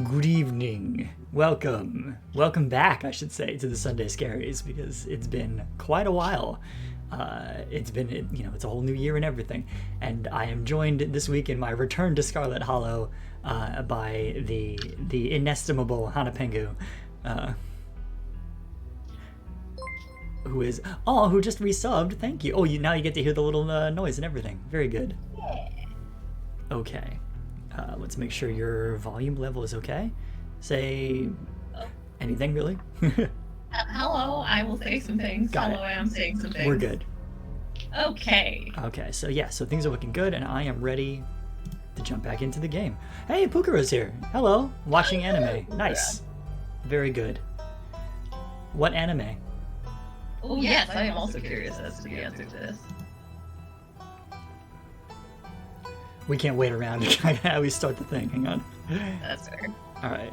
Good evening. Welcome back, I should say, to the Sunday Scaries, because it's been quite a while. It's a whole new year and everything. And I am joined this week in my return to Scarlet Hollow by the inestimable Hanapengu, who just resubbed. Thank you. Oh, now you get to hear the little noise and everything. Very good. Okay. Let's make sure your volume level is okay. Say anything, really. Hello, I will say some things. Got Hello, it. I am saying some things. We're good. Okay. Okay, so things are looking good, and I am ready to jump back into the game. Hey, Pukaro's here. Hello. Watching anime. Nice. Very good. What anime? Oh, yes, I am also curious as to the answer to this. We can't wait around to how we start the thing. Hang on. That's fair. All right.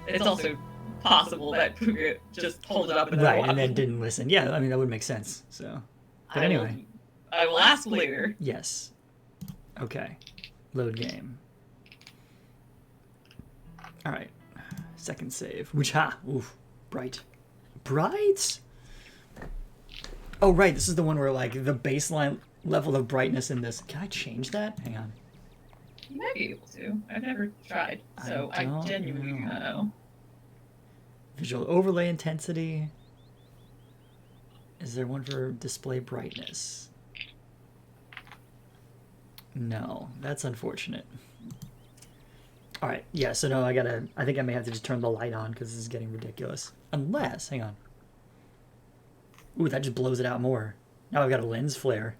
It's also possible that Puka just pulled it up and and then didn't listen. Yeah, I mean, that would make sense. So, but anyway. I will ask later. Yes. Okay. Load game. All right. Second save. Oof. Bright. Oh, right. This is the one where, like, the baseline level of brightness in this. Can I change that? Hang on. You might be able to. I've never tried, so I genuinely don't know. Visual overlay intensity. Is there one for display brightness? No, that's unfortunate. All right, yeah, so no, I think I may have to just turn the light on because this is getting ridiculous. Unless, hang on. Ooh, that just blows it out more. Now I've got a lens flare.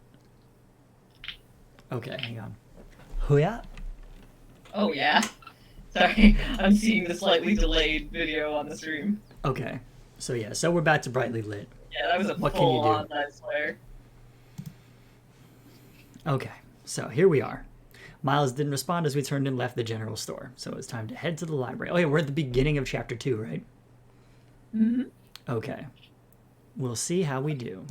Okay, hang on. Hooya? Oh, yeah. Sorry, I'm seeing the slightly delayed video on the stream. Okay, so we're back to brightly lit. Yeah, that was a What can you do? full-on lens flare. Okay, so here we are. Miles didn't respond as we turned and left the general store, so it's time to head to the library. Oh yeah, we're at the beginning of chapter 2, right? Mm-hmm. Okay. We'll see how we do.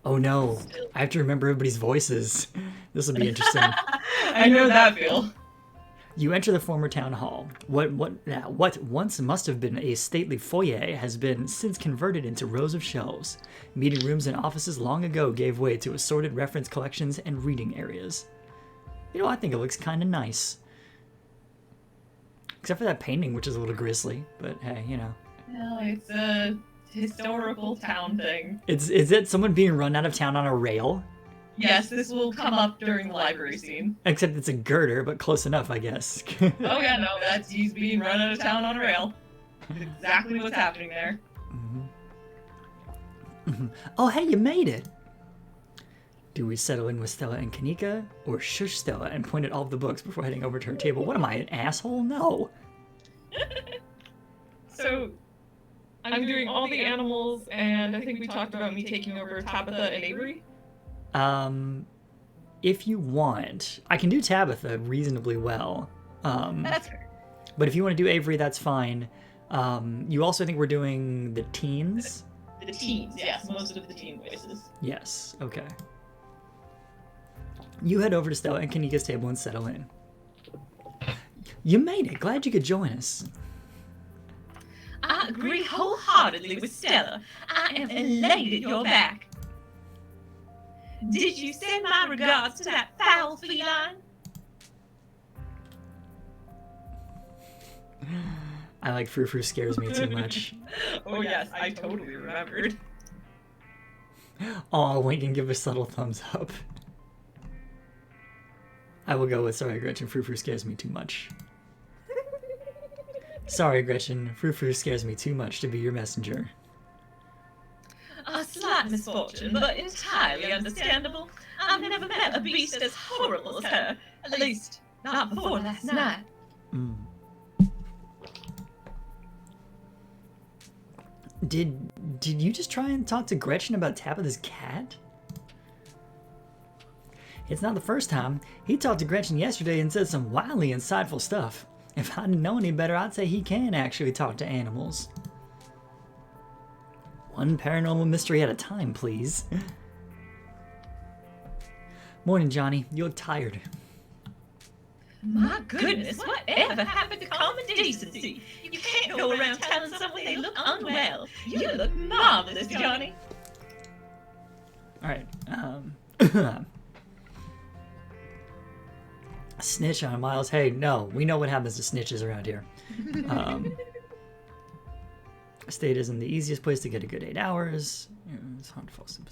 Oh no, I have to remember everybody's voices. This will be interesting. I know that feel. You enter the former town hall. What once must have been a stately foyer has been since converted into rows of shelves. Meeting rooms and offices long ago gave way to assorted reference collections and reading areas. You know, I think it looks kind of nice. Except for that painting, which is a little grisly, but hey, you know. No, it's a historical town thing. Is it someone being run out of town on a rail? Yes, this will come up during the library scene. Except it's a girder, but close enough, I guess. Oh yeah, no, he's being run out of town on a rail. That's exactly what's happening there. Oh, hey, you made it! Do we settle in with Stella and Kanika, or shush Stella and point at all of the books before heading over to her table? What am I, an asshole? No! So, I'm doing all the animals, and I think we talked about me taking over Tabitha and Avery. If you want, I can do Tabitha reasonably well. That's fair. But if you want to do Avery, that's fine. You also think we're doing the teens? The teens, yes, most of the teen voices. Yes, okay. You head over to Stella and Kanika's table and settle in. You made it. Glad you could join us. I agree wholeheartedly with Stella. I am elated you're back. Did you send my regards to that foul feline? I like Frou Frou scares me too much. Oh yes, I totally remembered. Aw, wink and give a subtle thumbs up. I will go with sorry, Gretchen. Frou Frou scares me too much. Sorry, Gretchen. Frou Frou scares me too much to be your messenger. A slight misfortune, but entirely understandable. I've never met a beast as horrible as her. At least, not before last night. Did you just try and talk to Gretchen about Tabitha's cat? It's not the first time. He talked to Gretchen yesterday and said some wildly insightful stuff. If I didn't know any better, I'd say he can actually talk to animals. One paranormal mystery at a time, please. Morning, Johnny. You look tired. My goodness, whatever happened to common decency? You can't go around telling someone they look unwell. You look marvelous, Johnny. All right. Snitch on Miles. Hey, no, we know what happens to snitches around here. State isn't the easiest place to get a good 8 hours. It's hard to fall asleep.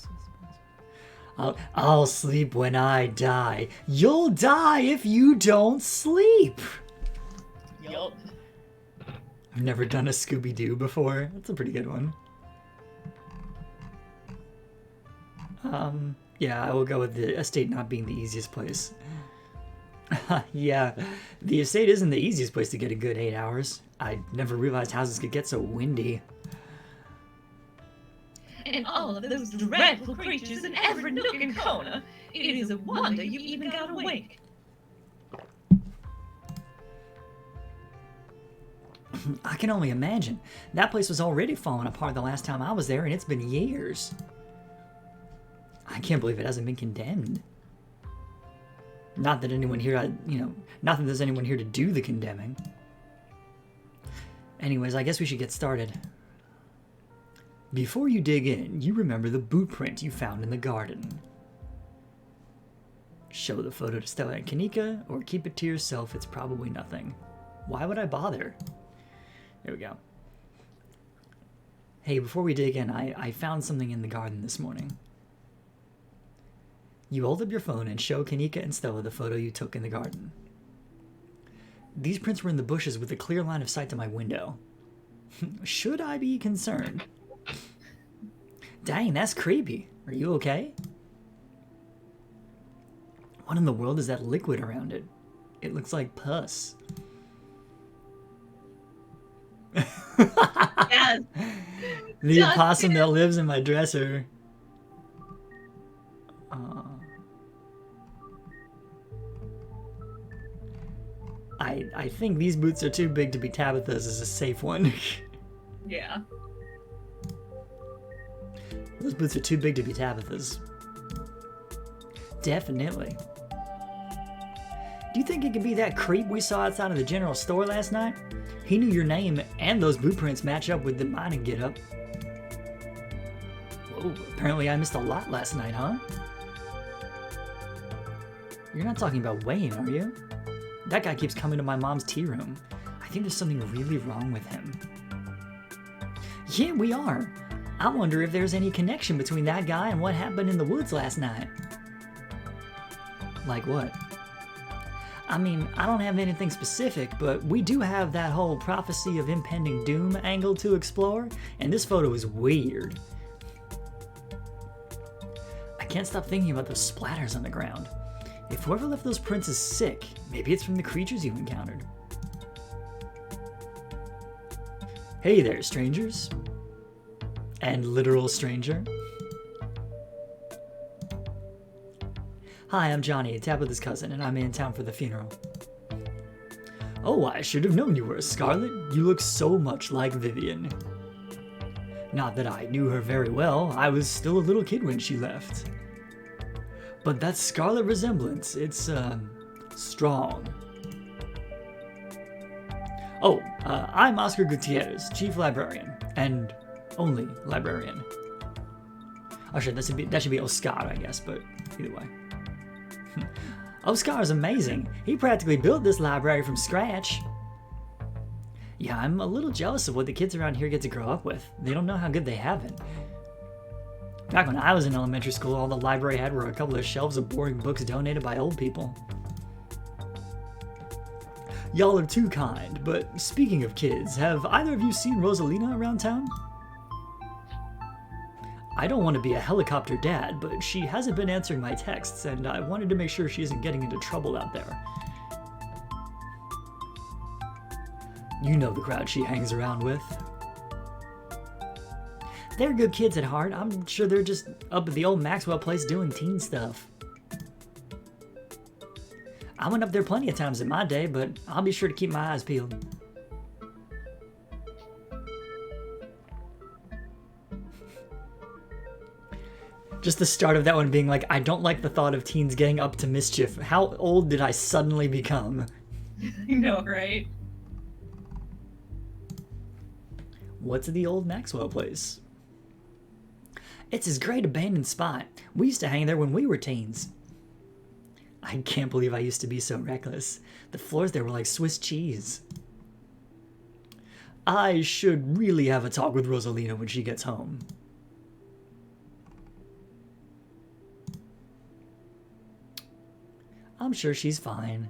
I'll sleep when I die. You'll die if you don't sleep. Yup. I've never done a Scooby-Doo before. That's a pretty good one. Yeah, I will go with the estate not being the easiest place. Yeah, the estate isn't the easiest place to get a good 8 hours. I never realized houses could get so windy. And all of those dreadful creatures in every nook and corner. It is a wonder you even got awake. I can only imagine. That place was already falling apart the last time I was there, and it's been years. I can't believe it hasn't been condemned. Not that anyone here, not that there's anyone here to do the condemning. Anyways, I guess we should get started. Before you dig in, you remember the boot print you found in the garden. Show the photo to Stella and Kanika, or keep it to yourself, it's probably nothing. Why would I bother? There we go. Hey, before we dig in, I found something in the garden this morning. You hold up your phone and show Kanika and Stella the photo you took in the garden. These prints were in the bushes with a clear line of sight to my window. Should I be concerned? Dang, that's creepy. Are you okay? What in the world is that liquid around it? It looks like pus. Yes. The opossum that lives in my dresser. I think these boots are too big to be Tabitha's is a safe one. Yeah. Those boots are too big to be Tabitha's. Definitely. Do you think it could be that creep we saw outside of the general store last night? He knew your name, and those boot prints match up with the mining get-up. Whoa, apparently I missed a lot last night, huh? You're not talking about Wayne, are you? That guy keeps coming to my mom's tea room. I think there's something really wrong with him. Yeah, we are. I wonder if there's any connection between that guy and what happened in the woods last night. Like what? I mean, I don't have anything specific, but we do have that whole prophecy of impending doom angle to explore, and this photo is weird. I can't stop thinking about those splatters on the ground. If whoever left those prints is sick, maybe it's from the creatures you encountered. Hey there, strangers. And literal stranger. Hi, I'm Johnny, Tabitha's cousin, and I'm in town for the funeral. Oh, I should have known you were a Scarlet. You look so much like Vivian. Not that I knew her very well. I was still a little kid when she left. But that Scarlet resemblance, it's, strong. Oh, I'm Oscar Gutierrez, Chief Librarian, and only librarian. Oh shit, that should be Oscar, I guess, but either way. Oscar is amazing. He practically built this library from scratch. Yeah, I'm a little jealous of what the kids around here get to grow up with. They don't know how good they have it. Back when I was in elementary school, all the library had were a couple of shelves of boring books donated by old people. Y'all are too kind, but speaking of kids, have either of you seen Rosalina around town? I don't want to be a helicopter dad, but she hasn't been answering my texts, and I wanted to make sure she isn't getting into trouble out there. You know the crowd she hangs around with. They're good kids at heart. I'm sure they're just up at the old Maxwell place doing teen stuff. I went up there plenty of times in my day, but I'll be sure to keep my eyes peeled. Just the start of that one being like, I don't like the thought of teens getting up to mischief. How old did I suddenly become? I know, right? What's the old Maxwell place? It's this great abandoned spot. We used to hang there when we were teens. I can't believe I used to be so reckless. The floors there were like Swiss cheese. I should really have a talk with Rosalina when she gets home. I'm sure she's fine.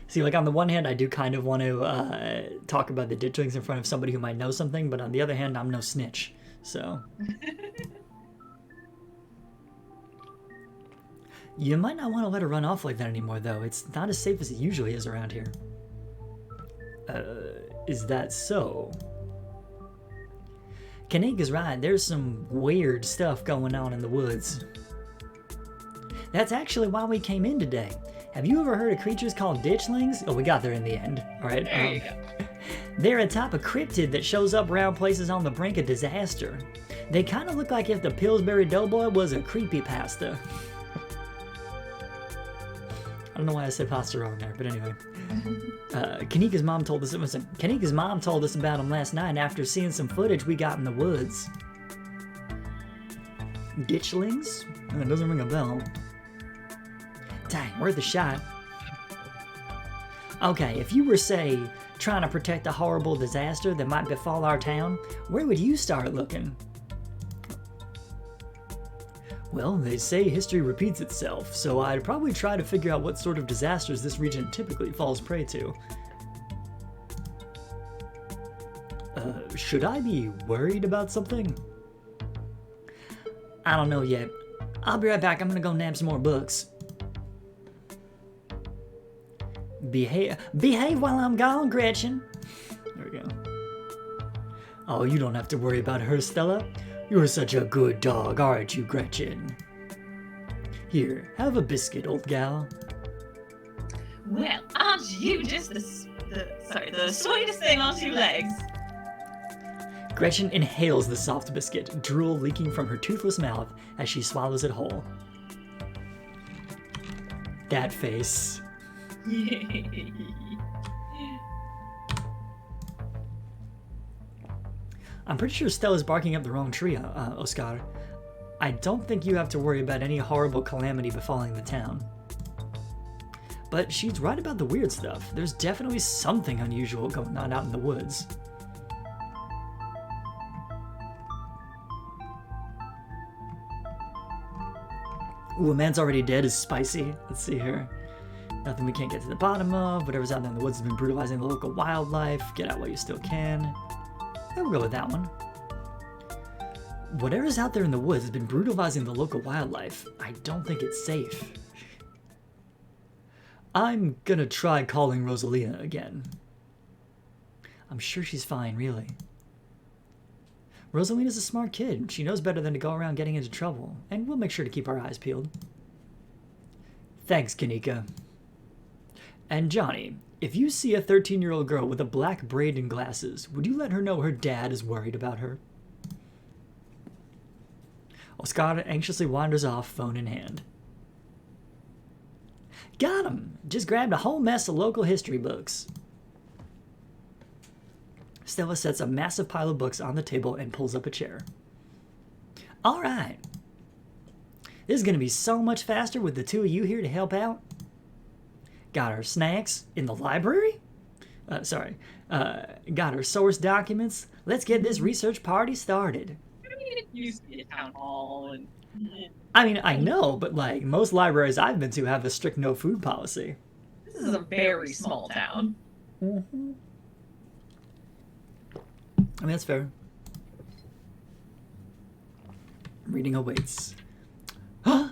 See, like, on the one hand, I do kind of want to talk about the ditchlings in front of somebody who might know something, but on the other hand, I'm no snitch, so... You might not want to let her run off like that anymore, though. It's not as safe as it usually is around here. Is that so? Kanika's right. There's some weird stuff going on in the woods. That's actually why we came in today. Have you ever heard of creatures called ditchlings? Oh, we got there in the end. All right. There you go. They're a type of cryptid that shows up around places on the brink of disaster. They kind of look like if the Pillsbury Doughboy was a creepypasta. I don't know why I said pasta wrong there, but anyway. Kanika's mom told us Kanika's mom told us about him last night after seeing some footage we got in the woods. Ditchlings? It doesn't ring a bell. Dang, worth a shot. Okay, if you were, say, trying to protect a horrible disaster that might befall our town, where would you start looking? Well, they say history repeats itself, so I'd probably try to figure out what sort of disasters this region typically falls prey to. Should I be worried about something? I don't know yet. I'll be right back. I'm gonna go nab some more books. Behave while I'm gone, Gretchen. There we go. Oh, you don't have to worry about her, Stella. You're such a good dog, aren't you, Gretchen? Here, have a biscuit, old gal. Well, aren't you just the sweetest thing on two legs? Gretchen inhales the soft biscuit, drool leaking from her toothless mouth as she swallows it whole. That face. I'm pretty sure Stella's barking up the wrong tree, Oscar. I don't think you have to worry about any horrible calamity befalling the town. But she's right about the weird stuff. There's definitely something unusual going on out in the woods. Ooh, a man's already dead is spicy. Let's see here. Nothing we can't get to the bottom of. Whatever's out there in the woods has been brutalizing the local wildlife. Get out while you still can. Yeah, we'll go with that one. Whatever's out there in the woods has been brutalizing the local wildlife. I don't think it's safe. I'm gonna try calling Rosalina again. I'm sure she's fine, really. Rosalina's a smart kid. She knows better than to go around getting into trouble, and we'll make sure to keep our eyes peeled. Thanks, Kanika. And Johnny, if you see a 13-year-old girl with a black braid and glasses, would you let her know her dad is worried about her? Oscar anxiously wanders off, phone in hand. Got him! Just grabbed a whole mess of local history books. Stella sets a massive pile of books on the table and pulls up a chair. All right. This is going to be so much faster with the two of you here to help out. Got our snacks in the library? Got our source documents. Let's get this research party started. I mean, it used to be a town hall and... I mean, I know, but like most libraries I've been to have a strict no food policy. This is a very small town. Mm-hmm. I mean, that's fair. Reading awaits. Huh?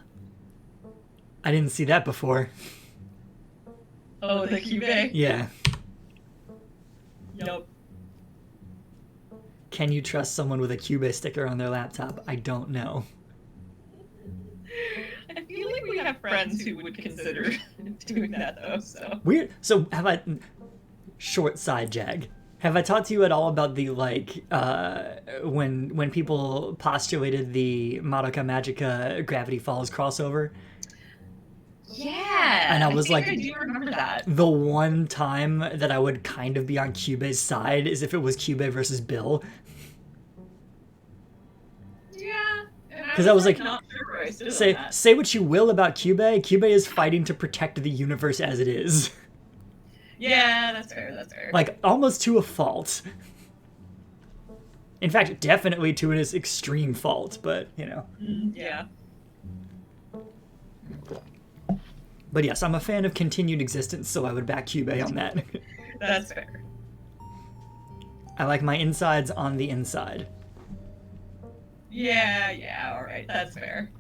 I didn't see that before. Oh, the cube? Yeah. Yup. Can you trust someone with a Cube sticker on their laptop? I don't know. I feel like we have friends who would consider doing that, though, so... Weird. So, have I... Short side jag. Have I talked to you at all about the, like, when people postulated the Madoka Magica Gravity Falls crossover? Yeah. And I was think like, I do remember that. the one time that I would kind of be on Kyubei's side is if it was Kyubei versus Bill. Yeah. And Because I was like, not sure where I stood on say that. say what you will about Kyubei, Kyubei is fighting to protect the universe as it is. Yeah, that's fair. That's fair. Like, almost to a fault. In fact, definitely to an extreme fault, but, you know. Yeah. But yes, I'm a fan of continued existence, so I would back Kyubei on that. That's fair. I like my insides on the inside. Yeah, alright, that's fair.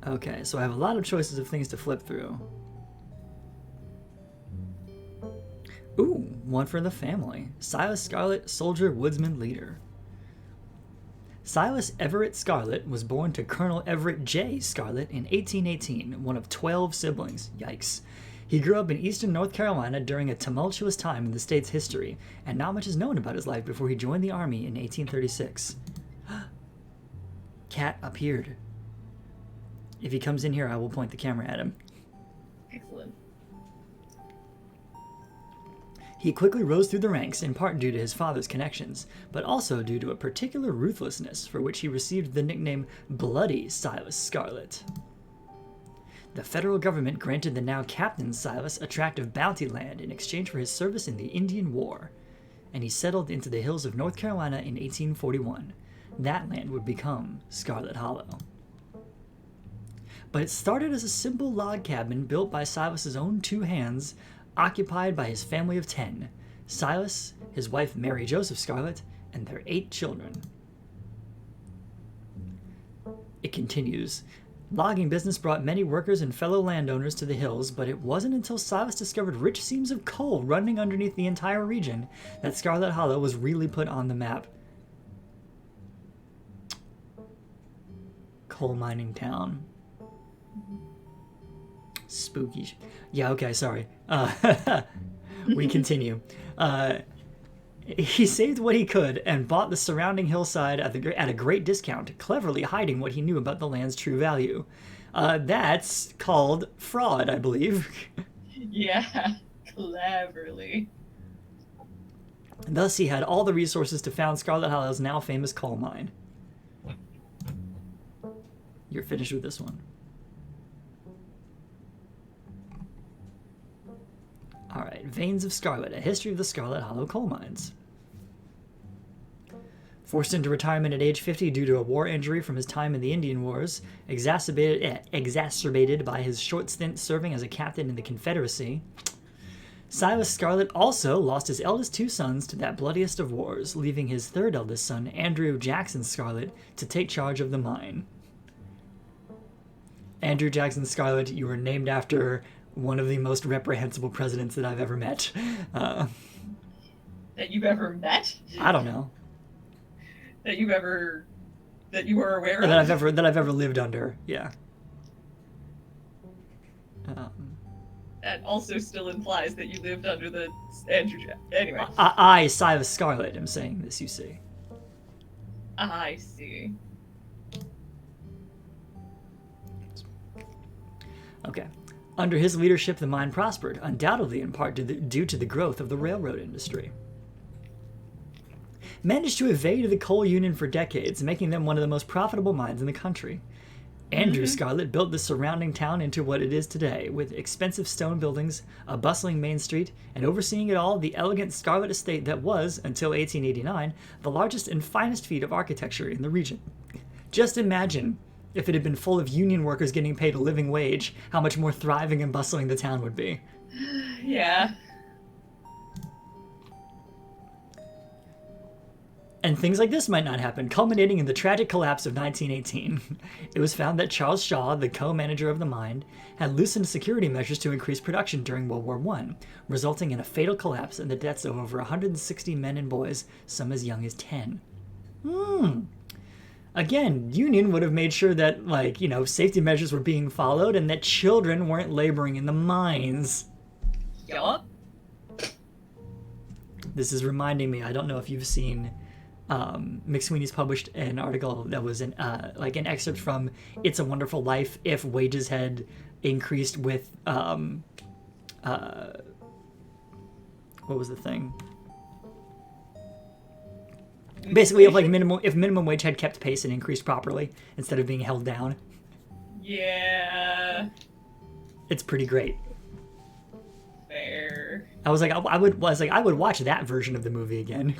Okay, so I have a lot of choices of things to flip through. Ooh, one for the family. Silas Scarlet, soldier, woodsman, leader. Silas Everett Scarlet was born to Colonel Everett J. Scarlet in 1818, one of 12 siblings. Yikes. He grew up in eastern North Carolina during a tumultuous time in the state's history, and not much is known about his life before he joined the army in 1836. Cat appeared. If he comes in here, I will point the camera at him. Excellent. He quickly rose through the ranks, in part due to his father's connections, but also due to a particular ruthlessness for which he received the nickname Bloody Silas Scarlet. The federal government granted the now Captain Silas a tract of bounty land in exchange for his service in the Indian War, and he settled into the hills of North Carolina in 1841. That land would become Scarlet Hollow. But it started as a simple log cabin built by Silas's own two hands, occupied by his family of 10, Silas, his wife Mary Joseph Scarlet, and their 8 children. It continues. Logging business brought many workers and fellow landowners to the hills, but it wasn't until Silas discovered rich seams of coal running underneath the entire region that Scarlet Hollow was really put on the map. Coal mining town. Spooky. Yeah, okay, sorry. We continue. He saved what he could and bought the surrounding hillside at a great discount, cleverly hiding what he knew about the land's true value. That's called fraud, I believe. Yeah, cleverly. Thus, he had all the resources to found Scarlet Hollow's now famous coal mine. You're finished with this one. Alright, Veins of Scarlet, a history of the Scarlet Hollow coal mines. Forced into retirement at age 50 due to a war injury from his time in the Indian Wars, exacerbated by his short stint serving as a captain in the Confederacy, Silas Scarlet also lost his eldest 2 sons to that bloodiest of wars, leaving his third eldest son, Andrew Jackson Scarlet, to take charge of the mine. Andrew Jackson Scarlet, you were named after one of the most reprehensible presidents that I've ever met. That you've ever met? I don't know. That you were aware of? That I've ever lived under. Yeah. That also still implies that you lived under the Andrew Jack. Anyway. I, Silas Scarlet, am saying this, you see. I see. Okay. Under his leadership, the mine prospered, undoubtedly in part due to the growth of the railroad industry. Managed to evade the coal union for decades, making them one of the most profitable mines in the country. Andrew Scarlet built the surrounding town into what it is today, with expensive stone buildings, a bustling main street, and overseeing it all, the elegant Scarlet estate that was, until 1889, the largest and finest feat of architecture in the region. Just imagine, if it had been full of union workers getting paid a living wage, how much more thriving and bustling the town would be. Yeah. And things like this might not happen, culminating in the tragic collapse of 1918. It was found that Charles Shaw, the co-manager of the mine, had loosened security measures to increase production during World War I, resulting in a fatal collapse and the deaths of over 160 men and boys, some as young as 10. Again, Union would have made sure that, safety measures were being followed and that children weren't laboring in the mines. Yup. This is reminding me, I don't know if you've seen McSweeney's published an article that was like an excerpt from It's a Wonderful Life if wages had increased with what was the thing? Basically, if minimum wage had kept pace and increased properly instead of being held down. Yeah. It's pretty great. Fair. I was like, I would watch that version of the movie again.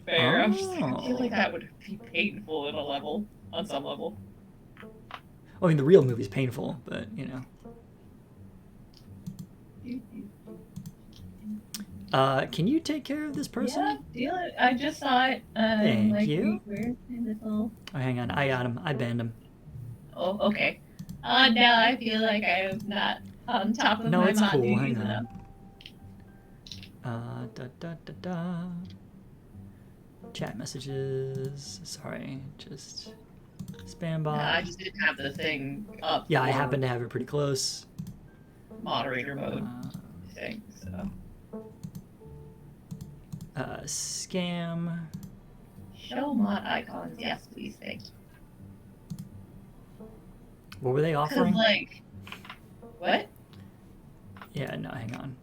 Fair. I'm just like, I feel like that would be painful on some level. I mean, the real movie's painful, but you know. Can you take care of this person? Yeah, deal it. I just saw it. Thank you. Weird little... Oh, hang on, I got him. I banned him. Oh, okay. Now I feel like I'm not on top of my it's mod cool. duties Hang enough. on. Chat messages. Sorry, just spam bot. I just didn't have the thing up. Yeah, I happen to have it pretty close. Moderator mode thing, so. Scam. Show mod icons, yes, please, thank you. What were they offering? Like, what? Yeah, no, hang on.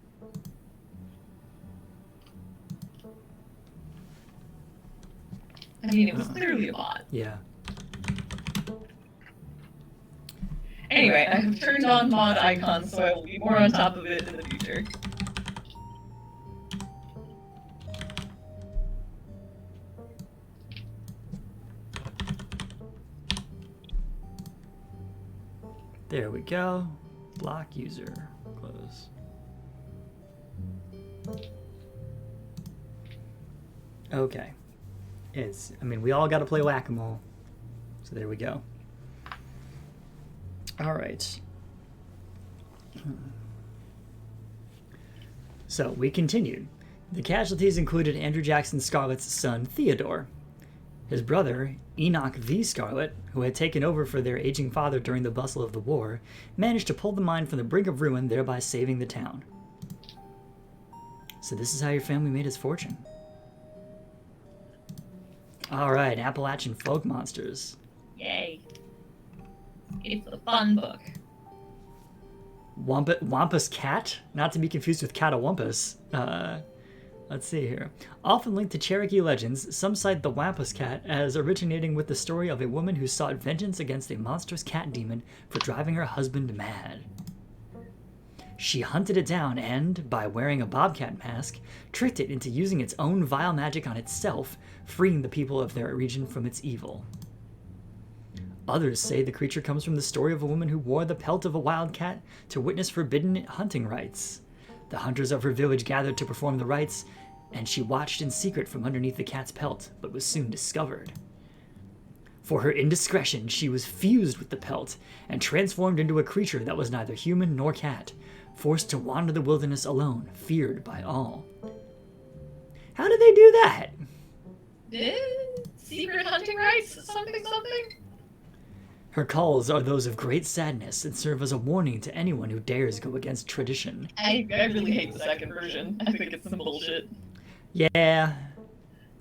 I mean, it was clearly a bot. Yeah. Anyway, I have turned on mod icons, so I will be more on top of it in the future. There we go. Block user. Close. Okay. I mean, we all got to play whack-a-mole. So there we go. All right. So we continued. The casualties included Andrew Jackson Scarlet's son, Theodore. His brother, Enoch V. Scarlet, who had taken over for their aging father during the bustle of the war, managed to pull the mine from the brink of ruin, thereby saving the town. So this is how your family made its fortune. All right, Appalachian folk monsters. Yay. It's a fun book. Wampus Cat? Not to be confused with Catawampus. Let's see here. Often linked to Cherokee legends, some cite the Wampus Cat as originating with the story of a woman who sought vengeance against a monstrous cat demon for driving her husband mad. She hunted it down and, by wearing a bobcat mask, tricked it into using its own vile magic on itself, freeing the people of their region from its evil. Others say the creature comes from the story of a woman who wore the pelt of a wildcat to witness forbidden hunting rites. The hunters of her village gathered to perform the rites, and she watched in secret from underneath the cat's pelt, but was soon discovered. For her indiscretion, she was fused with the pelt and transformed into a creature that was neither human nor cat, forced to wander the wilderness alone, feared by all. How did they do that? Secret hunting rights? Something? Her calls are those of great sadness and serve as a warning to anyone who dares go against tradition. I really hate the second version. I think it's some bullshit. Yeah.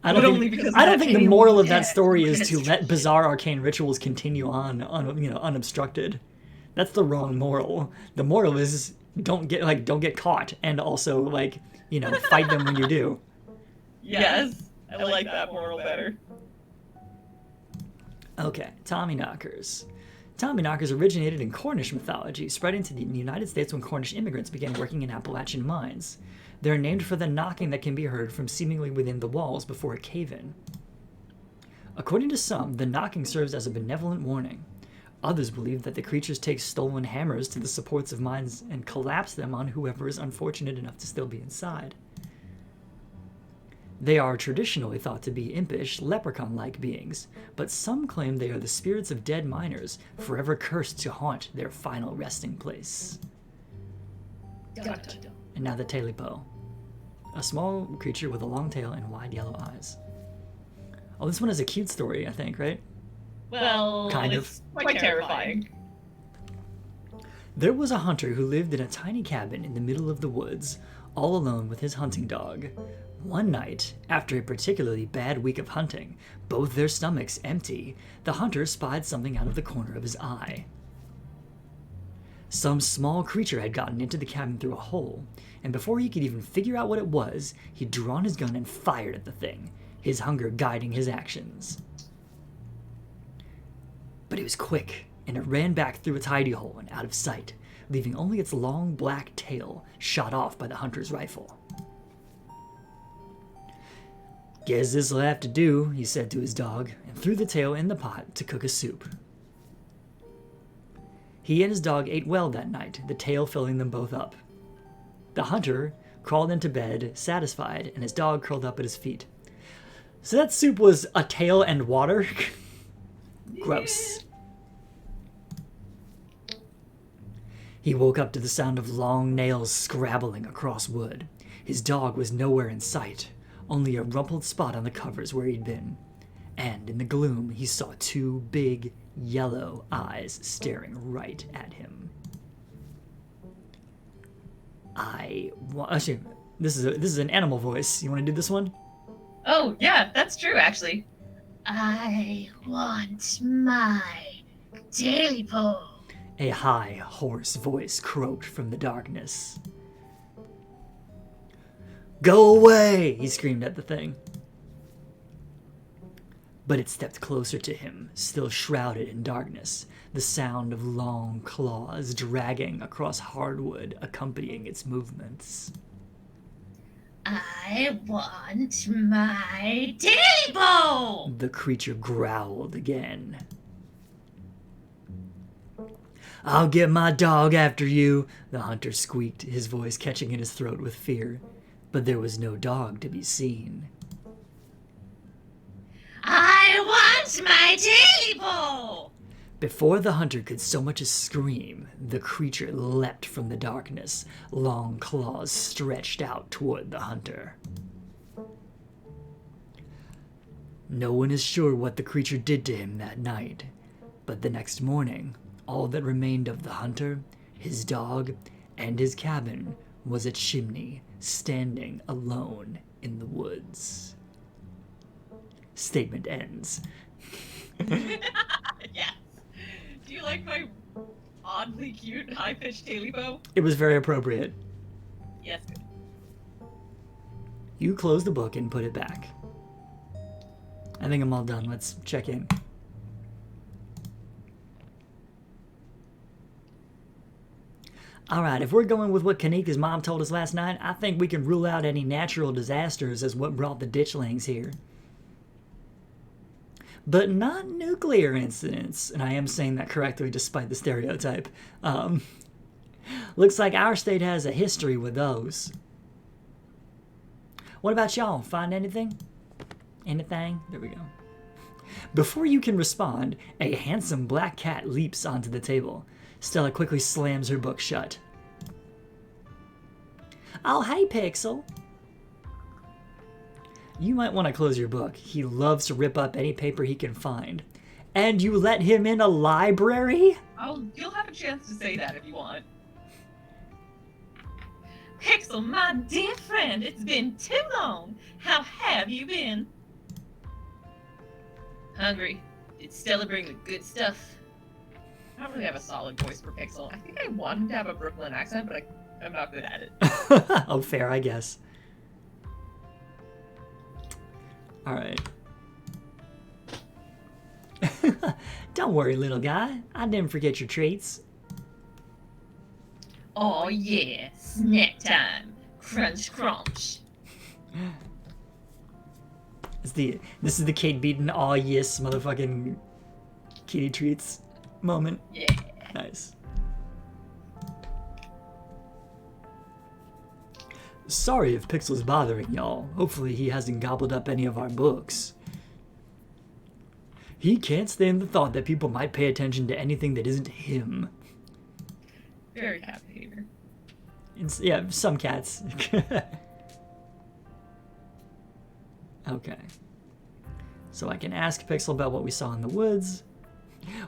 I But don't only think, because I don't of think that the moral of yeah, that story is to let tradition. bizarre arcane rituals continue on unobstructed. That's the wrong moral. The moral is don't get caught, and also fight them when you do. Yes, I like that moral better. Okay, Tommyknockers. Tommyknockers originated in Cornish mythology, spreading to the United States when Cornish immigrants began working in Appalachian mines. They're named for the knocking that can be heard from seemingly within the walls before a cave-in. According to some, the knocking serves as a benevolent warning. Others believe that the creatures take stolen hammers to the supports of mines and collapse them on whoever is unfortunate enough to still be inside. They are traditionally thought to be impish, leprechaun-like beings, but some claim they are the spirits of dead miners, forever cursed to haunt their final resting place. And now the Telipo. A small creature with a long tail and wide yellow eyes. Oh, this one is a cute story, I think, right? Well, Kind it's quite terrifying. There was a hunter who lived in a tiny cabin in the middle of the woods, all alone with his hunting dog. One night, after a particularly bad week of hunting, both their stomachs empty, the hunter spied something out of the corner of his eye. Some small creature had gotten into the cabin through a hole, and before he could even figure out what it was, he'd drawn his gun and fired at the thing, his hunger guiding his actions. But it was quick, and it ran back through its hidey hole and out of sight, leaving only its long black tail shot off by the hunter's rifle. "Guess this'll have to do," he said to his dog, and threw the tail in the pot to cook a soup. He and his dog ate well that night, the tail filling them both up. The hunter crawled into bed, satisfied, and his dog curled up at his feet. So that soup was a tail and water? Gross. He woke up to the sound of long nails scrabbling across wood. His dog was nowhere in sight, only a rumpled spot on the covers where he'd been. And in the gloom, he saw two big, yellow eyes staring right at him. Actually, this is an animal voice. You want to do this one? Oh, yeah, that's true, actually. I want my daily po. A high, hoarse voice croaked from the darkness. "Go away!" he screamed at the thing. But it stepped closer to him, still shrouded in darkness, the sound of long claws dragging across hardwood accompanying its movements. I want my daily po. The creature growled again. "I'll get my dog after you," the hunter squeaked, his voice catching in his throat with fear. But there was no dog to be seen. I want my daily po. Before the hunter could so much as scream, the creature leapt from the darkness, long claws stretched out toward the hunter. No one is sure what the creature did to him that night, but the next morning, all that remained of the hunter, his dog, and his cabin was a chimney standing alone in the woods. Statement ends. Yes. Do you like my oddly cute, high-pitched daily bow? It was very appropriate. Yes. You close the book and put it back. I think I'm all done. Let's check in. Alright, if we're going with what Kanika's mom told us last night, I think we can rule out any natural disasters as what brought the ditchlings here. But not nuclear incidents, and I am saying that correctly despite the stereotype. Looks like our state has a history with those. What about y'all? Find anything? Anything? There we go. Before you can respond, a handsome black cat leaps onto the table. Stella quickly slams her book shut. "Oh, hey, Pixel." You might want to close your book. He loves to rip up any paper he can find. And you let him in a library? Oh, you'll have a chance to say that if you want. Pixel, my dear friend, it's been too long. How have you been? Hungry. Did Stella bring the good stuff? I don't really have a solid voice for Pixel. I think I want him to have a Brooklyn accent, but I'm not good at it. Oh, fair, I guess. Alright. Don't worry, little guy. I didn't forget your treats. Oh yeah, snack time. Crunch crunch. This is the Kate Beaton aw yes motherfucking kitty treats moment. Yeah. Nice. Sorry if Pixel's bothering y'all. Hopefully he hasn't gobbled up any of our books. He can't stand the thought that people might pay attention to anything that isn't him. Very cat behavior. Yeah, some cats. Okay. So I can ask Pixel about what we saw in the woods.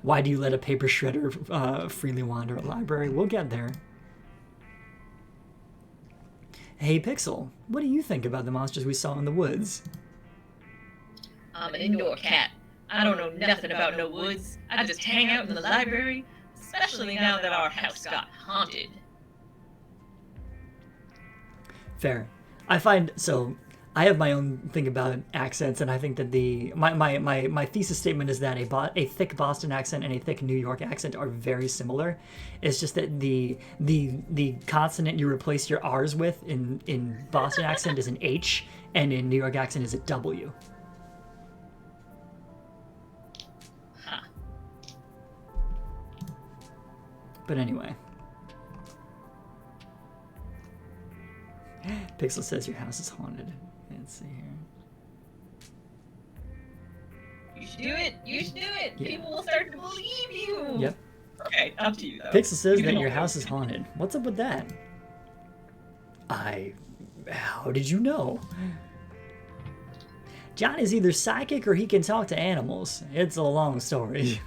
Why do you let a paper shredder freely wander a library? We'll get there. Hey, Pixel, what do you think about the monsters we saw in the woods? I'm an indoor cat. I don't know nothing about no woods. I just hang out in the library, especially now that our house got haunted. Fair. I find, so, I have my own thing about accents, and I think that my thesis statement is that a thick Boston accent and a thick New York accent are very similar. It's just that the consonant you replace your R's with in Boston accent is an H, and in New York accent is a W. Huh. But anyway. Pixel says your house is haunted. Let's see here. You should do it. You should do it. Yeah. People will start to believe you. Yep. Okay, up to you though. Pixel says You that can your hold house it. is haunted. What's up with that? How did you know? Johnny's either psychic or he can talk to animals. It's a long story.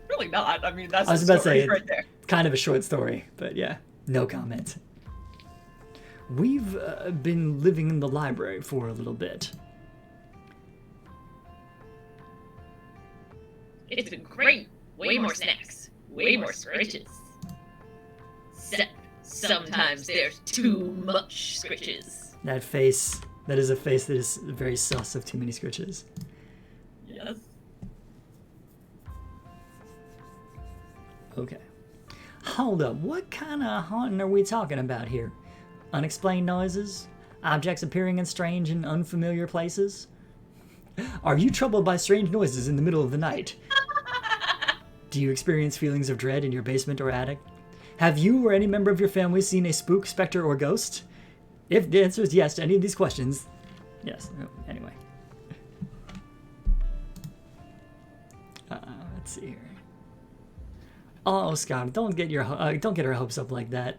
Really not. I mean, that's I was the about to say, story right there. kind of a short story, but yeah, no comment. We've been living in the library for a little bit. It's been great. Way more snacks. Way more scritches. Except sometimes there's too much scritches. That face, that is a face that is very sus of too many scritches. Yes. Okay. Hold up, what kind of haunting are we talking about here? Unexplained noises? Objects appearing in strange and unfamiliar places? Are you troubled by strange noises in the middle of the night? Do you experience feelings of dread in your basement or attic? Have you or any member of your family seen a spook, specter, or ghost? If the answer is yes to any of these questions, yes. Anyway. Let's see here. Oh, Scott, don't get her hopes up like that.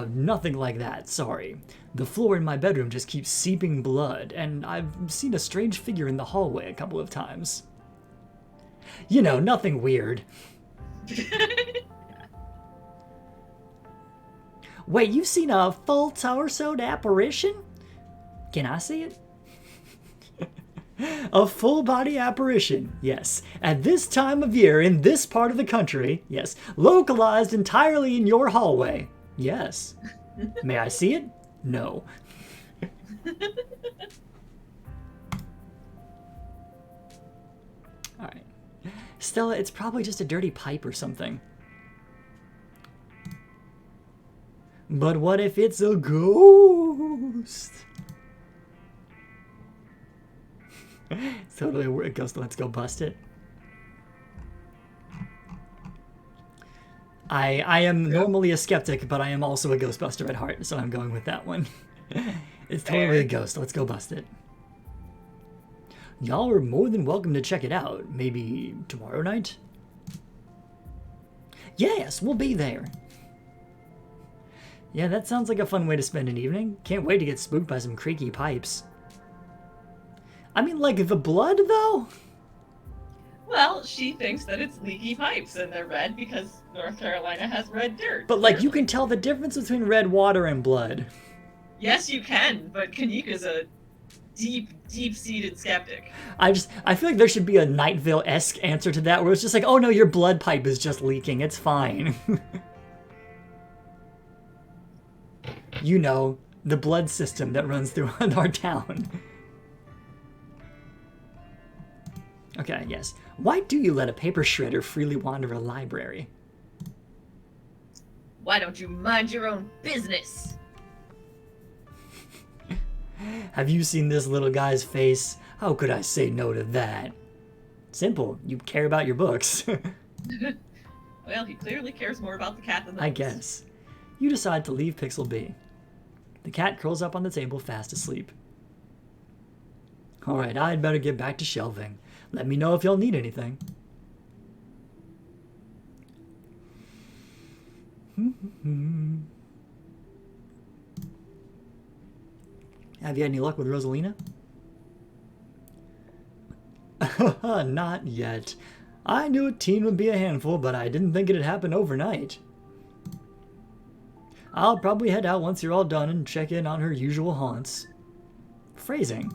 Nothing like that, sorry. The floor in my bedroom just keeps seeping blood, and I've seen a strange figure in the hallway a couple of times. You know, nothing weird. Wait, you've seen a full torsoed apparition? Can I see it? A full body apparition, yes. At this time of year in this part of the country, yes. Localized entirely in your hallway. Yes. May I see it? No. Alright. Stella, it's probably just a dirty pipe or something. But what if it's a ghost? It's totally a ghost. Let's go bust it. I am normally a skeptic, but I am also a ghostbuster at heart, so I'm going with that one. It's totally a ghost. Let's go bust it. Y'all are more than welcome to check it out. Maybe tomorrow night? Yes, we'll be there. Yeah, that sounds like a fun way to spend an evening. Can't wait to get spooked by some creaky pipes. I mean, like, the blood, though? Well, she thinks that it's leaky pipes and they're red because North Carolina has red dirt. But, like, you can tell the difference between red water and blood. Yes, you can, but Kanika's a deep-seated skeptic. I feel like there should be a Night Vale-esque answer to that, where it's just like, oh no, your blood pipe is just leaking, it's fine. You know, the blood system that runs through our town. Okay, yes. Why do you let a paper shredder freely wander a library? Why don't you mind your own business? Have you seen this little guy's face? How could I say no to that? Simple. You care about your books. Well, he clearly cares more about the cat than the I books. guess. You decide to leave Pixel be. The cat curls up on the table fast asleep. Alright, I'd better get back to shelving. Let me know if y'all need anything. Have you had any luck with Rosalina? Not yet. I knew a teen would be a handful, but I didn't think it'd happen overnight. I'll probably head out once you're all done and check in on her usual haunts. Phrasing.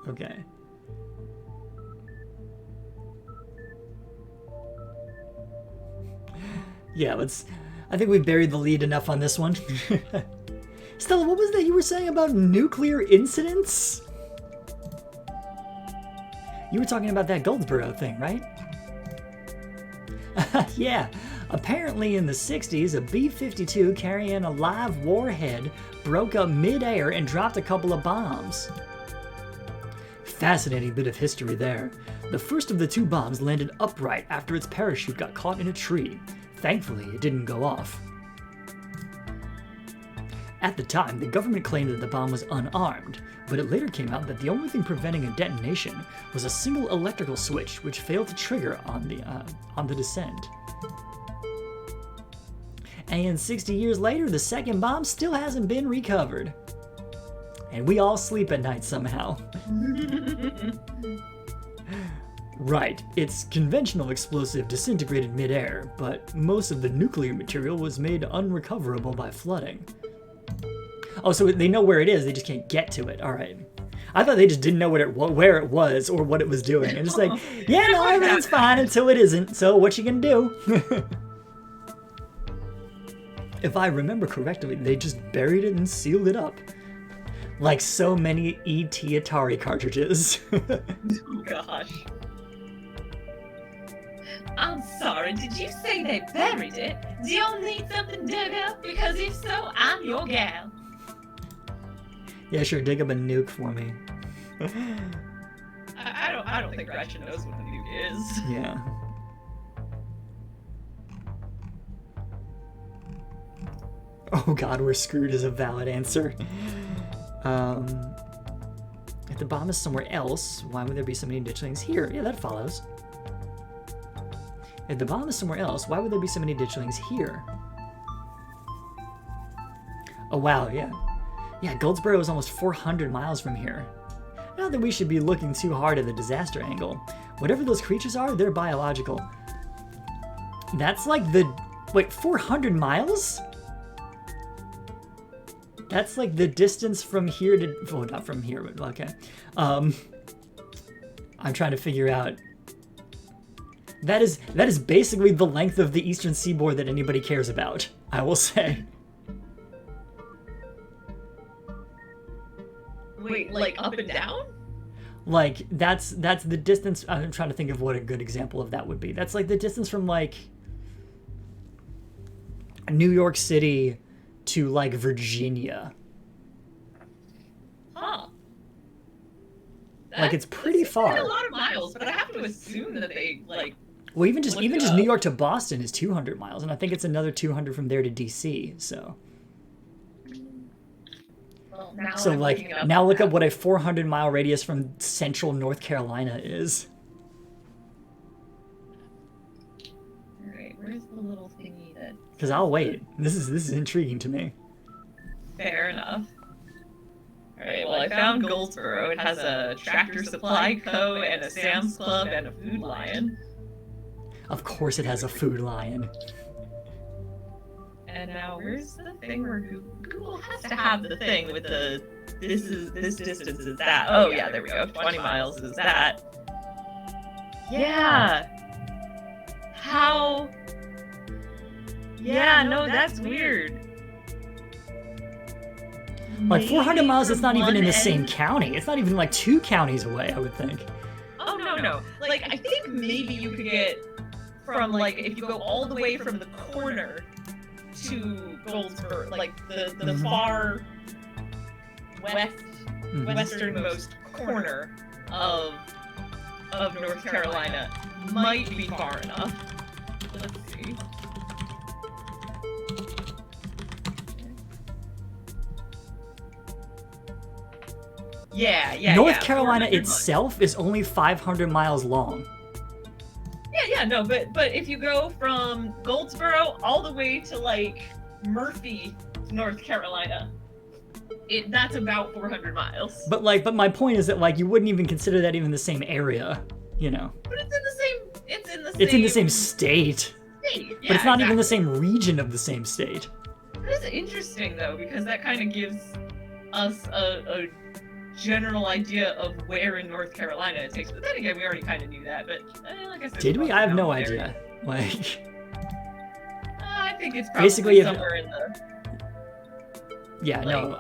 Okay. Yeah, I think we've buried the lead enough on this one. Stella, what was that you were saying about nuclear incidents? You were talking about that Goldsboro thing, right? Yeah. Apparently in the 60s, a B-52 carrying a live warhead broke up mid-air and dropped a couple of bombs. Fascinating bit of history there. The first of the 2 bombs landed upright after its parachute got caught in a tree. Thankfully, it didn't go off. At the time, the government claimed that the bomb was unarmed, but it later came out that the only thing preventing a detonation was a single electrical switch which failed to trigger on the descent. And 60 years later, the second bomb still hasn't been recovered. And we all sleep at night somehow. Right, its conventional explosive disintegrated midair, but most of the nuclear material was made unrecoverable by flooding. Oh, so they know where it is, they just can't get to it. All right. I thought they just didn't know where it was or what it was doing. And just like, yeah, no, everything's fine until it isn't, so what you gonna do? If I remember correctly, they just buried it and sealed it up. Like so many E.T. Atari cartridges. Oh gosh. I'm sorry, did you say they buried it? Do y'all need something dug up? Because if so, I'm your gal. Yeah, sure, dig up a nuke for me. I don't think Gretchen knows what a nuke is. Yeah. Oh god, we're screwed is a valid answer. If the bomb is somewhere else, why would there be so many ditchlings here? Yeah, that follows. If the bomb is somewhere else, why would there be so many ditchlings here? Oh wow, yeah. Yeah, Goldsboro is almost 400 miles from here. Not that we should be looking too hard at the disaster angle. Whatever those creatures are, they're biological. That's like the... Wait, 400 miles? That's like the distance from here to... Well, not from here, but okay. I'm trying to figure out... That is basically the length of the eastern seaboard that anybody cares about, I will say. Wait, like up and down? Like, that's the distance... I'm trying to think of what a good example of that would be. That's like the distance from, like, New York City to, like, Virginia. Huh. Like, it's pretty far. It's a lot of miles, but I have to assume that they, like... Well, even just New York to Boston is 200 miles, and I think it's another 200 from there to DC, so... Well, now look up what a 400-mile radius from central North Carolina is. Alright, where's the little thingy that... Because I'll wait. This is intriguing to me. Fair enough. Alright, well I found Goldsboro. It has a Tractor Supply Co. and a Sam's Club and a Food Lion. Of course it has a Food Lion. And now where's the thing where Google has to have the thing with the this distance is that. Oh yeah, there we go. 20 miles is that. Yeah. How? Yeah, no, that's weird. Like 400 Maybe miles, it's not even in the same end- county. It's not even like 2 counties away, I would think. Oh no. Like I think maybe you could get from like if you go all the way from the corner to Goldsboro, like the far westernmost corner of North Carolina might be far enough. Let's see. Yeah. North Carolina 400 miles. itself is only 500 miles long. Yeah, no, but if you go from Goldsboro all the way to like Murphy, North Carolina, that's about 400 miles. But my point is that like you wouldn't even consider that even the same area, you know. But it's in the same It's in the same state. state. Yeah, but it's not even exactly. the same region of the same state. This is interesting though, because that kind of gives us a general idea of where in North Carolina it takes. But then again, we already kind of knew that. But like I said, Did we? Rocky I have no Mountain idea. area. Like, I think it's probably Basically, if- somewhere in the. yeah, no.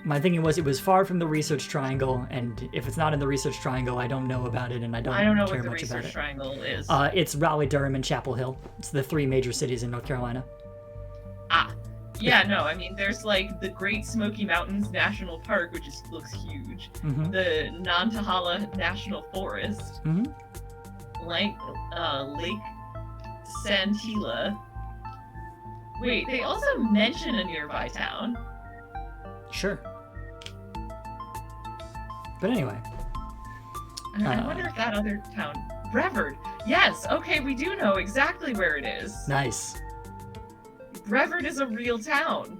My thinking was it was far from the research triangle, and if it's not in the research triangle, I don't know about it, and I don't know care what the much about research it. triangle is. It's Raleigh, Durham, and Chapel Hill. It's the 3 major cities in North Carolina. Yeah, no, I mean, there's like the Great Smoky Mountains National Park, which looks huge. Mm-hmm. The Nantahala National Forest. Mm-hmm. Lake Santila. Wait, they also mention a nearby town. Sure. But anyway. I wonder if that other town, Brevard. Yes, okay, we do know exactly where it is. Nice. Brevard is a real town.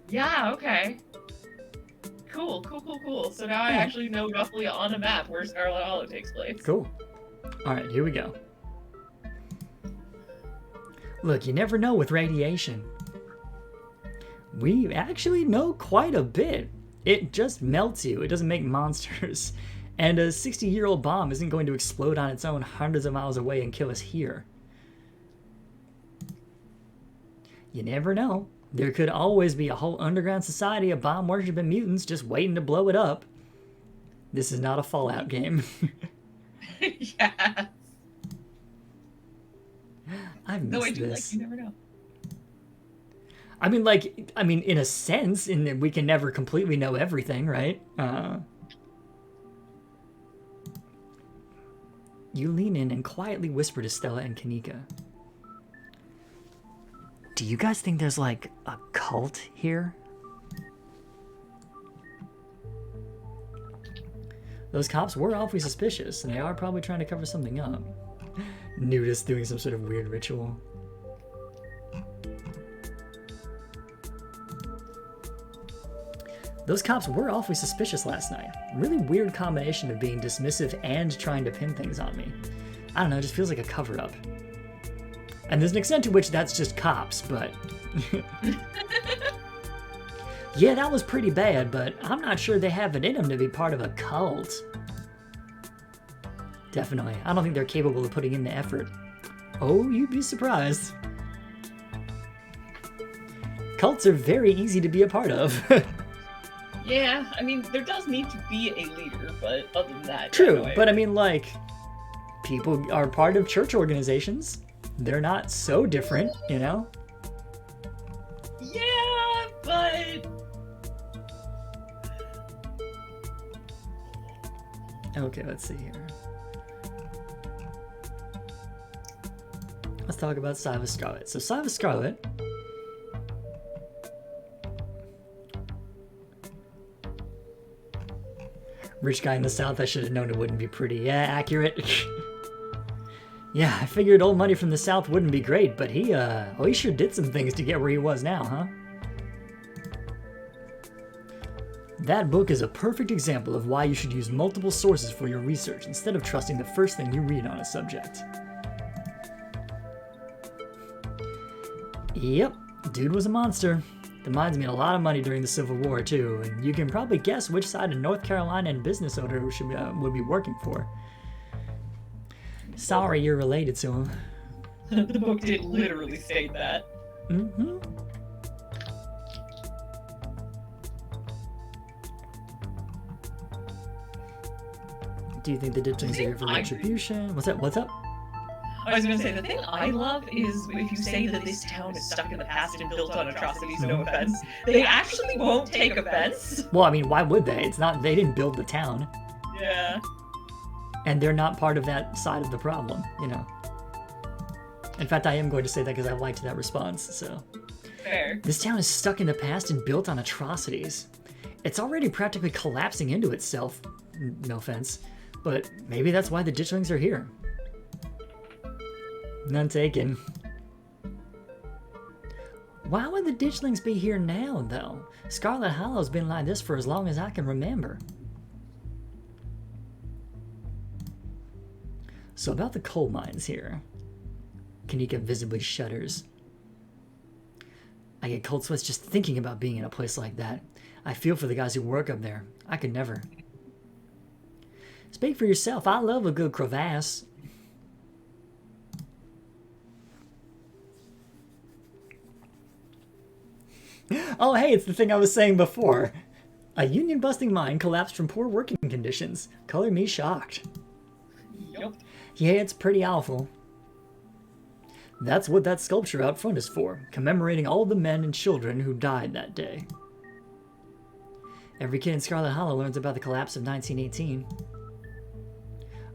Yeah, okay. Cool. So now I actually know roughly on a map where Scarlet Hollow takes place. Cool. Alright, here we go. Look, you never know with radiation. We actually know quite a bit. It just melts you. It doesn't make monsters. And a 60-year-old bomb isn't going to explode on its own hundreds of miles away and kill us here. You never know. There could always be a whole underground society of bomb-worshipping mutants just waiting to blow it up. This is not a Fallout game. Yeah. I've No, I missed do this. like you never know. I mean, in a sense, in that we can never completely know everything, right? You lean in and quietly whisper to Stella and Kanika. Do you guys think there's, like, a cult here? Those cops were awfully suspicious, and they are probably trying to cover something up. Nudist doing some sort of weird ritual. Those cops were awfully suspicious last night. Really weird combination of being dismissive and trying to pin things on me. I don't know, it just feels like a cover-up. And there's an extent to which that's just cops, but... yeah, that was pretty bad, but I'm not sure they have it in them to be part of a cult. Definitely. I don't think they're capable of putting in the effort. Oh, you'd be surprised. Cults are very easy to be a part of. Yeah, I mean, there does need to be a leader, but other than that... True, but I mean, like, people are part of church organizations. They're not so different, you know? Yeah, but... Okay, let's see here. Let's talk about Siva Scarlet. So Siva Scarlet... Rich guy in the South, I should have known it wouldn't be pretty. Yeah, accurate. Yeah, I figured old money from the South wouldn't be great, but he sure did some things to get where he was now, huh? That book is a perfect example of why you should use multiple sources for your research instead of trusting the first thing you read on a subject. Yep, dude was a monster. The mines made a lot of money during the Civil War, too, and you can probably guess which side of North Carolina and business owner would be working for. Sorry you're related to him. The book did literally state that. Mm-hmm. Do you think the ditchlings are here for retribution? What's up? I was going to say, the thing I love is if you say that this town is stuck in the past and built on atrocities, no offense, they actually won't take offense. Well, I mean, why would they? They didn't build the town. Yeah. And they're not part of that side of the problem, you know. In fact, I am going to say that because I liked that response, so. Fair. This town is stuck in the past and built on atrocities. It's already practically collapsing into itself, no offense, but maybe that's why the ditchlings are here. None taken. Why would the ditchlings be here now, though? Scarlet Hollow's been like this for as long as I can remember. So about the coal mines here. Kanika visibly shudders. I get cold sweats just thinking about being in a place like that. I feel for the guys who work up there. I could never. Speak for yourself. I love a good crevasse. Oh, hey, it's the thing I was saying before. A union-busting mine collapsed from poor working conditions. Color me shocked. Yep. Yeah, it's pretty awful. That's what that sculpture out front is for, commemorating all the men and children who died that day. Every kid in Scarlet Hollow learns about the collapse of 1918.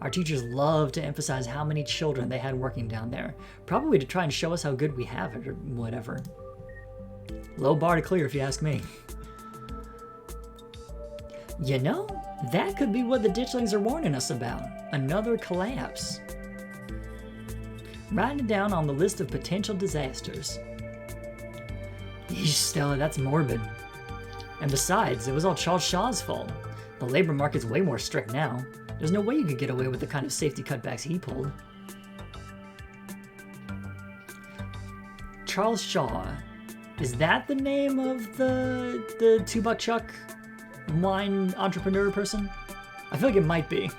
Our teachers love to emphasize how many children they had working down there, probably to try and show us how good we have it or whatever. Low bar to clear if you ask me. You know, that could be what the ditchlings are warning us about. Another collapse. Writing it down on the list of potential disasters. Yeesh, Stella, that's morbid. And besides, it was all Charles Shaw's fault. The labor market's way more strict now. There's no way you could get away with the kind of safety cutbacks he pulled. Charles Shaw. Is that the name of the $2 Chuck wine entrepreneur person? I feel like it might be.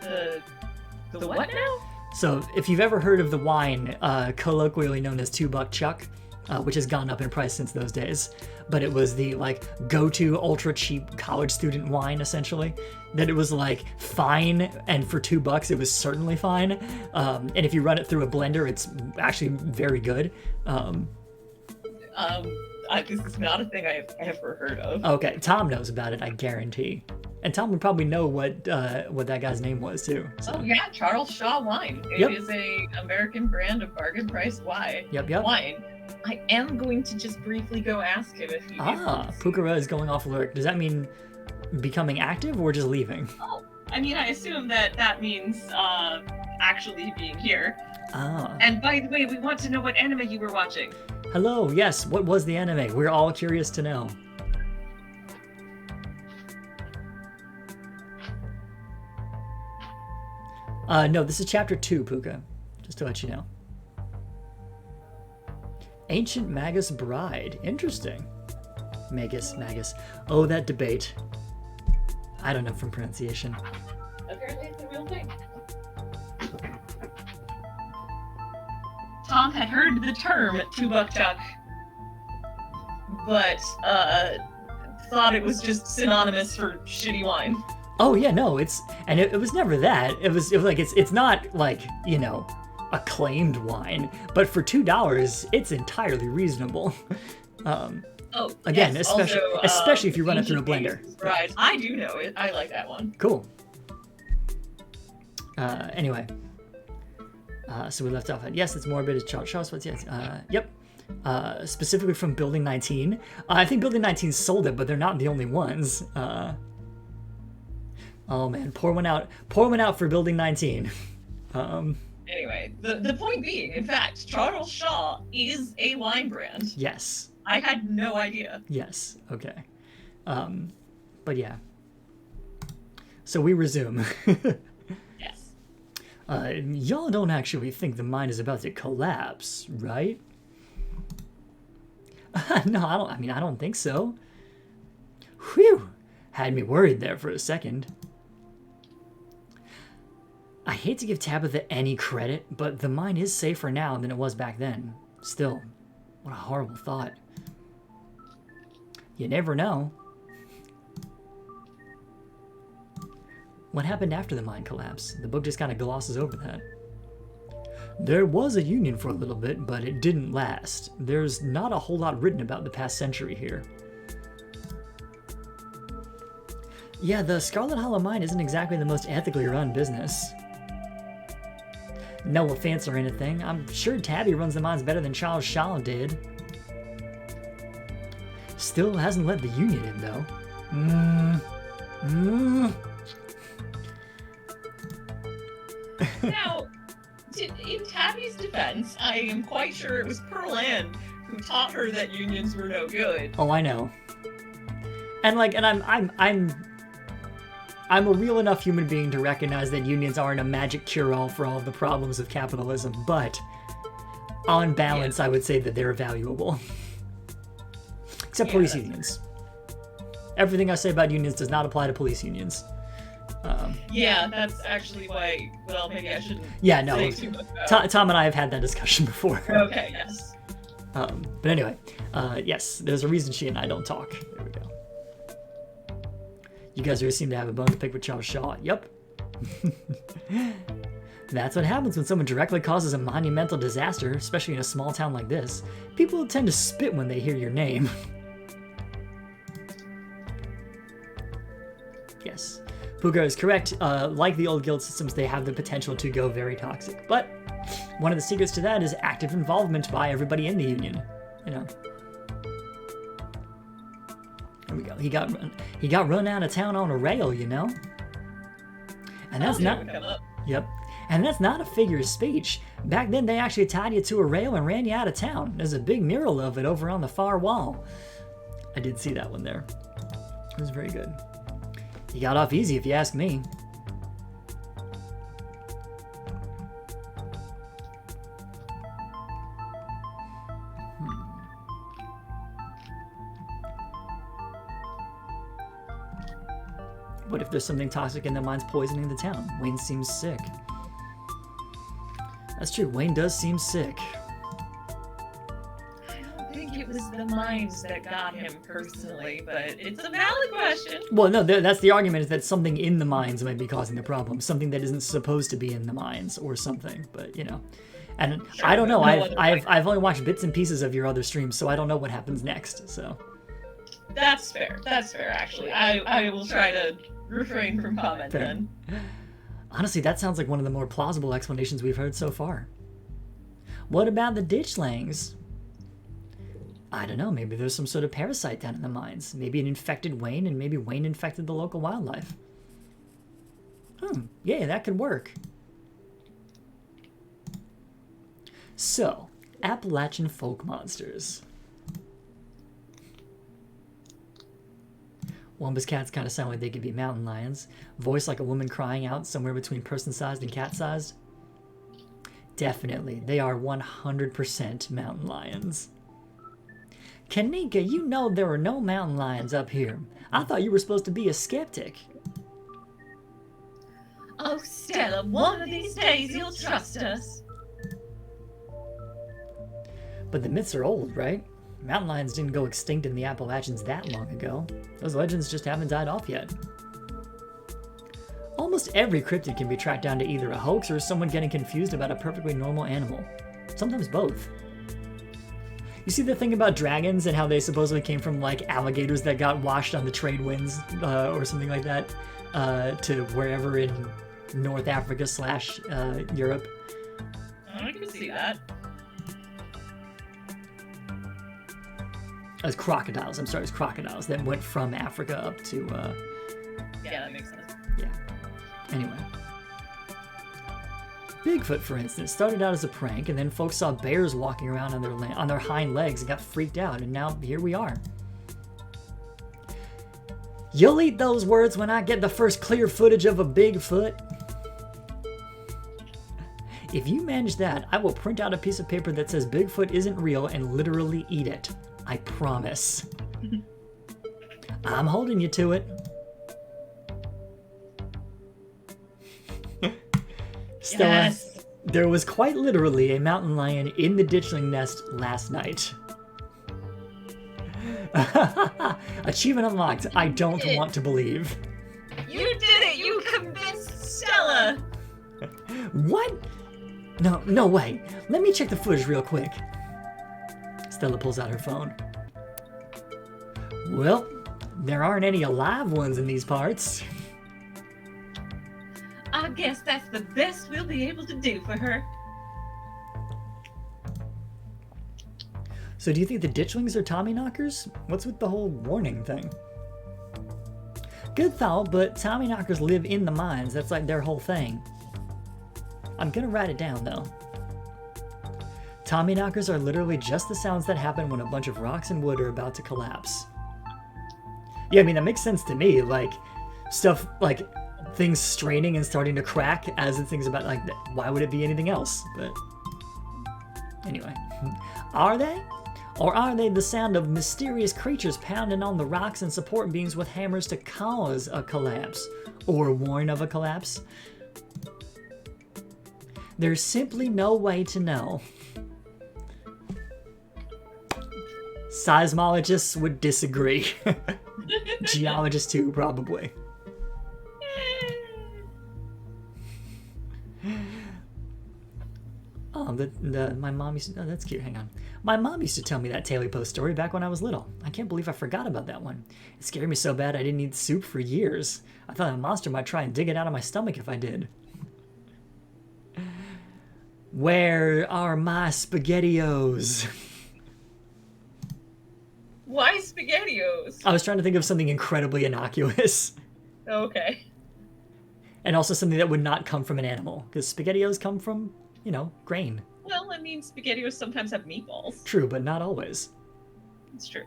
The what now? So if you've ever heard of the wine, colloquially known as $2 Chuck, which has gone up in price since those days, but it was the like go-to ultra cheap college student wine essentially, that it was like fine, and for $2 it was certainly fine. And if you run it through a blender, it's actually very good. This is not a thing I've ever heard of. Okay, Tom knows about it, I guarantee. And Tom would probably know what that guy's name was too. So. Oh yeah, Charles Shaw Wine. It is a American brand of bargain price wine. Yep. Wine. I am going to just briefly go ask him if he. Pukara is going off alert. Does that mean becoming active or just leaving? Oh, I mean, I assume that means actually being here. And by the way, we want to know what anime you were watching. Hello, yes, what was the anime? We're all curious to know. No, this is chapter 2, Puka. Just to let you know. Ancient Magus Bride. Interesting. Magus. Oh, that debate. I don't know from pronunciation. Apparently it's a real thing. Tom had heard the term $2 Chuck, but thought it was just synonymous for shitty wine. Oh yeah, no, it was never that. It was like it's not like, you know, acclaimed wine, but for $2, it's entirely reasonable. Again, yes, especially if you run it through a blender. Right, I do know it. I like that one. Cool. Anyway, so we left off at yes, it's morbid. It's Charles Schwartz. Yes, yep. Specifically from Building 19. I think Building 19 sold it, but they're not the only ones. Oh man, pour one out for Building 19. Anyway, the point being, in fact, Charles Shaw is a wine brand. Yes. I had no idea. Yes. Okay. But yeah. So we resume. Yes. Y'all don't actually think the mine is about to collapse, right? No, I don't think so. Whew. Had me worried there for a second. I hate to give Tabitha any credit, but the mine is safer now than it was back then. Still, what a horrible thought. You never know. What happened after the mine collapse? The book just kind of glosses over that. There was a union for a little bit, but it didn't last. There's not a whole lot written about the past century here. Yeah, the Scarlet Hollow mine isn't exactly the most ethically run business. No offense or anything, I'm sure Tabby runs the mines better than Charles Shaw did. Still hasn't let the union in, though. Now, in Tabby's defense, I am quite sure it was Pearl Ann who taught her that unions were no good. Oh, I know. And I'm a real enough human being to recognize that unions aren't a magic cure-all for all of the problems of capitalism, but on balance, I would say that they're valuable. Except police unions. Everything I say about unions does not apply to police unions. Yeah, that's actually why, well, maybe I shouldn't say too much about Tom and I have had that discussion before. Okay, yes. But anyway, yes, there's a reason she and I don't talk. There we go. You guys really seem to have a bone to pick with Charles Shaw. Yep. That's what happens when someone directly causes a monumental disaster, especially in a small town like this. People tend to spit when they hear your name. Yes. Puga is correct. Like the old guild systems, they have the potential to go very toxic. But one of the secrets to that is active involvement by everybody in the union. You know. There we go. He got run out of town on a rail, you know? And that's not... Yep. And that's not a figure of speech. Back then, they actually tied you to a rail and ran you out of town. There's a big mural of it over on the far wall. I did see that one there. It was very good. He got off easy, if you ask me. What if there's something toxic in the mines poisoning the town? Wayne seems sick. That's true, Wayne does seem sick. I don't think it was the mines that got him personally, but it's a valid question. Well, no, that's the argument, is that something in the mines might be causing the problem. Something that isn't supposed to be in the mines or something, but you know. And sure, I don't know, I've only watched bits and pieces of your other streams, so I don't know what happens next, so. That's fair, actually. I will try to refrain from comment then. Honestly, that sounds like one of the more plausible explanations we've heard so far. What about the ditchlings? I don't know, maybe there's some sort of parasite down in the mines. Maybe it infected Wayne, and maybe Wayne infected the local wildlife. Yeah, that could work. So, Appalachian folk monsters. Womba's cats kind of sound like they could be mountain lions. Voice like a woman crying out, somewhere between person-sized and cat-sized. Definitely, they are 100% mountain lions. Kanika, you know there are no mountain lions up here. I thought you were supposed to be a skeptic. Oh, Stella, one of these days you'll trust us. But the myths are old, right? Mountain lions didn't go extinct in the Appalachians that long ago. Those legends just haven't died off yet. Almost every cryptid can be tracked down to either a hoax or someone getting confused about a perfectly normal animal. Sometimes both. You see the thing about dragons and how they supposedly came from like alligators that got washed on the trade winds or something like that to wherever in North Africa / Europe? I can see that. As crocodiles, I'm sorry, it's crocodiles that went from Africa up to, Yeah, that makes sense. Yeah. Anyway. Bigfoot, for instance, started out as a prank, and then folks saw bears walking around on their hind legs and got freaked out, and now here we are. You'll eat those words when I get the first clear footage of a Bigfoot. If you manage that, I will print out a piece of paper that says Bigfoot isn't real and literally eat it. I promise. I'm holding you to it. Stella, Yes. There was quite literally a mountain lion in the ditchling nest last night. Achievement unlocked. I don't want to believe. You did it! You convinced Stella! What? No way. Let me check the footage real quick. Stella pulls out her phone. Well, there aren't any alive ones in these parts. I guess that's the best we'll be able to do for her. So do you think the ditchlings are Tommyknockers? What's with the whole warning thing? Good thought, but Tommyknockers live in the mines. That's like their whole thing. I'm gonna write it down though. Tommyknockers are literally just the sounds that happen when a bunch of rocks and wood are about to collapse. Yeah, I mean, that makes sense to me. Like, stuff like things straining and starting to crack as it thinks about, like, why would it be anything else? But anyway, are they? Or are they the sound of mysterious creatures pounding on the rocks and support beams with hammers to cause a collapse? Or warn of a collapse? There's simply no way to know. Seismologists would disagree. Geologists too, probably. Oh, my mom used to, oh, that's cute, hang on. My mom used to tell me that Taily Post story back when I was little. I can't believe I forgot about that one. It scared me so bad I didn't eat soup for years. I thought a monster might try and dig it out of my stomach if I did. Where are my SpaghettiOs? Why SpaghettiOs? I was trying to think of something incredibly innocuous. Okay. And also something that would not come from an animal. Because SpaghettiOs come from, you know, grain. Well, I mean, SpaghettiOs sometimes have meatballs. True, but not always. It's true.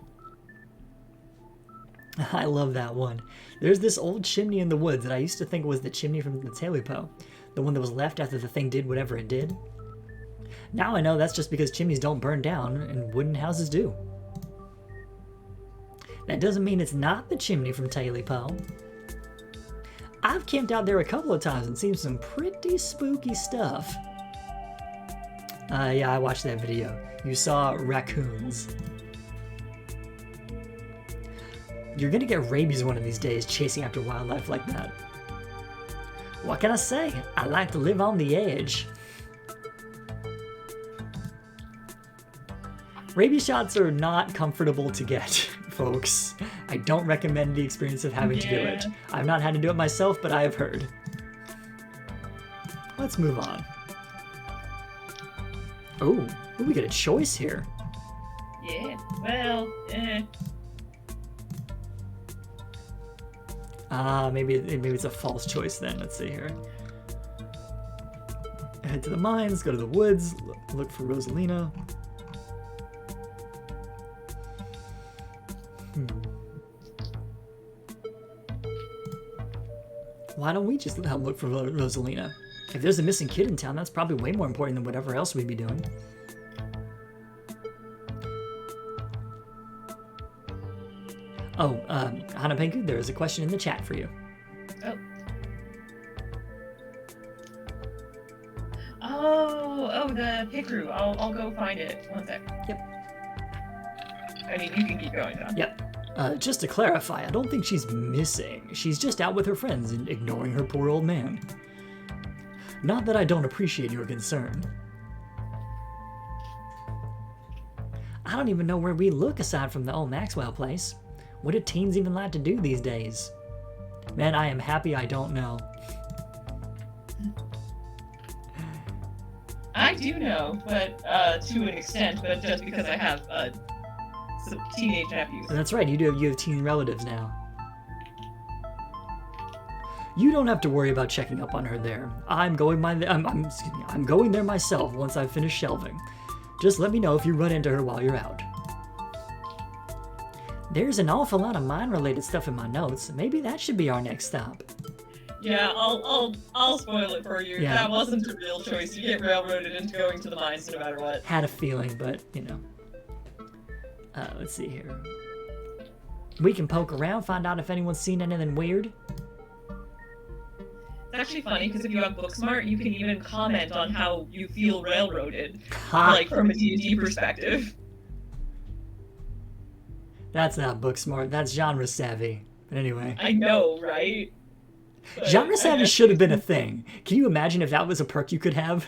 I love that one. There's this old chimney in the woods that I used to think was the chimney from the Tailipo. The one that was left after the thing did whatever it did. Now I know that's just because chimneys don't burn down and wooden houses do. That doesn't mean it's not the chimney from Tailipo. I've camped out there a couple of times and seen some pretty spooky stuff. Yeah, I watched that video. You saw raccoons. You're gonna get rabies one of these days chasing after wildlife like that. What can I say? I like to live on the edge. Rabies shots are not comfortable to get, folks. I don't recommend the experience of having to do it. I've not had to do it myself, but I have heard. Let's move on. Oh, we get a choice here. Yeah, well, Maybe it's a false choice then. Let's see here. Head to the mines, go to the woods, look for Rosalina. Why don't we just help look for Rosalina? If there's a missing kid in town, that's probably way more important than whatever else we'd be doing. Oh, Hanapengu, there is a question in the chat for you. Oh, the Pickeroo. I'll go find it. One sec. Yep. I mean, you can keep going, John. Yep. Just to clarify, I don't think she's missing. She's just out with her friends and ignoring her poor old man. Not that I don't appreciate your concern. I don't even know where we look aside from the old Maxwell place. What do teens even like to do these days? Man, I am happy I don't know. I do know, but to an extent, but just because I have some teenage nephews. That's right, you have teen relatives now. You don't have to worry about checking up on her there. I'm going there myself once I've finished shelving. Just let me know if you run into her while you're out. There's an awful lot of mine-related stuff in my notes. Maybe that should be our next stop. Yeah, I'll spoil it for you. Yeah. That wasn't a real choice. You get railroaded into going to the mines no matter what. Had a feeling, but, you know. Let's see here. We can poke around, find out if anyone's seen anything weird. It's actually funny, because if you have Booksmart, you can even comment on how you feel railroaded, Ha! like from a D&D perspective. That's not book smart, that's genre savvy. But anyway. I know, right? But Genre savvy should have been a thing. Can you imagine if that was a perk you could have?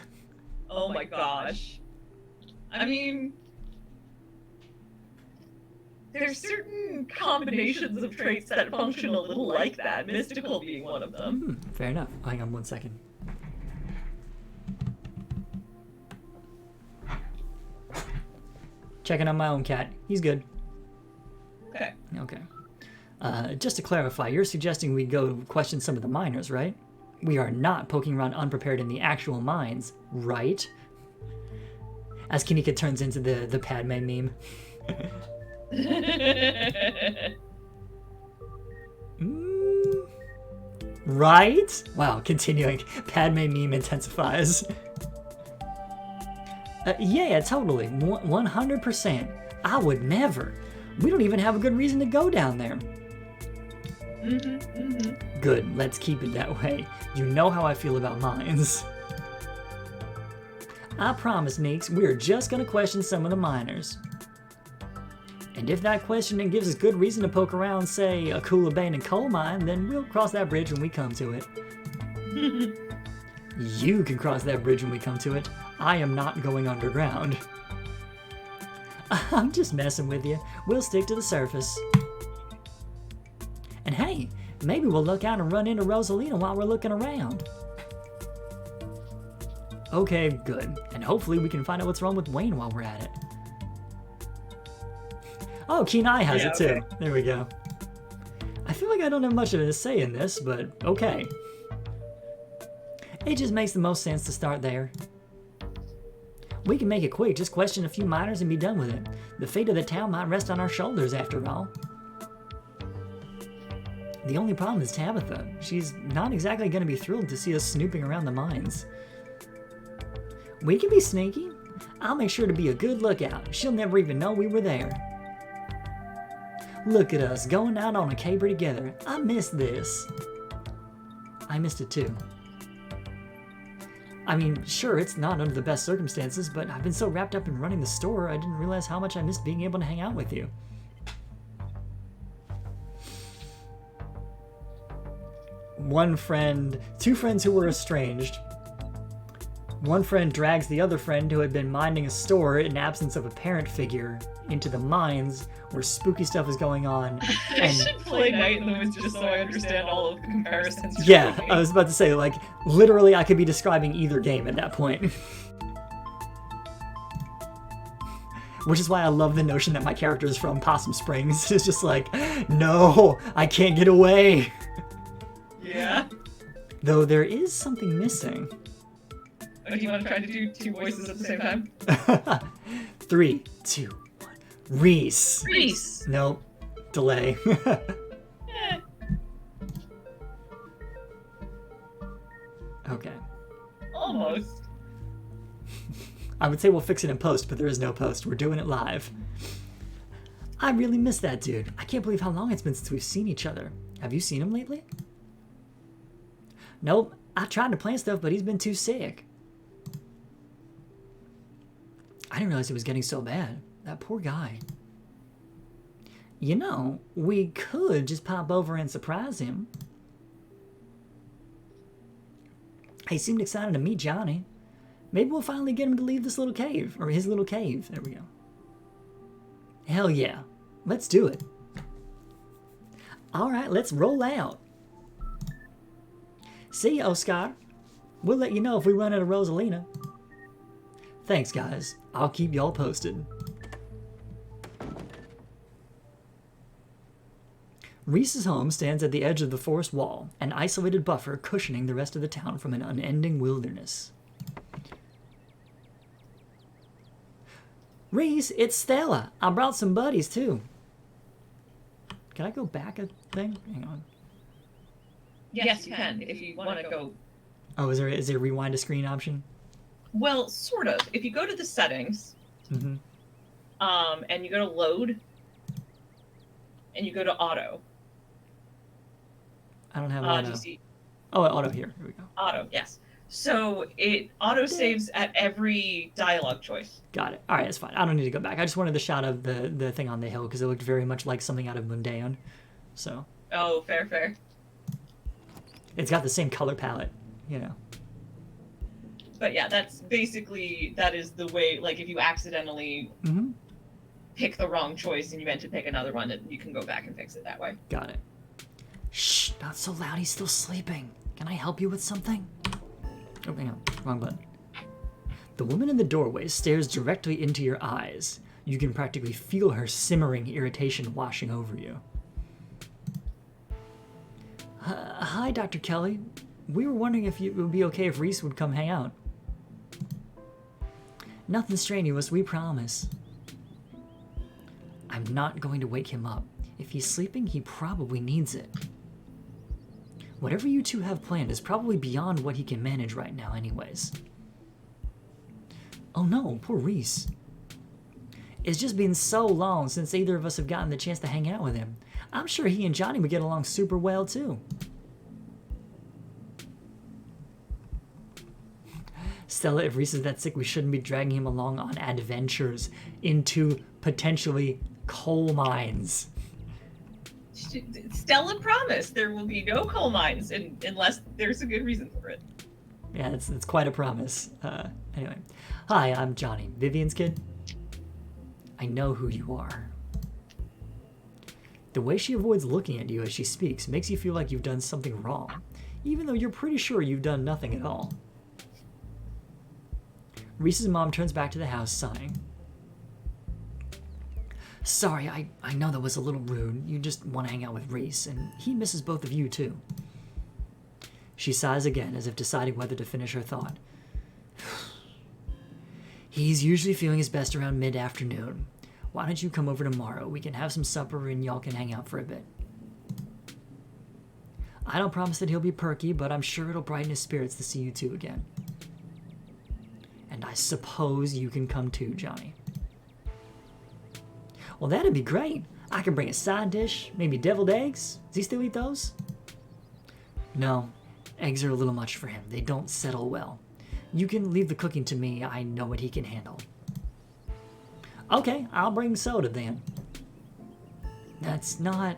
Oh my gosh. I mean, there's certain combinations of traits that function a little like that, mystical being one of them. Fair enough. Hang on one second. Checking on my own cat. He's good. Okay. Okay. Just to clarify, you're suggesting we go question some of the miners, right? We are not poking around unprepared in the actual mines, right? As Kinika turns into the Padme meme. Right? Wow, continuing. Padme meme intensifies. Yeah, totally. 100%. I would never. We don't even have a good reason to go down there. Good, let's keep it that way. You know how I feel about mines. I promise, Neeks, we're just gonna question some of the miners. And if that questioning gives us good reason to poke around, say, a cool abandoned coal mine, then we'll cross that bridge when we come to it. You can cross that bridge when we come to it. I am not going underground. I'm just messing with you. We'll stick to the surface. And hey, maybe we'll look out and run into Rosalina while we're looking around. Okay, good. And hopefully we can find out what's wrong with Wayne while we're at it. Oh, Keen Eye has it too. Okay. There we go. I feel like I don't have much of a say in this, but okay. It just makes the most sense to start there. We can make it quick, just question a few miners and be done with it. The fate of the town might rest on our shoulders after all. The only problem is Tabitha. She's not exactly going to be thrilled to see us snooping around the mines. We can be sneaky. I'll make sure to be a good lookout. She'll never even know we were there. Look at us, going out on a caper together. I missed this. I missed it too. I mean, sure, it's not under the best circumstances, but I've been so wrapped up in running the store, I didn't realize how much I missed being able to hang out with you. Two friends who were estranged. One friend drags the other friend who had been minding a store in absence of a parent figure into the mines where spooky stuff is going on. I should play Night in the Woods just so I understand all of the comparisons. Yeah, I was about to say, like, literally I could be describing either game at that point. Which is why I love the notion that my character is from Possum Springs. It's just like, no, I can't get away. Yeah. Though there is something missing. Oh, do you want to try to do two voices at the same time? 3, 2, 1. Reese. Reese. Nope. Delay. Okay. Almost. I would say we'll fix it in post, but there is no post. We're doing it live. I really miss that dude. I can't believe how long it's been since we've seen each other. Have you seen him lately? Nope. I tried to plan stuff, but he's been too sick. I didn't realize it was getting so bad. That poor guy. You know, we could just pop over and surprise him. He seemed excited to meet Johnny. Maybe we'll finally get him to leave this little cave, or his little cave. There we go. Hell yeah. Let's do it. All right, let's roll out. See ya, Oscar. We'll let you know if we run into Rosalina. Thanks, guys. I'll keep y'all posted. Reese's home stands at the edge of the forest wall, an isolated buffer cushioning the rest of the town from an unending wilderness. Reese, it's Stella. I brought some buddies, too. Can I go back a thing? Hang on. Yes, you can, if you want to go. Oh, is there a rewind to screen option? Well, sort of. If you go to the settings, Mm-hmm. And you go to load, and you go to auto. I don't have auto. Do you see? Oh, auto here. Here we go. Auto, yes. So it auto saves at every dialogue choice. Got it. All right, that's fine. I don't need to go back. I just wanted the shot of the thing on the hill because it looked very much like something out of Mundaeon. So. Oh, fair. It's got the same color palette, you know. But yeah, that is the way, like, if you accidentally pick the wrong choice and you meant to pick another one, you can go back and fix it that way. Got it. Shh, not so loud, he's still sleeping. Can I help you with something? Oh, hang on, wrong button. The woman in the doorway stares directly into your eyes. You can practically feel her simmering irritation washing over you. Hi, Dr. Kelly. We were wondering if it would be okay if Reese would come hang out. Nothing strenuous, we promise. I'm not going to wake him up. If he's sleeping, he probably needs it. Whatever you two have planned is probably beyond what he can manage right now anyways. Oh no, poor Reese. It's just been so long since either of us have gotten the chance to hang out with him. I'm sure he and Johnny would get along super well too. Stella, if Reese is that sick, we shouldn't be dragging him along on adventures into potentially coal mines. Stella promised there will be no coal mines unless there's a good reason for it. Yeah, it's quite a promise. Anyway. Hi, I'm Johnny, Vivian's kid. I know who you are. The way she avoids looking at you as she speaks makes you feel like you've done something wrong, even though you're pretty sure you've done nothing at all. Reese's mom turns back to the house, sighing. Sorry, I know that was a little rude. You just want to hang out with Reese, and he misses both of you too. She sighs again, as if deciding whether to finish her thought. He's usually feeling his best around mid-afternoon. Why don't you come over tomorrow? We can have some supper and y'all can hang out for a bit. I don't promise that he'll be perky, but I'm sure it'll brighten his spirits to see you two again. And I suppose you can come too, Johnny. Well, that'd be great. I could bring a side dish, maybe deviled eggs. Does he still eat those? No, eggs are a little much for him. They don't settle well. You can leave the cooking to me. I know what he can handle. Okay, I'll bring soda then. That's not...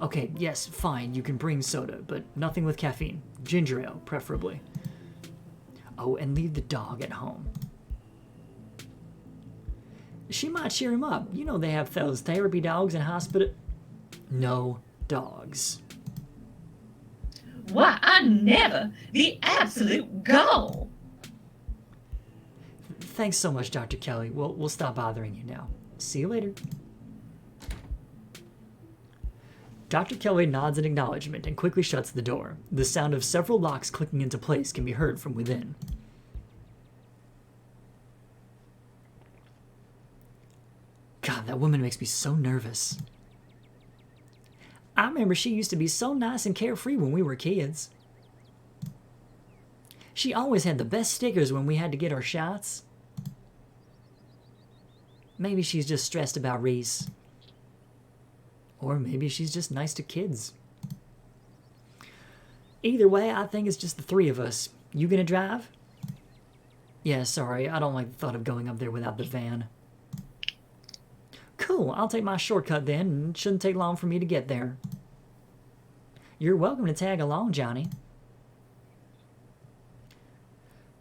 Okay, yes, fine, you can bring soda, but nothing with caffeine. Ginger ale, preferably. Oh, and leave the dog at home. She might cheer him up. You know they have those therapy dogs in hospital. No dogs. Why, I never. The absolute gall. Thanks so much, Dr. Kelly. We'll stop bothering you now. See you later. Dr. Kelly nods in acknowledgement and quickly shuts the door. The sound of several locks clicking into place can be heard from within. God, that woman makes me so nervous. I remember she used to be so nice and carefree when we were kids. She always had the best stickers when we had to get our shots. Maybe she's just stressed about Reese. Or maybe she's just nice to kids. Either way, I think it's just the three of us. You gonna drive? Yeah, sorry, I don't like the thought of going up there without the van. Cool, I'll take my shortcut then. It shouldn't take long for me to get there. You're welcome to tag along, Johnny.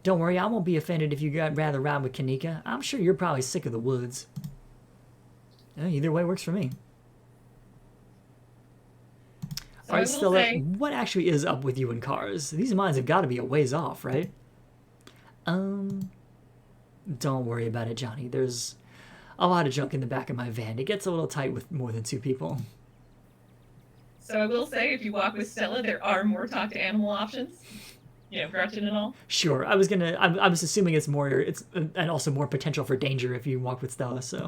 Don't worry, I won't be offended if you'd rather ride with Kanika. I'm sure you're probably sick of the woods. Either way works for me. So Alright, Stella, say, what actually is up with you in cars? These mines have got to be a ways off, right? Don't worry about it, Johnny. There's a lot of junk in the back of my van. It gets a little tight with more than two people. so I will say, if you walk with Stella, there are more talk to animal options. You know, Gretchen and all. Sure, I was assuming it's and also more potential for danger if you walk with Stella, so.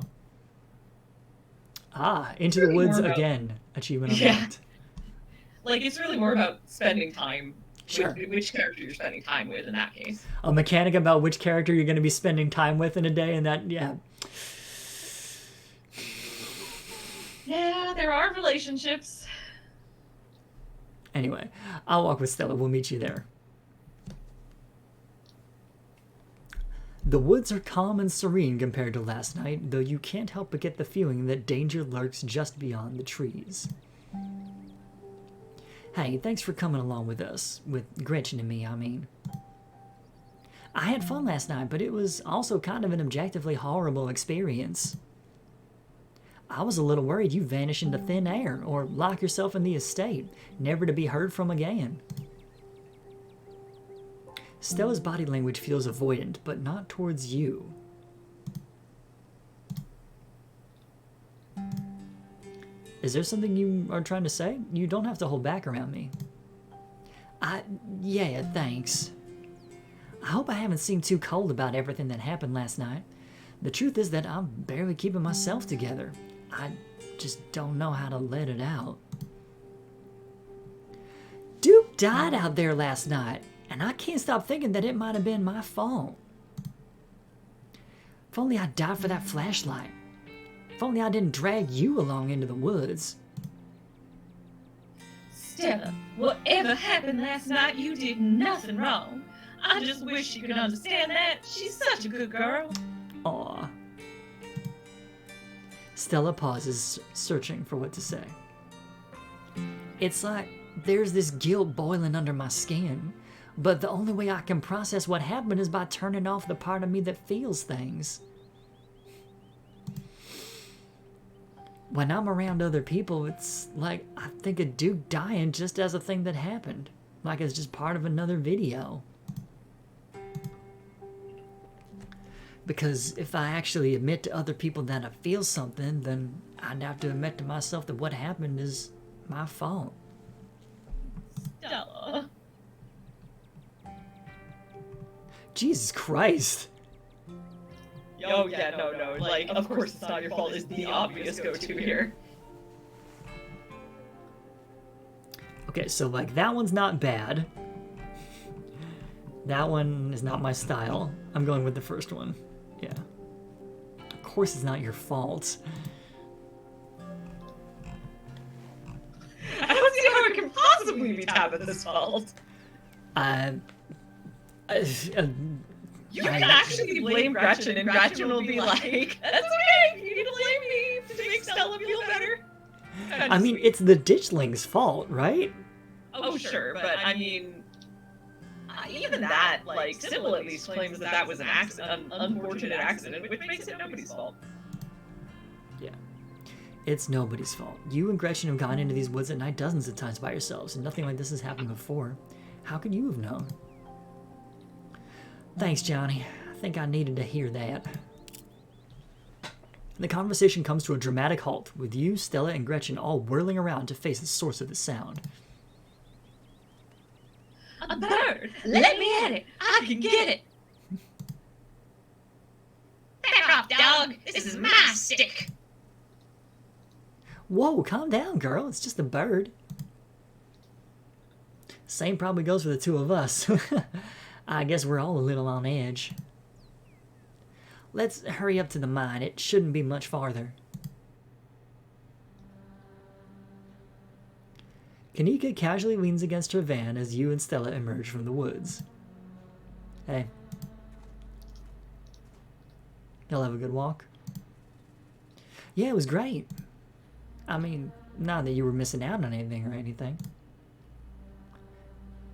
Into the woods again. Achievement unlocked. Like, it's really more about spending time. Sure. With which character you're spending time with in that case. A mechanic about which character you're going to be spending time with in a day, and that, yeah. Yeah, there are relationships. Anyway, I'll walk with Stella. We'll meet you there. The woods are calm and serene compared to last night, though you can't help but get the feeling that danger lurks just beyond the trees. Hey, thanks for coming along with us. With Gretchen and me, I mean. I had fun last night, but it was also kind of an objectively horrible experience. I was a little worried you'd vanish into thin air or lock yourself in the estate, never to be heard from again. Stella's body language feels avoidant, but not towards you. Is there something you are trying to say? You don't have to hold back around me. Yeah, thanks. I hope I haven't seemed too cold about everything that happened last night. The truth is that I'm barely keeping myself together. I just don't know how to let it out. died out there last night, and I can't stop thinking that it might have been my fault. If only I died for that flashlight. If only I didn't drag you along into the woods. Stella, whatever happened last night, you did nothing wrong. I just wish you could understand that. She's such a good girl. Aw. Stella pauses, searching for what to say. It's like there's this guilt boiling under my skin, but the only way I can process what happened is by turning off the part of me that feels things. When I'm around other people, it's like I think of Duke dying just as a thing that happened. Like it's just part of another video. Because if I actually admit to other people that I feel something, then I'd have to admit to myself that what happened is my fault. Stella. Jesus Christ. Oh, yeah, no. Like, of course it's not your fault is the obvious go-to here. Okay, so like that one's not bad. That one is not my style. I'm going with the first one. Yeah. Of course it's not your fault. I don't see how it can possibly be Tabitha's fault. You can actually blame Gretchen, and Gretchen will be like, that's okay, you need to blame me to make Stella feel better. I mean, it's the ditchling's fault, right? Oh, sure, but I mean, even that, like, Sybil at least claims that that was an unfortunate accident, which makes it nobody's fault. Yeah. It's nobody's fault. You and Gretchen have gone into these woods at night dozens of times by yourselves, and nothing like this has happened before. How could you have known? Thanks, Johnny. I think I needed to hear that. The conversation comes to a dramatic halt, with you, Stella, and Gretchen all whirling around to face the source of the sound. A bird! Let me at it! I can get it! Back off, dog! This is my stick! Whoa, calm down, girl. It's just a bird. Same probably goes for the two of us. I guess we're all a little on edge. Let's hurry up to the mine. It shouldn't be much farther. Kanika casually leans against her van as you and Stella emerge from the woods. Hey. Y'all have a good walk? Yeah, it was great. I mean, not that you were missing out on anything or anything.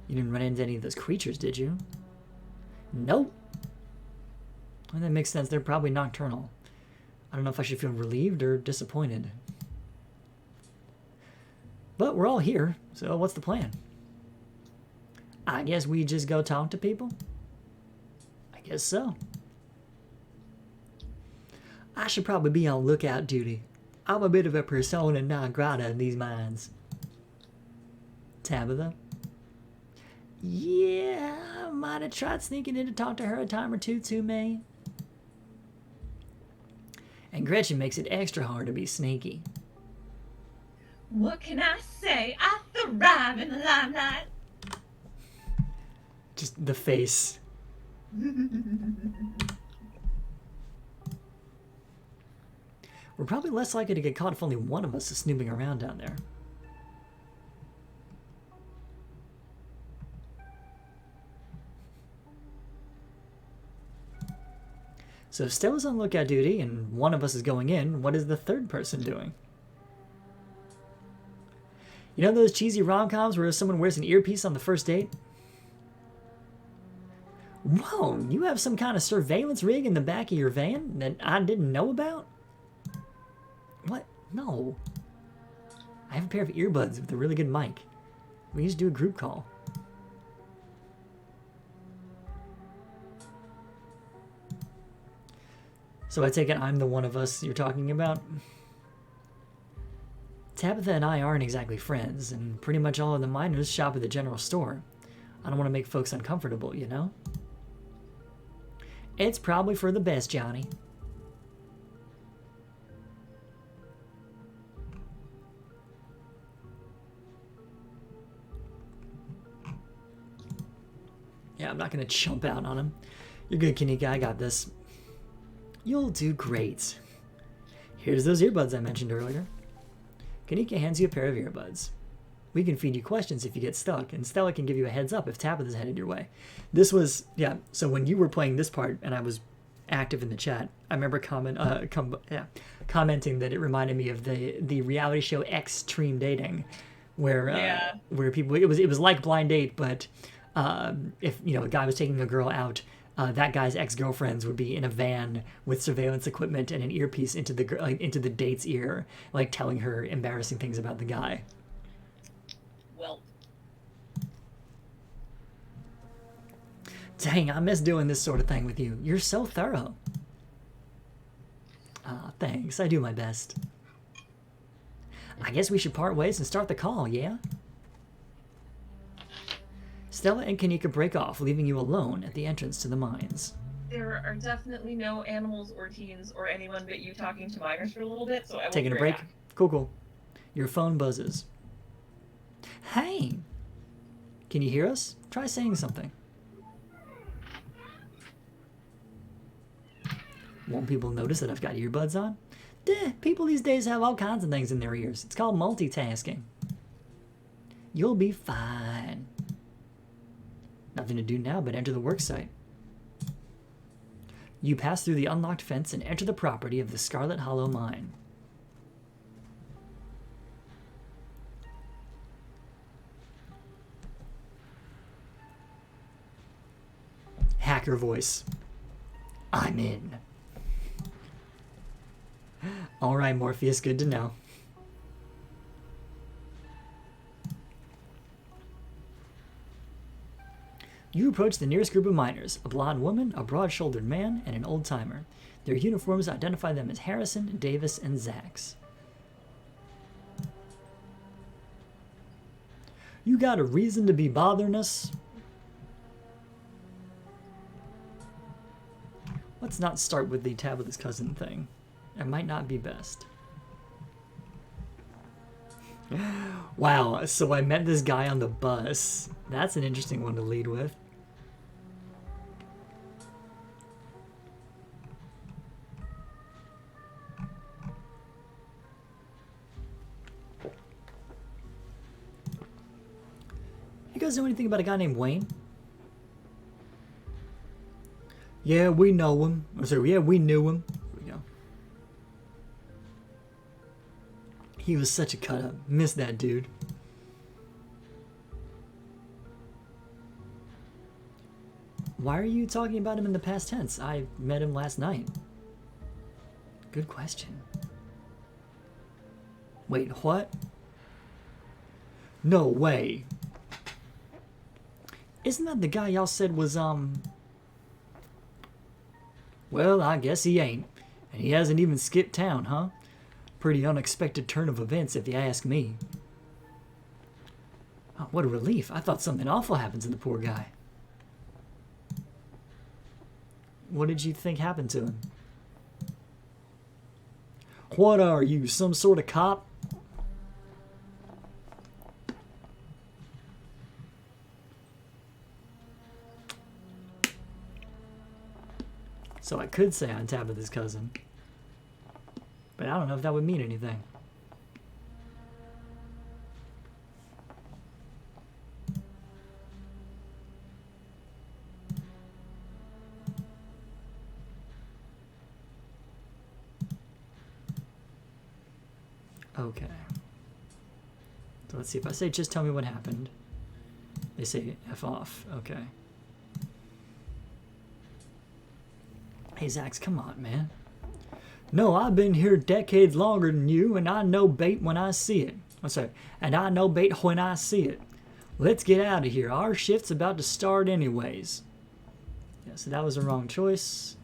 You didn't run into any of those creatures, did you? Nope. Well, that makes sense. They're probably nocturnal. I don't know if I should feel relieved or disappointed. But we're all here, so what's the plan? I guess we just go talk to people? I guess so. I should probably be on lookout duty. I'm a bit of a persona non grata in these mines. Tabitha? Yeah, I might have tried sneaking in to talk to her a time or two too, May. And Gretchen makes it extra hard to be sneaky. What can I say? I thrive in the limelight. Just the face. We're probably less likely to get caught if only one of us is snooping around down there. So if Stella's on lookout duty and one of us is going in, what is the third person doing? You know those cheesy rom-coms where someone wears an earpiece on the first date? Whoa, you have some kind of surveillance rig in the back of your van that I didn't know about? What? No. I have a pair of earbuds with a really good mic. We can just do a group call. So I take it I'm the one of us you're talking about? Tabitha and I aren't exactly friends, and pretty much all of the miners shop at the general store. I don't want to make folks uncomfortable, you know? It's probably for the best, Johnny. I'm not gonna chump out on him. You're good, Kanika. I got this. You'll do great. Here's those earbuds I mentioned earlier. Kanika hands you a pair of earbuds. We can feed you questions if you get stuck, and Stella can give you a heads up if Tabitha's headed your way. This was, yeah, so when you were playing this part and I was active in the chat, I remember commenting that it reminded me of the reality show Extreme Dating, where people, it was like Blind Date, but if, you know, a guy was taking a girl out, that guy's ex-girlfriends would be in a van with surveillance equipment and an earpiece into the date's ear, like telling her embarrassing things about the guy. Well, dang, I miss doing this sort of thing with you. You're so thorough. Thanks. I do my best. I guess we should part ways and start the call, yeah? Stella and Kanika break off, leaving you alone at the entrance to the mines. there are definitely no animals or teens or anyone but you talking to minors for a little bit, so I will Taking a be break? right back. Cool. Your phone buzzes. Hey! Can you hear us? Try saying something. Won't people notice that I've got earbuds on? Duh, people these days have all kinds of things in their ears. It's called multitasking. You'll be fine. Nothing to do now but enter the worksite. You pass through the unlocked fence and enter the property of the Scarlet Hollow Mine. Hacker voice. I'm in. All right, Morpheus, good to know. You approach the nearest group of miners, a blonde woman, a broad-shouldered man, and an old-timer. Their uniforms identify them as Harrison, Davis, and Zax. You got a reason to be bothering us? Let's not start with the Tabitha's cousin thing. It might not be best. Wow, so I met this guy on the bus. That's an interesting one to lead with. You guys know anything about a guy named Wayne? Yeah, we know him. Or sorry, yeah, we knew him. There we go. He was such a cut-up. Miss that dude. Why are you talking about him in the past tense? I met him last night. Good question. Wait, what? No way. Isn't that the guy y'all said was, Well, I guess he ain't. And he hasn't even skipped town, huh? Pretty unexpected turn of events, if you ask me. Oh, what a relief. I thought something awful happened to the poor guy. What did you think happened to him? What are you, some sort of cop? So I could say I'm Tabitha's cousin. But I don't know if that would mean anything. Okay. So let's see. If I say just tell me what happened, they say F off. Okay. Hey, Zax, come on, man. No, I've been here decades longer than you, and I know bait when I see it. I'm sorry, and I know bait when I see it. Let's get out of here. Our shift's about to start anyways. Yeah, so that was a wrong choice.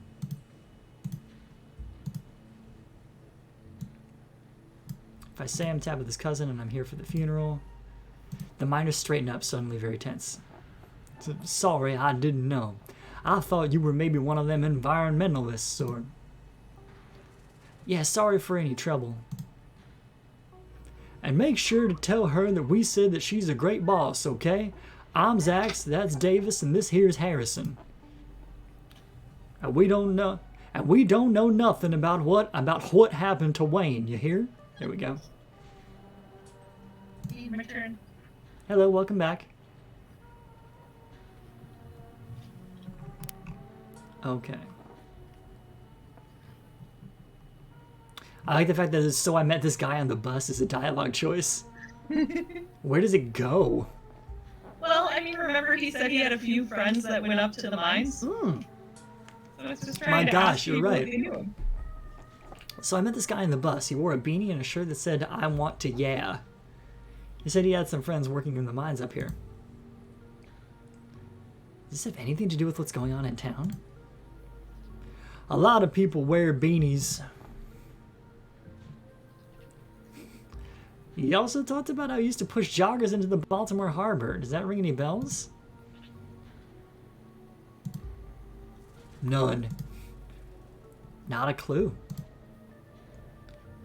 If I say I'm Tabitha's cousin and I'm here for the funeral, the miners straighten up suddenly, very tense. Sorry, I didn't know. I thought you were maybe one of them environmentalists or... Yeah, sorry for any trouble. And make sure to tell her that we said that she's a great boss, okay? I'm Zax, that's Davis, and this here's Harrison. And we don't know nothing about what happened to Wayne, you hear? There we go. My turn. Hello, welcome back. Okay. I like the fact that so I met this guy on the bus is a dialogue choice. Where does it go? Well, I mean, remember he said he had a few friends that went up to the mines? Hmm. So it's just trying My to gosh, ask you're people if right. they knew him. So I met this guy on the bus. He wore a beanie and a shirt that said, "I want to yeah." He said he had some friends working in the mines up here. Does this have anything to do with what's going on in town? A lot of people wear beanies. He also talked about how he used to push joggers into the Baltimore Harbor. Does that ring any bells? None. Not a clue.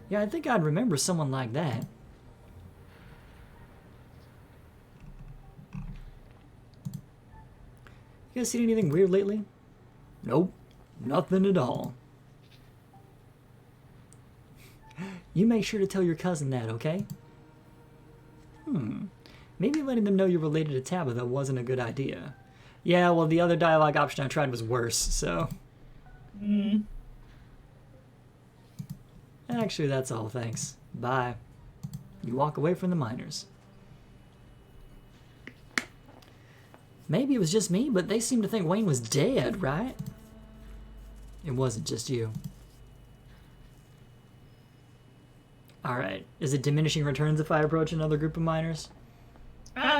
Yeah, I think I'd remember someone like that. You guys seen anything weird lately? Nope. Nothing at all. You make sure to tell your cousin that, okay? Maybe letting them know you're related to Tabitha wasn't a good idea. Yeah, well, the other dialogue option I tried was worse, so... Actually, that's all, thanks. Bye. You walk away from the miners. Maybe it was just me, but they seemed to think Wayne was dead, right? It wasn't just you. Alright, is it diminishing returns if I approach another group of miners?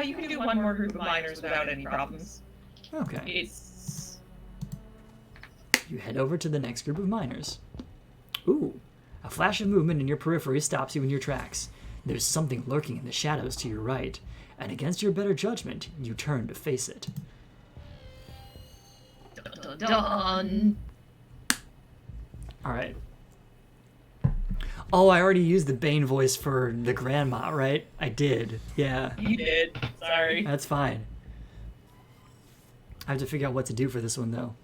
You can do one more group of miners without any problems. Okay. It's... You head over to the next group of miners. Ooh, a flash of movement in your periphery stops you in your tracks. There's something lurking in the shadows to your right, and against your better judgment, you turn to face it. Dun, dun, dun. Alright. Oh, I already used the Bane voice for the grandma, right? I did. Yeah. You did. Sorry. That's fine. I have to figure out what to do for this one, though.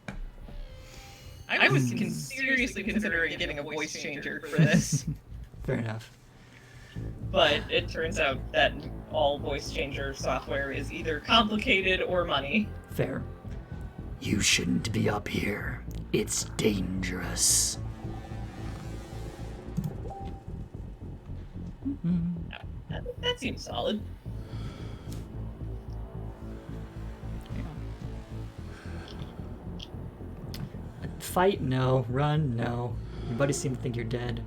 I was seriously considering getting a voice changer for this. Fair enough. But it turns out that all voice changer software is either complicated or money. Fair. You shouldn't be up here. It's dangerous. That seems solid. Fight? No. Run? No. Your buddies seem to think you're dead.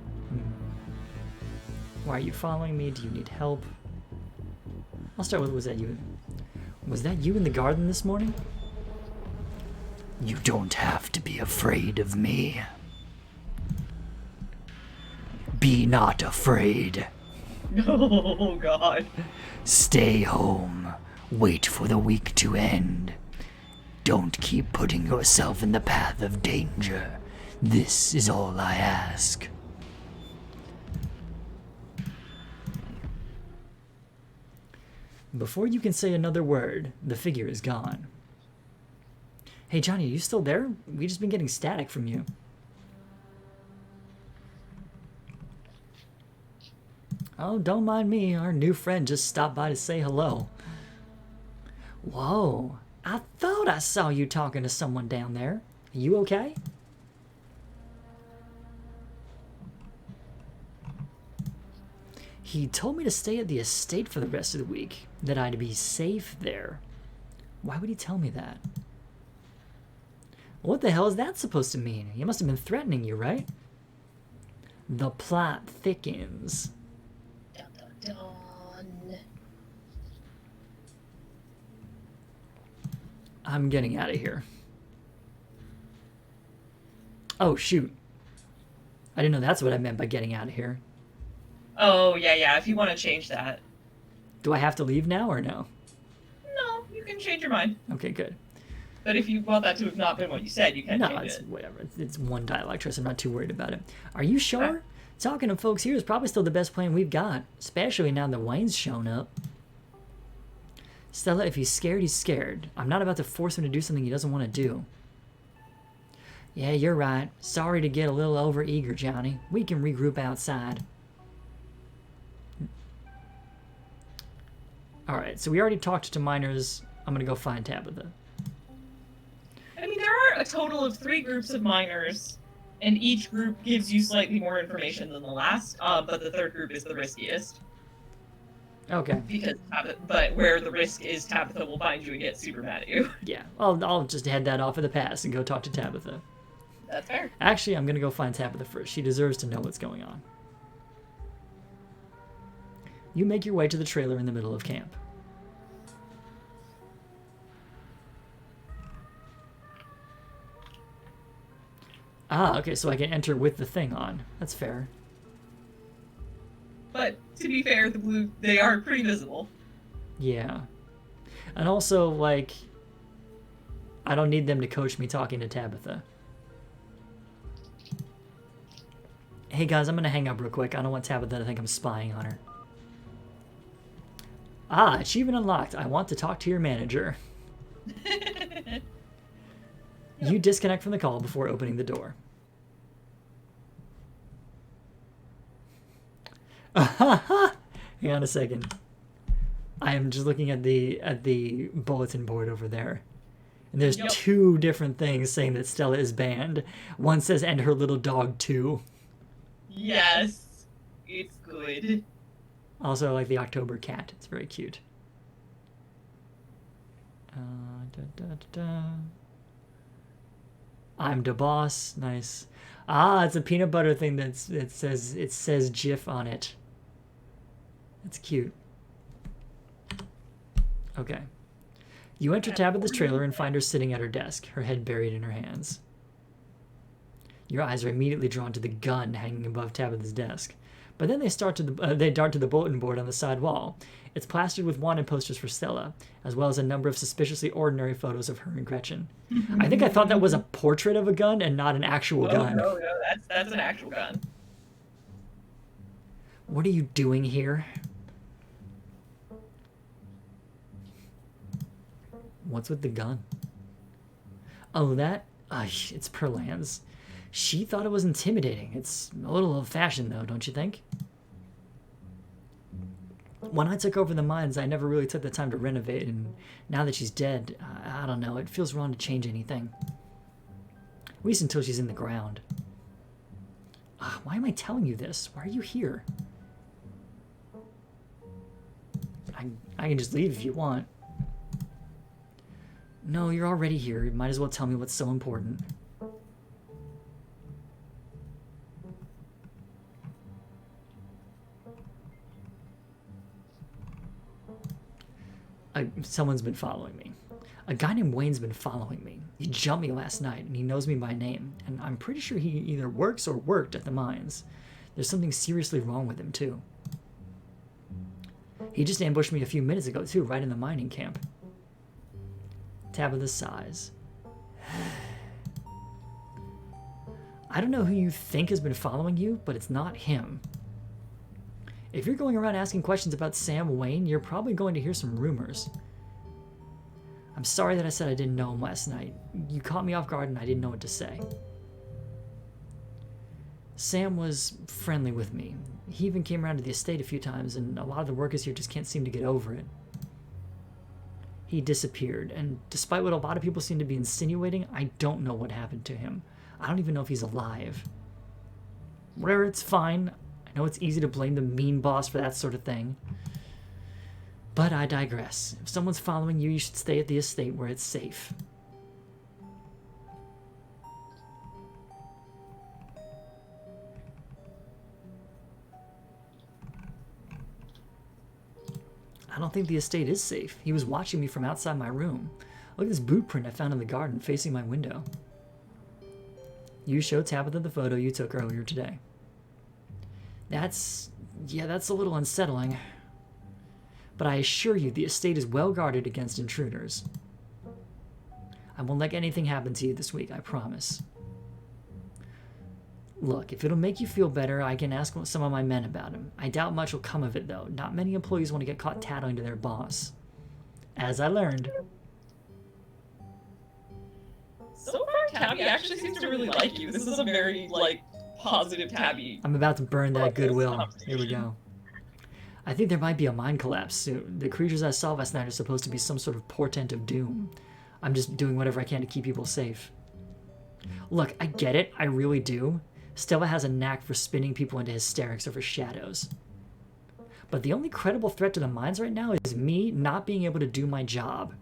Why are you following me? Do you need help? I'll start with, was that you? Was that you in the garden this morning? You don't have to be afraid of me. Be not afraid. Oh, God. Stay home. Wait for the week to end. Don't keep putting yourself in the path of danger. This is all I ask. Before you can say another word, the figure is gone. Hey Johnny, are you still there? We just been getting static from you. Oh, don't mind me. Our new friend just stopped by to say hello. Whoa, I thought I saw you talking to someone down there. Are you okay? He told me to stay at the estate for the rest of the week, that I'd be safe there. Why would he tell me that? What the hell is that supposed to mean? He must have been threatening you, right? The plot thickens. Dun, dun, dun. I'm getting out of here. Oh, shoot. I didn't know that's what I meant by getting out of here. Oh, yeah, if you want to change that. Do I have to leave now or no? No, you can change your mind. Okay, good. But if you want that to have not been what you said, you can No, change it's it. whatever. It's one dialogue choice. I'm not too worried about it. Are you sure? Okay. Talking to folks here is probably still the best plan we've got, especially now that Wayne's shown up. Stella, if he's scared, he's scared. I'm not about to force him to do something he doesn't want to do. Yeah, you're right. Sorry to get a little over-eager, Johnny. We can regroup outside. Alright, so we already talked to miners. I'm gonna go find Tabitha. I mean, there are a total of 3 groups of miners, and each group gives you slightly more information than the last, but the 3rd group is the riskiest. Okay. Because but where the risk is, Tabitha will find you and get super mad at you. Yeah, I'll just head that off of the pass and go talk to Tabitha. That's fair. Actually, I'm gonna go find Tabitha first. She deserves to know what's going on. You make your way to the trailer in the middle of camp. Ah, okay, so I can enter with the thing on. That's fair. But to be fair, they are pretty visible. Yeah. And also, like, I don't need them to coach me talking to Tabitha. Hey guys, I'm gonna hang up real quick. I don't want Tabitha to think I'm spying on her. Ah, achievement unlocked. I want to talk to your manager. You disconnect from the call before opening the door. Hang on a second. I am just looking at the bulletin board over there. And there's 2 different things saying that Stella is banned. One says, and her little dog too. Yes. It's good. Also, I like the October cat. It's very cute. I'm the boss. Nice. Ah, it's a peanut butter thing it says GIF on it. That's cute. Okay. You enter Tabitha's trailer and find her sitting at her desk, her head buried in her hands. Your eyes are immediately drawn to the gun hanging above Tabitha's desk. But then they dart to the bulletin board on the side wall. It's plastered with wanted posters for Stella, as well as a number of suspiciously ordinary photos of her and Gretchen. I think I thought that was a portrait of a gun and not an actual gun. No, that's an actual gun. What are you doing here? What's with the gun? Oh, that? It's Perlan's. She thought it was intimidating. It's a little old-fashioned, though, don't you think? When I took over the mines, I never really took the time to renovate, and now that she's dead, I don't know, it feels wrong to change anything. At least until she's in the ground. Why am I telling you this? Why are you here? I can just leave if you want. No, you're already here. You might as well tell me what's so important. Someone's been following me. A guy named Wayne's been following me. He jumped me last night, and he knows me by name. And I'm pretty sure he either works or worked at the mines. There's something seriously wrong with him, too. He just ambushed me a few minutes ago, too, right in the mining camp. Tabitha sighs. I don't know who you think has been following you, but it's not him. If you're going around asking questions about Sam Wayne, you're probably going to hear some rumors. I'm sorry that I said I didn't know him last night. You caught me off guard and I didn't know what to say. Sam was friendly with me. He even came around to the estate a few times, and a lot of the workers here just can't seem to get over it. He disappeared, and despite what a lot of people seem to be insinuating, I don't know what happened to him. I don't even know if he's alive. Whatever, it's fine. I know it's easy to blame the mean boss for that sort of thing. But I digress. If someone's following you, you should stay at the estate where it's safe. I don't think the estate is safe. He was watching me from outside my room. Look at this boot print I found in the garden facing my window. You showed Tabitha the photo you took earlier today. That's a little unsettling. But I assure you the estate is well guarded against intruders. I won't let anything happen to you this week, I promise. Look, if it'll make you feel better, I can ask some of my men about him. I doubt much will come of it, though. Not many employees want to get caught tattling to their boss. as I learned. So far, Tabby actually seems to really like you. This is a very, like, positive Tabby. I'm about to burn that goodwill. Here we go. I think there might be a mind collapse soon. The creatures I saw last night are supposed to be some sort of portent of doom. I'm just doing whatever I can to keep people safe. Look, I get it. I really do. Stella has a knack for spinning people into hysterics over shadows. But the only credible threat to the mines right now is me not being able to do my job.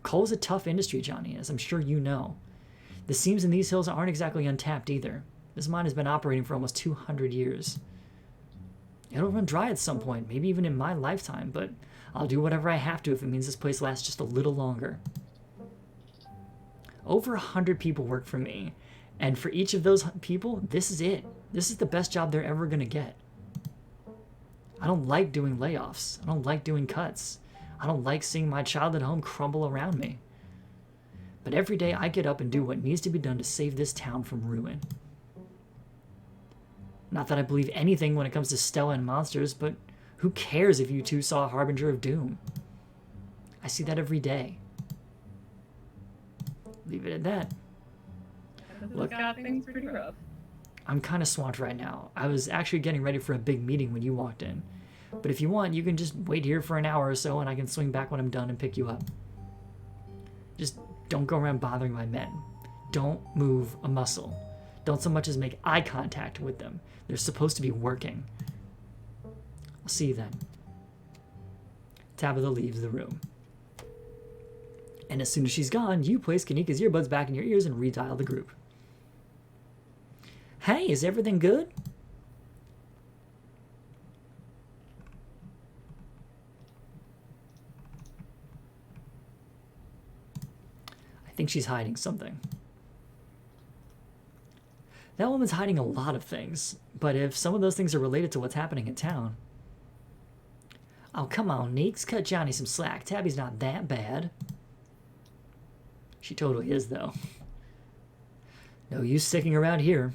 Coal's a tough industry, Johnny, as I'm sure you know. The seams in these hills aren't exactly untapped either. This mine has been operating for almost 200 years. It'll run dry at some point, maybe even in my lifetime, but I'll do whatever I have to if it means this place lasts just a little longer. Over 100 people work for me, and for each of those people, this is it. This is the best job they're ever going to get. I don't like doing layoffs. I don't like doing cuts. I don't like seeing my child at home crumble around me. But every day I get up and do what needs to be done to save this town from ruin. Not that I believe anything when it comes to Stella and monsters, but who cares if you two saw a harbinger of doom? I see that every day. Leave it at that. Look, got things pretty rough. I'm kind of swamped right now. I was actually getting ready for a big meeting when you walked in. But if you want, you can just wait here for an hour or so and I can swing back when I'm done and pick you up. Just don't go around bothering my men. Don't move a muscle. Don't so much as make eye contact with them. They're supposed to be working. I'll see you then. Tabitha leaves the room. And as soon as she's gone, you place Kanika's earbuds back in your ears and redial the group. Hey, is everything good? I think she's hiding something. That woman's hiding a lot of things, but if some of those things are related to what's happening in town... Oh, come on, Neeks. Cut Johnny some slack. Tabby's not that bad. She totally is, though. No use sticking around here.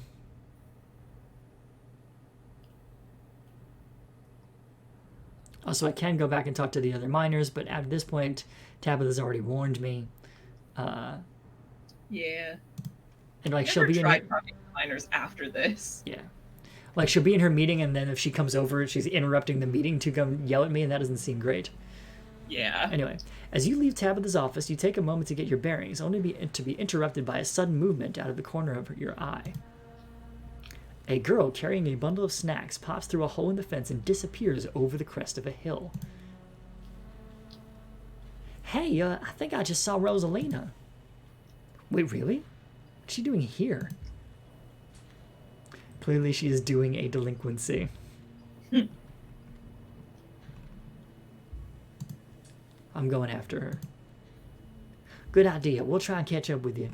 Also, I can go back and talk to the other miners, but at this point, Tabitha's already warned me. Yeah. And like she'll be in miners after this. Yeah. Like she'll be in her meeting, and then if she comes over, she's interrupting the meeting to come yell at me, and that doesn't seem great. Yeah. Anyway, as you leave Tabitha's office, you take a moment to get your bearings, only to be interrupted by a sudden movement out of the corner of your eye. A girl carrying a bundle of snacks pops through a hole in the fence and disappears over the crest of a hill. Hey, I think I just saw Rosalina. Wait, really? What's she doing here? Clearly she is doing a delinquency. I'm going after her. Good idea. We'll try and catch up with you.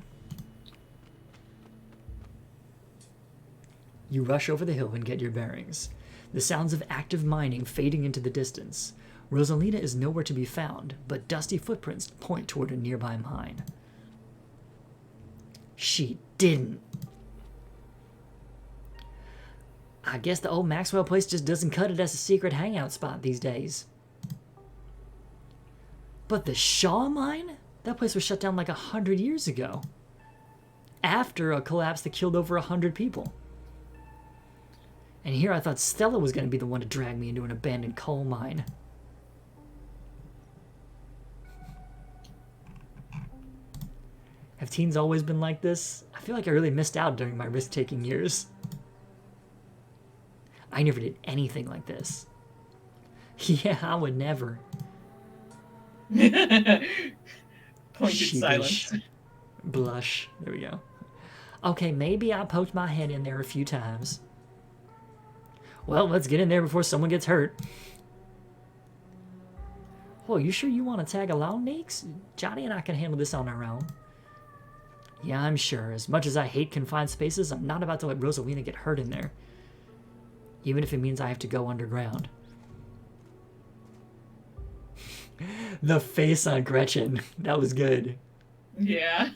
You rush over the hill and get your bearings. The sounds of active mining fading into the distance. Rosalina is nowhere to be found, but dusty footprints point toward a nearby mine. She didn't. I guess the old Maxwell place just doesn't cut it as a secret hangout spot these days. But the Shaw mine? That place was shut down like 100 years ago. After a collapse that killed over 100 people. And here I thought Stella was going to be the one to drag me into an abandoned coal mine. Have teens always been like this? I feel like I really missed out during my risk-taking years. I never did anything like this. Yeah, I would never. Pointed Sheepish. silence. Blush. There we go. Okay, maybe I poked my head in there a few times. Well, let's get in there before someone gets hurt. Well, you sure you want to tag along, Neeks? Johnny and I can handle this on our own. Yeah, I'm sure. As much as I hate confined spaces, I'm not about to let Rosalina get hurt in there. Even if it means I have to go underground. The face on Gretchen. That was good. Yeah.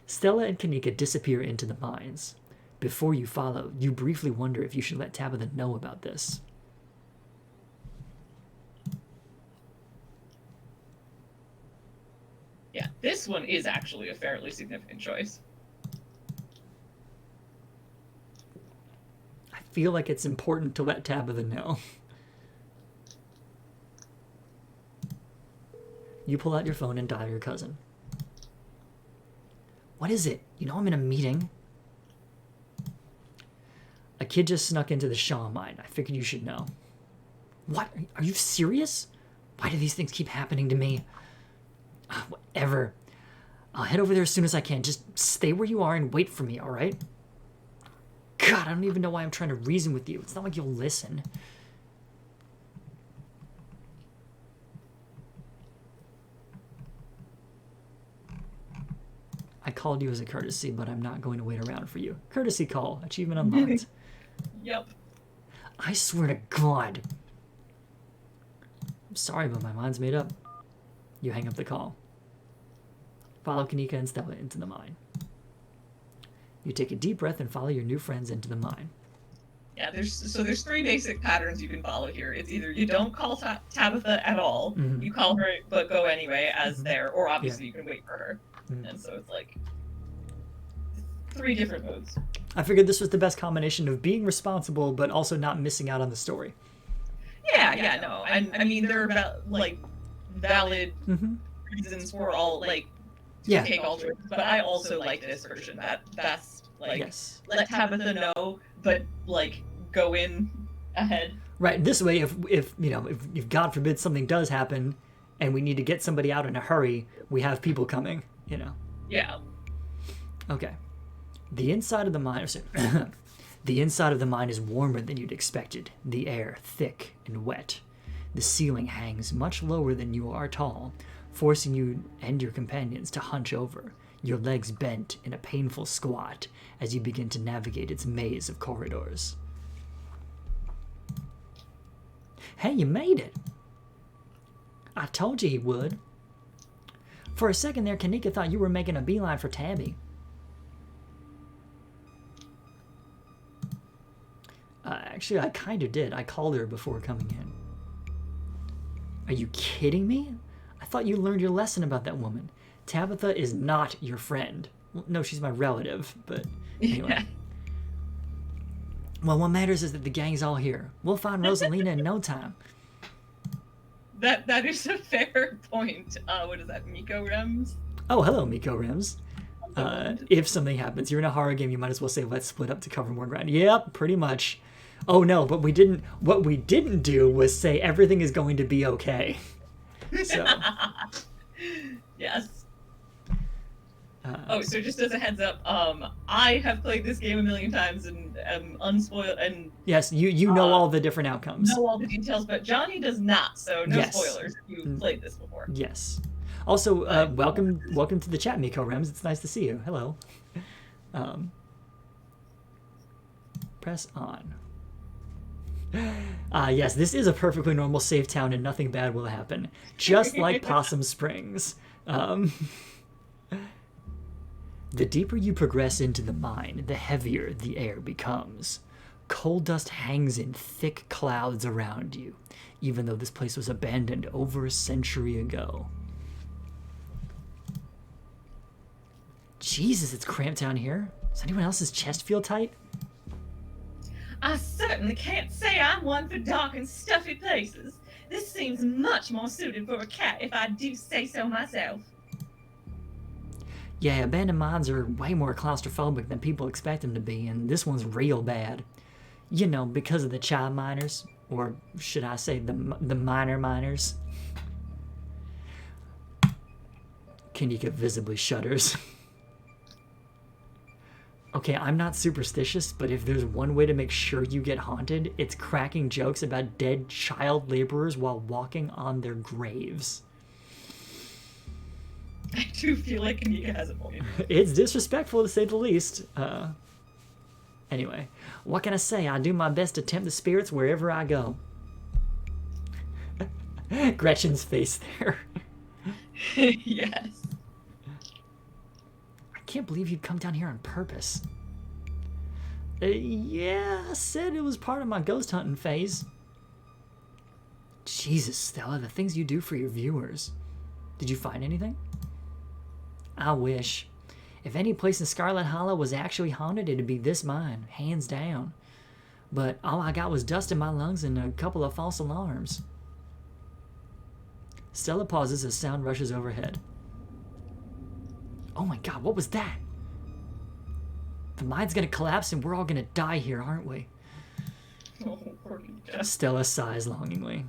Stella and Kanika disappear into the mines. Before you follow, you briefly wonder if you should let Tabitha know about this. This one is actually a fairly significant choice. I feel like it's important to let Tabitha know. You pull out your phone and dial your cousin. What is it? You know I'm in a meeting. A kid just snuck into the Shaw mine. I figured you should know. What? Are you serious? Why do these things keep happening to me? Whatever. I'll head over there as soon as I can. Just stay where you are and wait for me, alright? God, I don't even know why I'm trying to reason with you. It's not like you'll listen. I called you as a courtesy, but I'm not going to wait around for you. Courtesy call. Achievement unlocked. Yep. I swear to God. I'm sorry, but my mind's made up. You hang up the call. Follow Kanika and Stella into the mine. You take a deep breath and follow your new friends into the mine. Yeah, there's three basic patterns you can follow here. It's either you don't call Tabitha at all, you call her but go anyway as there, or obviously you can wait for her. And so it's like 3 different modes. I figured this was the best combination of being responsible but also not missing out on the story. Yeah, no. I mean, there are valid reasons for all, like, to take all choices, but I also like this version best. Like, let Tabitha know, but, like, go in ahead. Right. This way, if God forbid something does happen and we need to get somebody out in a hurry, we have people coming, you know. Yeah. Okay. The inside of the mine the inside of the mine is warmer than you'd expected. The air thick and wet. The ceiling hangs much lower than you are tall, forcing you and your companions to hunch over, your legs bent in a painful squat as you begin to navigate its maze of corridors. Hey, you made it! I told you he would. For a second there, Kanika thought you were making a beeline for Tabby. Actually, I kind of did. I called her before coming in. Are you kidding me? I thought you learned your lesson about that woman. Tabitha is not your friend. Well, no, she's my relative, but anyway. Yeah. Well, what matters is that the gang's all here. We'll find Rosalina in no time. That is a fair point. What is that, Miko Rems? Oh, hello, Miko Rims. If something happens, you're in a horror game, you might as well say, let's split up to cover more ground. Yep, pretty much. Oh no, but what we didn't do was say everything is going to be okay. So. Yes. So just as a heads up, I have played this game a million times and am unspoiled and yes, you know all the different outcomes. Know all the details, but Johnny does not, so no spoilers if you've played this before. Yes. Also, welcome to the chat, Miko Rems. It's nice to see you. Hello. Press on. Yes, this is a perfectly normal safe town and nothing bad will happen. Just like Possum Springs. The deeper you progress into the mine, the heavier the air becomes. Coal dust hangs in thick clouds around you, even though this place was abandoned over a century ago. Jesus, it's cramped down here. Does anyone else's chest feel tight? I certainly can't say I'm one for dark and stuffy places. This seems much more suited for a cat if I do say so myself. Yeah, abandoned mines are way more claustrophobic than people expect them to be, and this one's real bad. You know, because of the child miners, or should I say the minor miners. Kanika visibly shudders. Okay, I'm not superstitious, but if there's one way to make sure you get haunted, it's cracking jokes about dead child laborers while walking on their graves. I do feel like Kanika has a point. It's disrespectful to say the least. Anyway, what can I say? I do my best to tempt the spirits wherever I go. Gretchen's face there. Yes. I can't believe you'd come down here on purpose. Yeah, I said it was part of my ghost hunting phase. Jesus, Stella, the things you do for your viewers. Did you find anything? I wish. If any place in Scarlet Hollow was actually haunted, it'd be this mine, hands down. But all I got was dust in my lungs and a couple of false alarms. Stella pauses as sound rushes overhead. Oh my god, what was that? The mine's gonna collapse and we're all gonna die here, aren't we? Oh, Stella sighs longingly.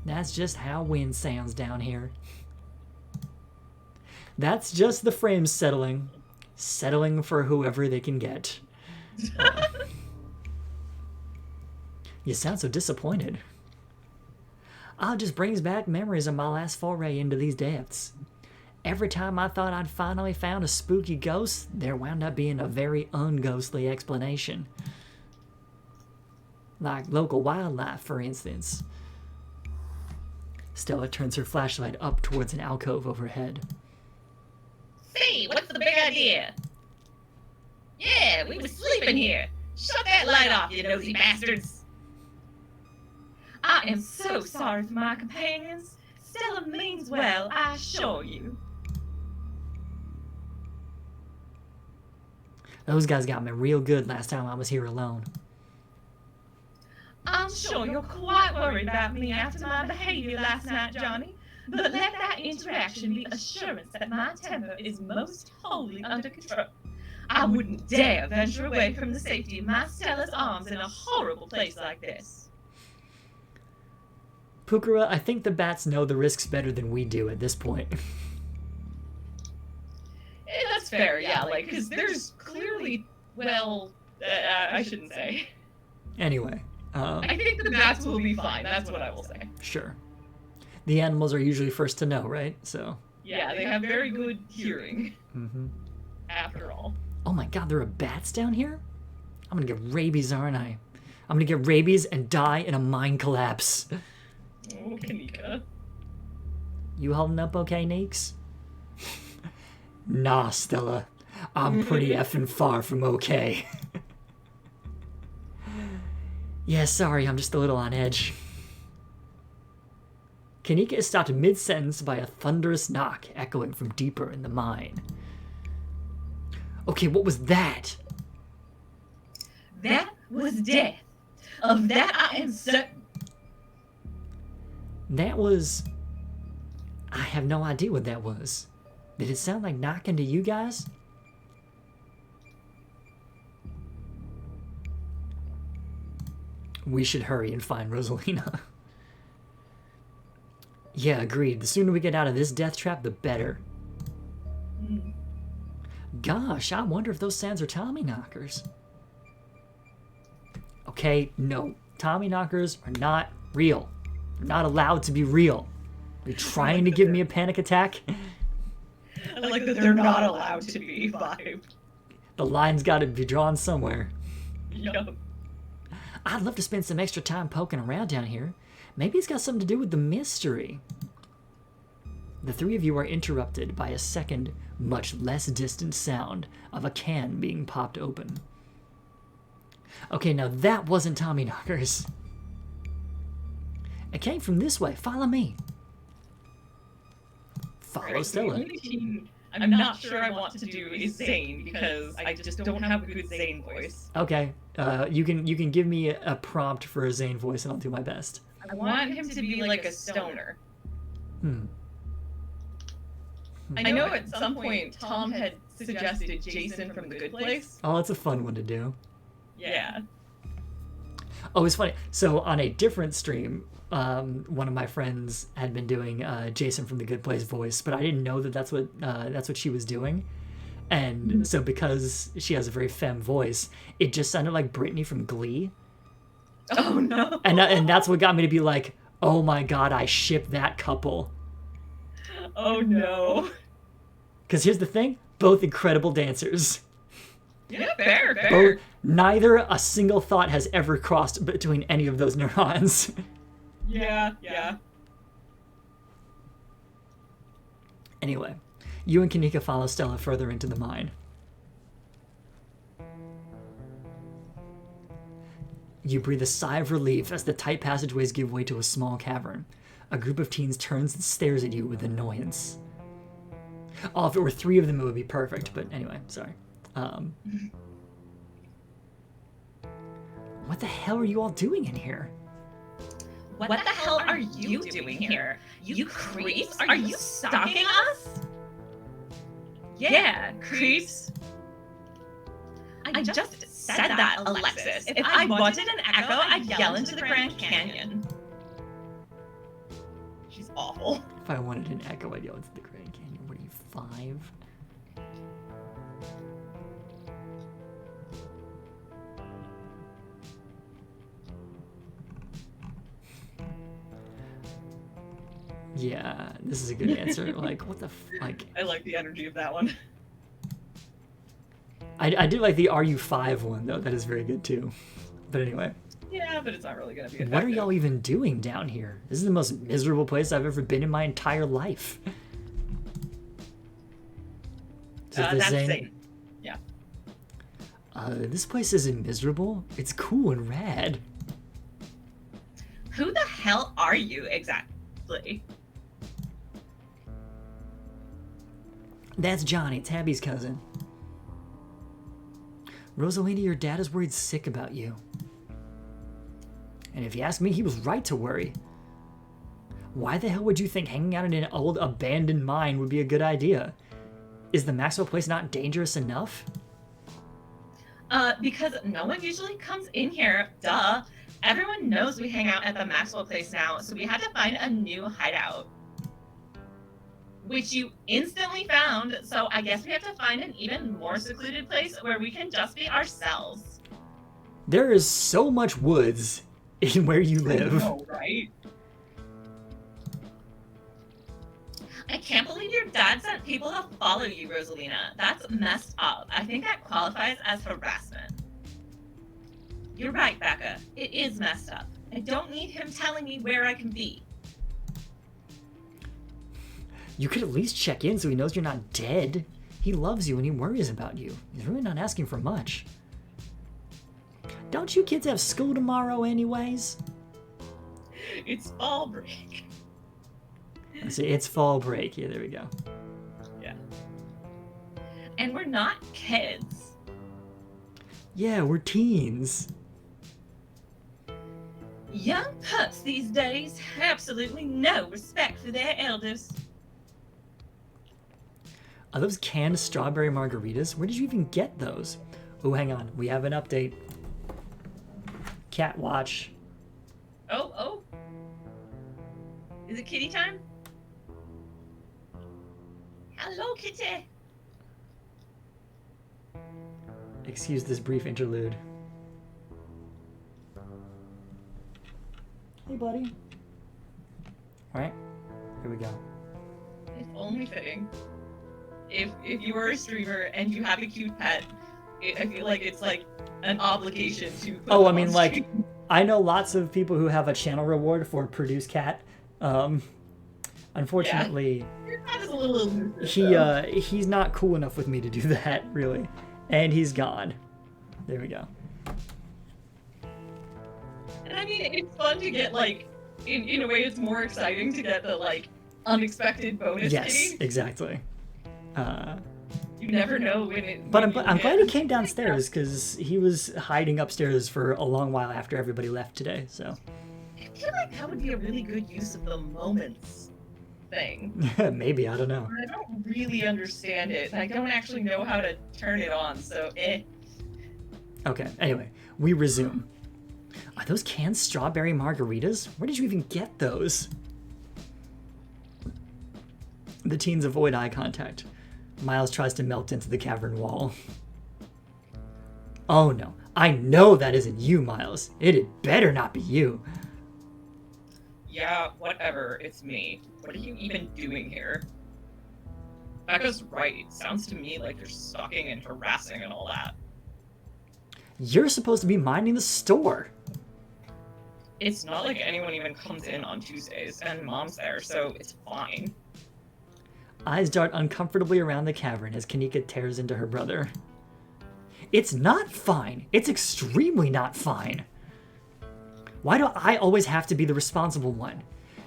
That's just how wind sounds down here. That's just the frames settling. Settling for whoever they can get. You sound so disappointed. It just brings back memories of my last foray into these depths. Every time I thought I'd finally found a spooky ghost, there wound up being a very unghostly explanation. Like local wildlife, for instance. Stella turns her flashlight up towards an alcove overhead. Say, what's the big idea? Yeah, we were sleeping here. Shut that light off, you nosy bastards. I am so sorry for my companions. Stella means well, I assure you. Those guys got me real good last time I was here alone. I'm sure you're quite worried about me after my behavior last night, Johnny. But let that interaction be assurance that my temper is most wholly under control. I wouldn't dare venture away from the safety of my Stella's arms in a horrible place like this. Pukura, I think the bats know the risks better than we do at this point. That's fair, yeah, like, because there's clearly, well, I shouldn't say. Anyway. I think the bats will be fine, that's what I will say. Sure. The animals are usually first to know, right? So. Yeah, they have very good hearing. Mm-hmm. After all. Oh my god, there are bats down here? I'm gonna get rabies, aren't I? I'm gonna get rabies and die in a mine collapse. Oh, Kanika. You holding up okay, Neeks? Nah, Stella. I'm pretty effing far from okay. Yeah, sorry, I'm just a little on edge. Kanika is stopped mid-sentence by a thunderous knock echoing from deeper in the mine. Okay, what was that? That was death. Of that I am certain. That was... I have no idea what that was. Did it sound like knocking to you guys? We should hurry and find Rosalina. Yeah, agreed. The sooner we get out of this death trap, the better. Gosh, I wonder if those sounds are Tommy knockers. Okay, no. Tommy knockers are not real. They're not allowed to be real. You're trying to give me a panic attack? I like that they're not allowed to be vibe. The line's got to be drawn somewhere. Yup. I'd love to spend some extra time poking around down here. Maybe it's got something to do with the mystery. The three of you are interrupted by a second, much less distant sound of a can being popped open. Okay, now that wasn't Tommy knockers. It came from this way. Follow me. Follow Stella. The only team I'm not sure I want to do is Zane because I just don't have a good Zane voice. Okay, you can give me a prompt for a Zane voice and I'll do my best. I want him to be like a stoner. I know at some point Tom had suggested Jason from The Good Place. Oh, it's a fun one to do. Yeah. Oh, it's funny. So on a different stream, one of my friends had been doing Jason from The Good Place voice, but I didn't know that that's what she was doing. And so because she has a very femme voice, it just sounded like Brittany from Glee. Oh no. And that's what got me to be like, oh my god, I ship that couple. Oh no. Because here's the thing, both incredible dancers. Yeah, fair. Neither a single thought has ever crossed between any of those neurons. Yeah. Anyway, you and Kanika follow Stella further into the mine. You breathe a sigh of relief as the tight passageways give way to a small cavern. A group of teens turns and stares at you with annoyance. Oh, if it were 3 of them, it would be perfect. But anyway, sorry. What the hell are you all doing in here? What the hell are you doing here? You creeps? Are you stalking us? Yeah, creeps. I just said that, Alexis. If I wanted an echo, I'd yell into the Grand Canyon. She's awful. If I wanted an echo, I'd yell into the Grand Canyon. What are you, 5? Yeah, this is a good answer. Like, what the like? I like the energy of that one. I did like the "Are you 5" one though. That is very good too. But anyway. Yeah, but it's not really gonna be effective. What are y'all even doing down here? This is the most miserable place I've ever been in my entire life. That's Satan. Yeah. This place isn't miserable. It's cool and rad. Who the hell are you exactly? That's Johnny, Tabby's cousin. Rosalina, your dad is worried sick about you. And if you ask me, he was right to worry. Why the hell would you think hanging out in an old abandoned mine would be a good idea? Is the Maxwell place not dangerous enough? Because no one usually comes in here, duh. Everyone knows we hang out at the Maxwell place now, so we had to find a new hideout. Which you instantly found, so I guess we have to find an even more secluded place where we can just be ourselves. There is so much woods in where you live. I know, right? I can't believe your dad sent people to follow you, Rosalina. That's messed up. I think that qualifies as harassment. You're right, Becca. It is messed up. I don't need him telling me where I can be. You could at least check in so he knows you're not dead. He loves you and he worries about you. He's really not asking for much. Don't you kids have school tomorrow anyways? It's fall break. Let's see, it's fall break. Yeah, there we go. Yeah. And we're not kids. Yeah, we're teens. Young pups these days have absolutely no respect for their elders. Are those canned strawberry margaritas? Where did you even get those? Oh, hang on. We have an update. Cat watch. Oh. Is it kitty time? Hello, kitty. Excuse this brief interlude. Hey, buddy. All right, here we go. It's only fitting. If you are a streamer and you have a cute pet, I feel like it's like an obligation to put Oh, I them mean, on like, stream. I know lots of people who have a channel reward for produce cat. Unfortunately, Your cat is a little elusive, he's not cool enough with me to do that, really. And he's gone. There we go. And I mean, it's fun to get, like, in a way, it's more exciting to get the, like, unexpected bonus Yes, kitty. exactly. You never know when it. But when I'm you glad get- he came downstairs because he was hiding upstairs for a long while after everybody left today. So I feel like that would be a really good use of the moments thing. maybe, I don't know. I don't really understand it, and I don't actually know how to turn it on. So Okay. Anyway, we resume. Are those canned strawberry margaritas? Where did you even get those? The teens avoid eye contact. Miles tries to melt into the cavern wall. Oh no. I know that isn't you, Miles. It had better not be you. Yeah, whatever. It's me. What are you even doing here? Becca's right. Sounds to me like you're stalking and harassing and all that. You're supposed to be minding the store. It's not like anyone even comes in on Tuesdays, and Mom's there, so it's fine. Eyes dart uncomfortably around the cavern as Kanika tears into her brother. It's not fine. It's extremely not fine. Why do I always have to be the responsible one?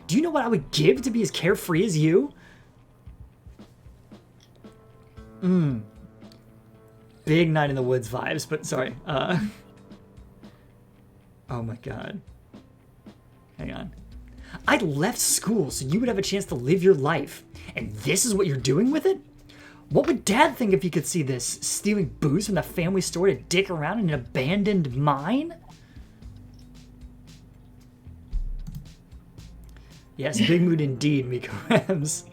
Do you know what I would give to be as carefree as you? Big Night in the Woods vibes, but sorry. Oh my god. Hang on. I left school so you would have a chance to live your life. And this is what you're doing with it? What would Dad think if he could see this? Stealing booze from the family store to dick around in an abandoned mine? Yes, big mood indeed, Miko Rams.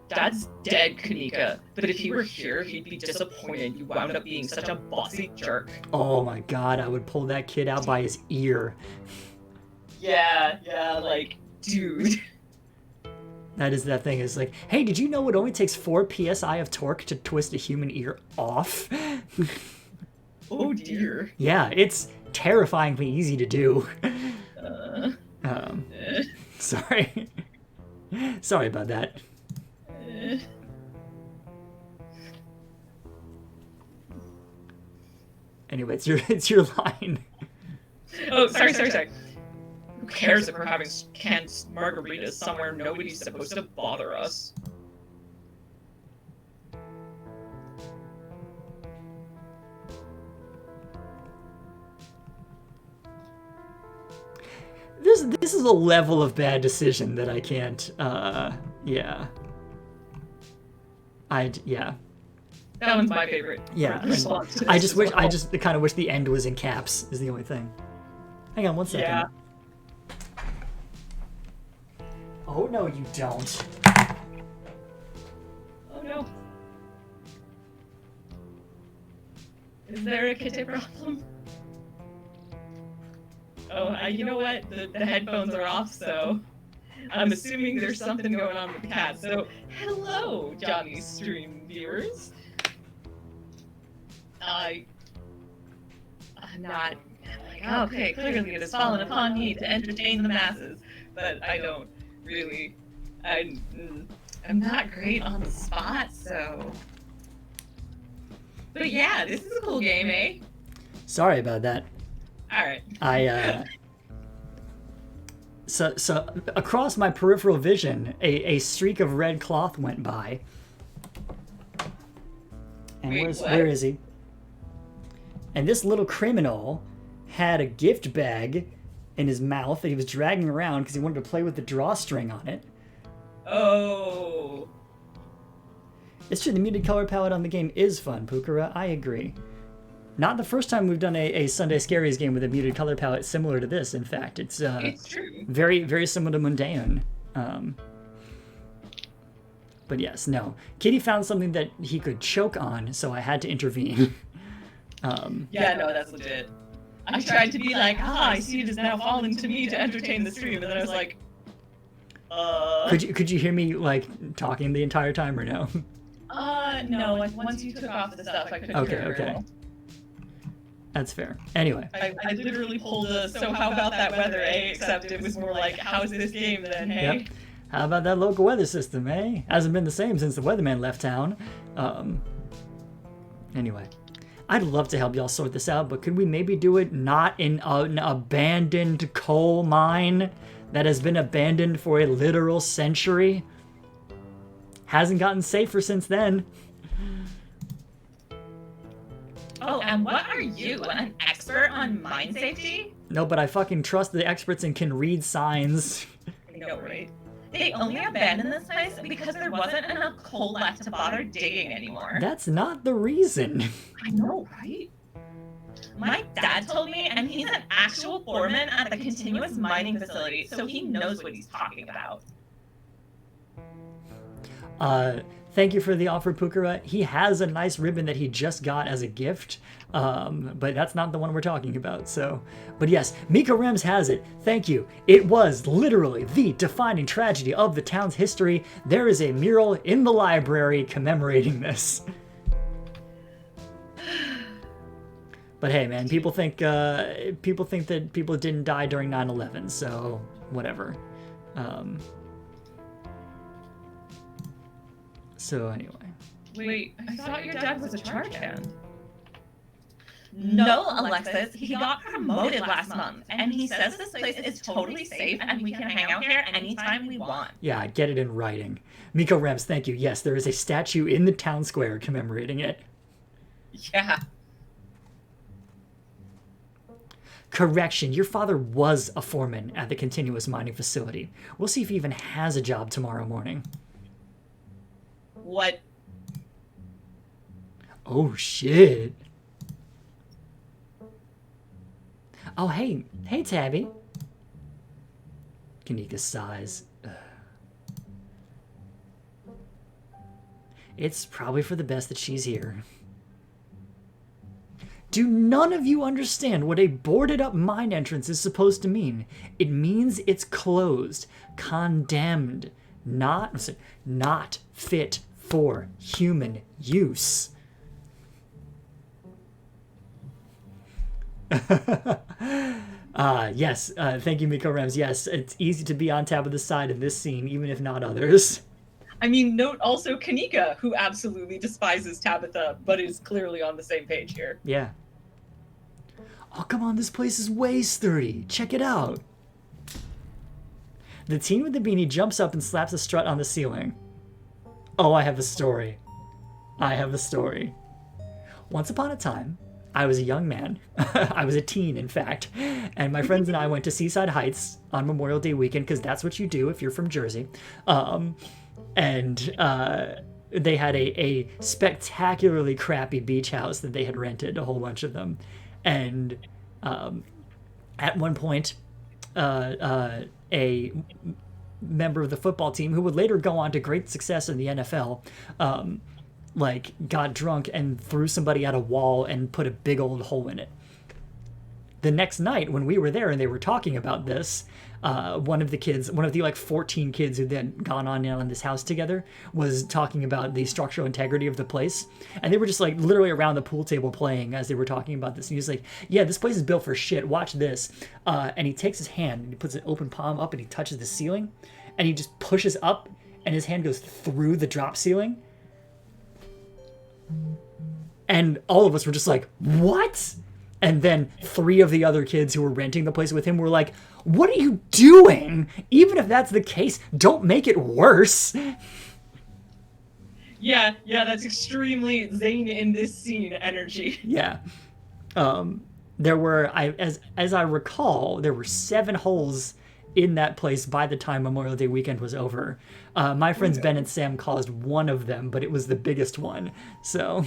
Dad's dead, Kanika. But if he were here, he'd be disappointed you wound up being such a bossy jerk. Oh my god, I would pull that kid out by his ear. Yeah, like, dude. That is that thing. It's like, hey, did you know it only takes 4 psi of torque to twist a human ear off? Oh dear. Yeah, it's terrifyingly easy to do. Sorry. Sorry about that. Anyway, it's your line. Oh, sorry. Who cares if we're having canned margaritas somewhere nobody's supposed to bother us? This is a level of bad decision that I can't, yeah. Yeah. That one's my favorite. Yeah. I just kind of wish the end was in caps, is the only thing. Hang on one second. Yeah. Oh, no, you don't. Oh, no. Is there a kitty problem? Oh, you know what? The headphones are off, so I'm assuming there's something going on with the cat. So, hello, Johnny's stream viewers. I'm not like, okay, clearly it has fallen upon me to entertain the masses, but I don't really. I'm not great on the spot, so. But yeah, this is a cool game, eh? Sorry about that. Alright. So across my peripheral vision, a streak of red cloth went by. And Wait, where is he? And this little criminal had a gift bag in his mouth that he was dragging around because he wanted to play with the drawstring on it. Oh. It's true, the muted color palette on the game is fun, Pukara. I agree. Not the first time we've done a Sunday Scaries game with a muted color palette similar to this, in fact. It's true. Very, very similar to Mundane. But yes, no. Kitty found something that he could choke on, so I had to intervene. Yeah, no, that's legit. I tried to be like, I see it is now falling to me to entertain the stream, and then I was like, Could you hear me, like, talking the entire time, or no? No, like, once you took off the stuff, I couldn't hear it very well. That's fair. Anyway. I literally pulled a, so how about that weather, eh? Except it was more like, how's this game then, hey? Yep. How about that local weather system, eh? Hasn't been the same since the weatherman left town. Anyway. I'd love to help y'all sort this out, but could we maybe do it not in an abandoned coal mine that has been abandoned for a literal century? Hasn't gotten safer since then. Oh, and what are you, an expert on mine safety? No, but I fucking trust the experts and can read signs. I know, right? They only abandoned this place because there wasn't enough coal left to bother digging anymore. That's not the reason. I know, right? My dad told me, and he's an actual foreman at the continuous mining facility, so he knows what he's talking about. Thank you for the offer, Pukara. He has a nice ribbon that he just got as a gift, but that's not the one we're talking about, so. But yes, Miko Rems has it. Thank you. It was literally the defining tragedy of the town's history. There is a mural in the library commemorating this. But hey, man, people think that people didn't die during 9/11, so whatever. So anyway. Wait, I thought your dad was a charge hand. No, Alexis, he got promoted last month, and he says this place is totally safe and we can hang out here anytime we want. Yeah, get it in writing. Miko Rems, thank you. Yes, there is a statue in the town square commemorating it. Yeah. Correction, your father was a foreman at the continuous mining facility. We'll see if he even has a job tomorrow morning. What? Oh, shit. Oh, hey. Hey, Tabby. Kanika sighs. Ugh. It's probably for the best that she's here. Do none of you understand what a boarded-up mine entrance is supposed to mean? It means it's closed, condemned, not fit for human use. Yes, thank you, Miko Rems. Yes, it's easy to be on top of the side in this scene, even if not others. I mean, note also Kanika, who absolutely despises Tabitha, but is clearly on the same page here. Yeah. Oh, come on, this place is way sturdy. Check it out. The teen with the beanie jumps up and slaps a strut on the ceiling. Oh, I have a story. I have a story. Once upon a time, I was a young man. I was a teen, in fact. And my friends and I went to Seaside Heights on Memorial Day weekend, because that's what you do if you're from Jersey. And they had a spectacularly crappy beach house that they had rented, a whole bunch of them. And at one point, a member of the football team, who would later go on to great success in the NFL, got drunk and threw somebody at a wall and put a big old hole in it. The next night, when we were there and they were talking about this, one of the 14 kids who'd then gone on this house together was talking about the structural integrity of the place. And they were just literally around the pool table playing as they were talking about this. And he was like, yeah, this place is built for shit. Watch this. And he takes his hand and he puts an open palm up and he touches the ceiling and he just pushes up and his hand goes through the drop ceiling. And all of us were just like, what? And then 3 of the other kids who were renting the place with him were like, what are you doing? Even if that's the case, don't make it worse. Yeah, that's extremely Zane in this scene energy. Yeah. There were, as I recall, there were 7 holes in that place by the time Memorial Day weekend was over. My friends Ben and Sam caused one of them, but it was the biggest one. So...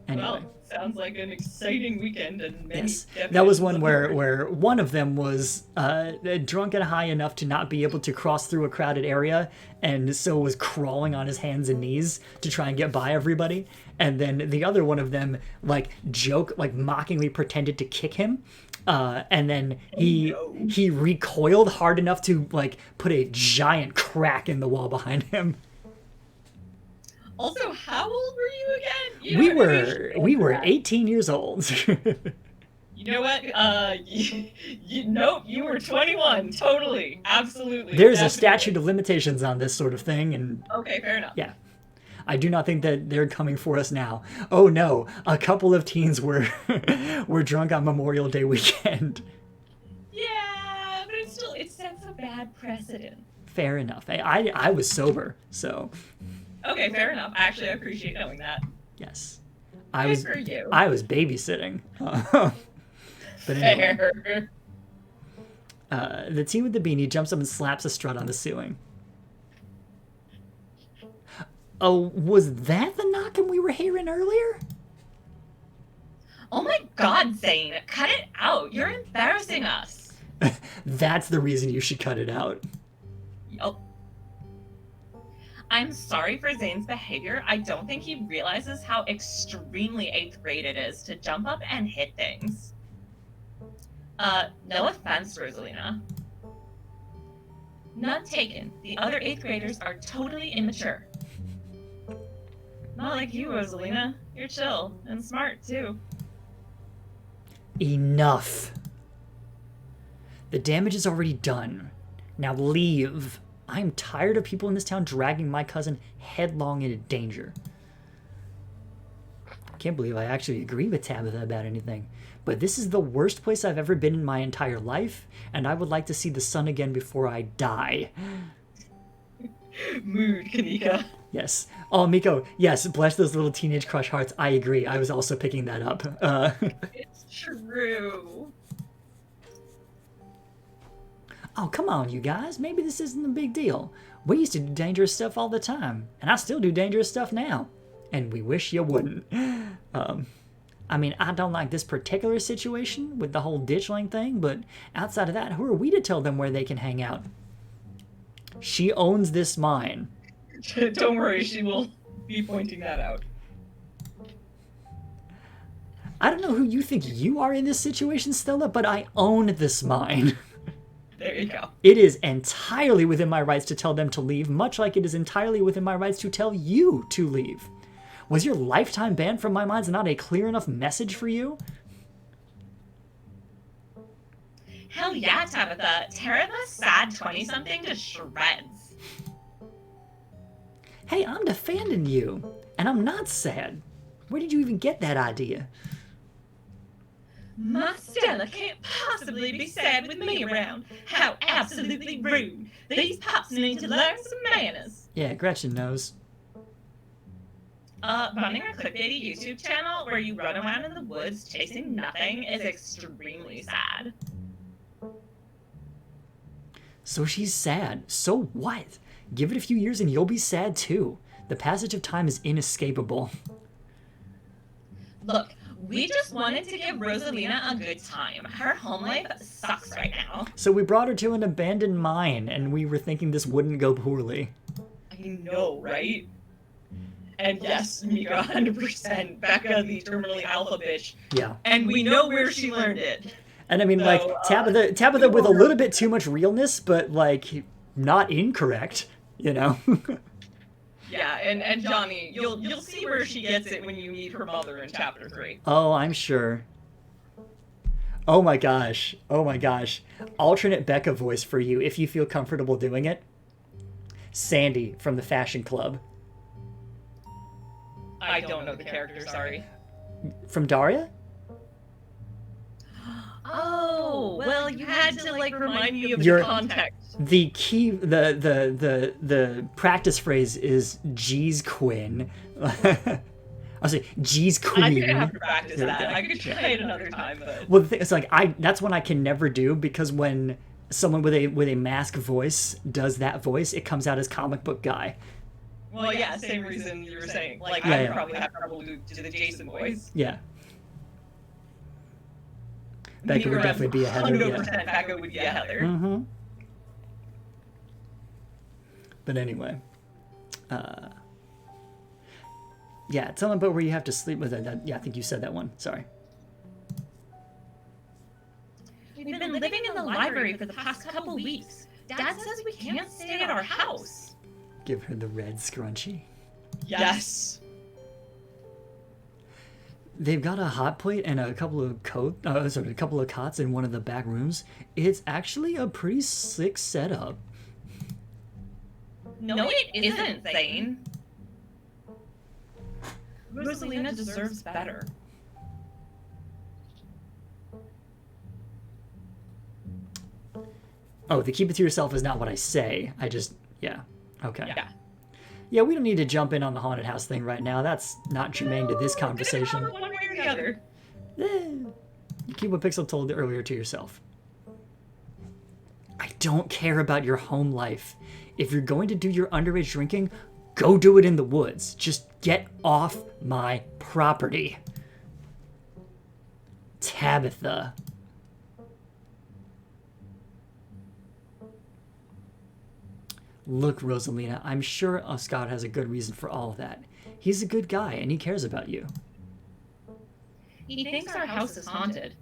Anyway. Well, sounds like an exciting weekend, and many yes, that was one where one of them was drunk and high enough to not be able to cross through a crowded area, and so was crawling on his hands and knees to try and get by everybody. And then the other one of them mockingly pretended to kick him, and then he recoiled hard enough to put a giant crack in the wall behind him. Also, how old were you again? We were 18 years old. You know what? Nope, you were 21. Totally. Absolutely. There's definitely. A statute of limitations on this sort of thing. And okay, fair enough. Yeah. I do not think that they're coming for us now. Oh no, a couple of teens were drunk on Memorial Day weekend. Yeah, but it sets a bad precedent. Fair enough. I was sober, so... Okay, fair enough. Actually, I appreciate knowing that. Yes. For you. I was babysitting. But anyway. Fair. The teen with the beanie jumps up and slaps a strut on the ceiling. Oh, was that the knocking we were hearing earlier? Oh my god, Zane, cut it out. You're embarrassing us. That's the reason you should cut it out. Oh. I'm sorry for Zane's behavior. I don't think he realizes how extremely 8th grade it is to jump up and hit things. No offense, Rosalina. None taken. The other 8th graders are totally immature. Not like you, Rosalina. You're chill and smart, too. Enough. The damage is already done. Now leave. I'm tired of people in this town dragging my cousin headlong into danger. can't believe I actually agree with Tabitha about anything. But this is the worst place I've ever been in my entire life, and I would like to see the sun again before I die. Mood, Kanika. Yes. Oh, Miko, yes, bless those little teenage crush hearts. I agree. I was also picking that up. It's true. Oh, come on, you guys. Maybe this isn't a big deal. We used to do dangerous stuff all the time, and I still do dangerous stuff now. And we wish you wouldn't. I mean, I don't like this particular situation with the whole ditchling thing, but outside of that, who are we to tell them where they can hang out? She owns this mine. Don't worry, she will be pointing that out. I don't know who you think you are in this situation, Stella, but I own this mine. There you go. It is entirely within my rights to tell them to leave, much like it is entirely within my rights to tell you to leave. Was your lifetime ban from my mines not a clear enough message for you? Hell yeah, Tabitha. Tear the sad 20-something to shreds. Hey, I'm defending you, and I'm not sad. Where did you even get that idea? My Stella can't possibly be sad with me around. How absolutely rude. These pups need to learn some manners. Yeah, Gretchen knows. Running a clickbaity YouTube channel where you run around in the woods chasing nothing is extremely sad. So she's sad. So what? Give it a few years and you'll be sad too. The passage of time is inescapable. Look, we just wanted to give Rosalina a good time. Her home life sucks right now. So we brought her to an abandoned mine, and we were thinking this wouldn't go poorly. I know, right? And yes, Mika, 100%. Becca, the terminally alpha bitch. Yeah. And we know where she learned it. And I mean, like, Tabitha with a little bit too much realness, but, like, not incorrect, you know? Yeah, and Johnny, you'll see where she gets it when you meet her mother in chapter 3. Oh, I'm sure. Oh my gosh. Oh my gosh. Alternate Becca voice for you, if you feel comfortable doing it. Sandy from the Fashion Club. I don't know the character, sorry. From Daria? Oh, well, you had to, like, Remind me of the context. The key, the practice phrase is G's Quinn. I'll say G's Queen. I'm gonna have to practice that. I could try it another time, but... Well, the thing is, like, that's one I can never do, because when someone with a mask voice does that voice, it comes out as comic book guy. Well, yeah, same reason you were saying. Like, I would probably have trouble to the Jason voice. Yeah. Becca would definitely be a Heather. 100% Becca would be a Heather. Mm-hmm. But anyway. Yeah, tell them about where you have to sleep with it. Yeah, I think you said that one. Sorry. We've been living in the library for the past couple weeks. Dad says we can't stay at our house. Give her the red scrunchie. Yes. They've got a hot plate and a couple of cots in one of the back rooms. It's actually a pretty sick setup. No, it isn't, Zane. Rosalina deserves better. Oh, the keep it to yourself is not what I say. I just, yeah. Okay. Yeah, we don't need to jump in on the haunted house thing right now. That's not germane to this conversation. One way or the other. You keep what Pixel told earlier to yourself. I don't care about your home life. If you're going to do your underage drinking, go do it in the woods. Just get off my property. Tabitha. Look, Rosalina, I'm sure Scott has a good reason for all of that. He's a good guy, and he cares about you. He thinks our house is haunted.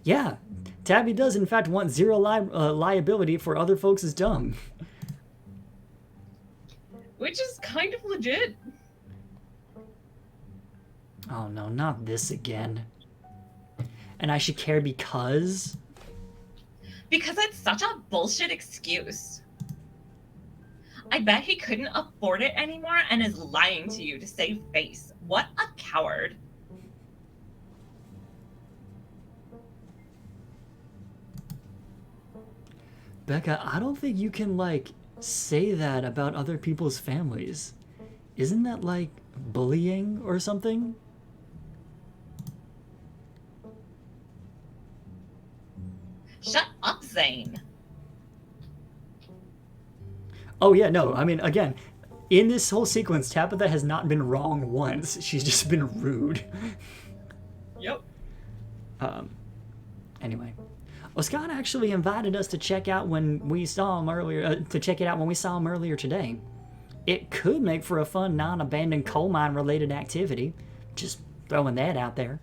Yeah, Tabby does in fact want zero liability for other folks' dumb. Which is kind of legit. Oh no, not this again. And I should care because... Because it's such a bullshit excuse. I bet he couldn't afford it anymore and is lying to you to save face. What a coward. Becca, I don't think you can, like, say that about other people's families. Isn't that, like, bullying or something? Shut up, Zane. Oh, yeah, no, I mean, again, in this whole sequence, Tabitha has not been wrong once. She's just been rude. Yep. Anyway. Well, Scott actually invited us to check out when we saw him earlier, today. It could make for a fun non-abandoned coal mine related activity. Just throwing that out there.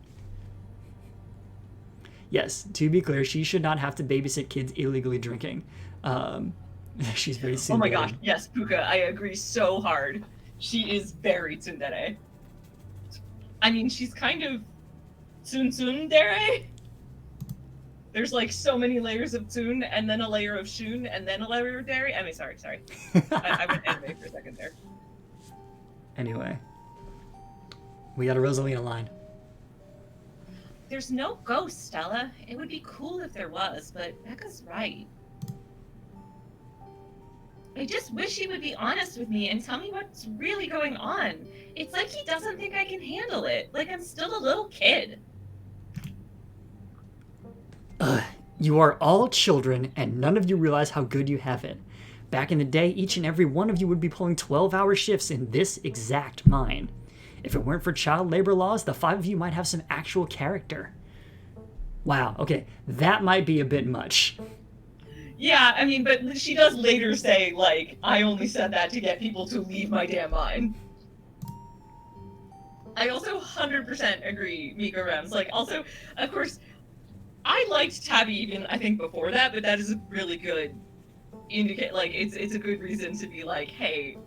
Yes, to be clear, she should not have to babysit kids illegally drinking. She's very tsundere. Oh my gosh, yes, Puka, I agree so hard. She is very tsundere. I mean, she's kind of tsundere. There's like so many layers of tsun, and then a layer of shun, and then a layer of dairy. I mean, sorry. I went anime for a second there. Anyway. We got a Rosalina line. There's no ghost, Stella. It would be cool if there was, but Becca's right. I just wish he would be honest with me and tell me what's really going on. It's like he doesn't think I can handle it. Like I'm still a little kid. You are all children, and none of you realize how good you have it. Back in the day, each and every one of you would be pulling 12-hour shifts in this exact mine. If it weren't for child labor laws, the 5 of you might have some actual character. Wow, okay, that might be a bit much. Yeah, I mean, but she does later say, like, I only said that to get people to leave my damn mine. I also 100% agree, Mika Rems. Like, also, of course, I liked Tabby even, I think, before that, but that is a really good indicate. Like, it's a good reason to be like, hey,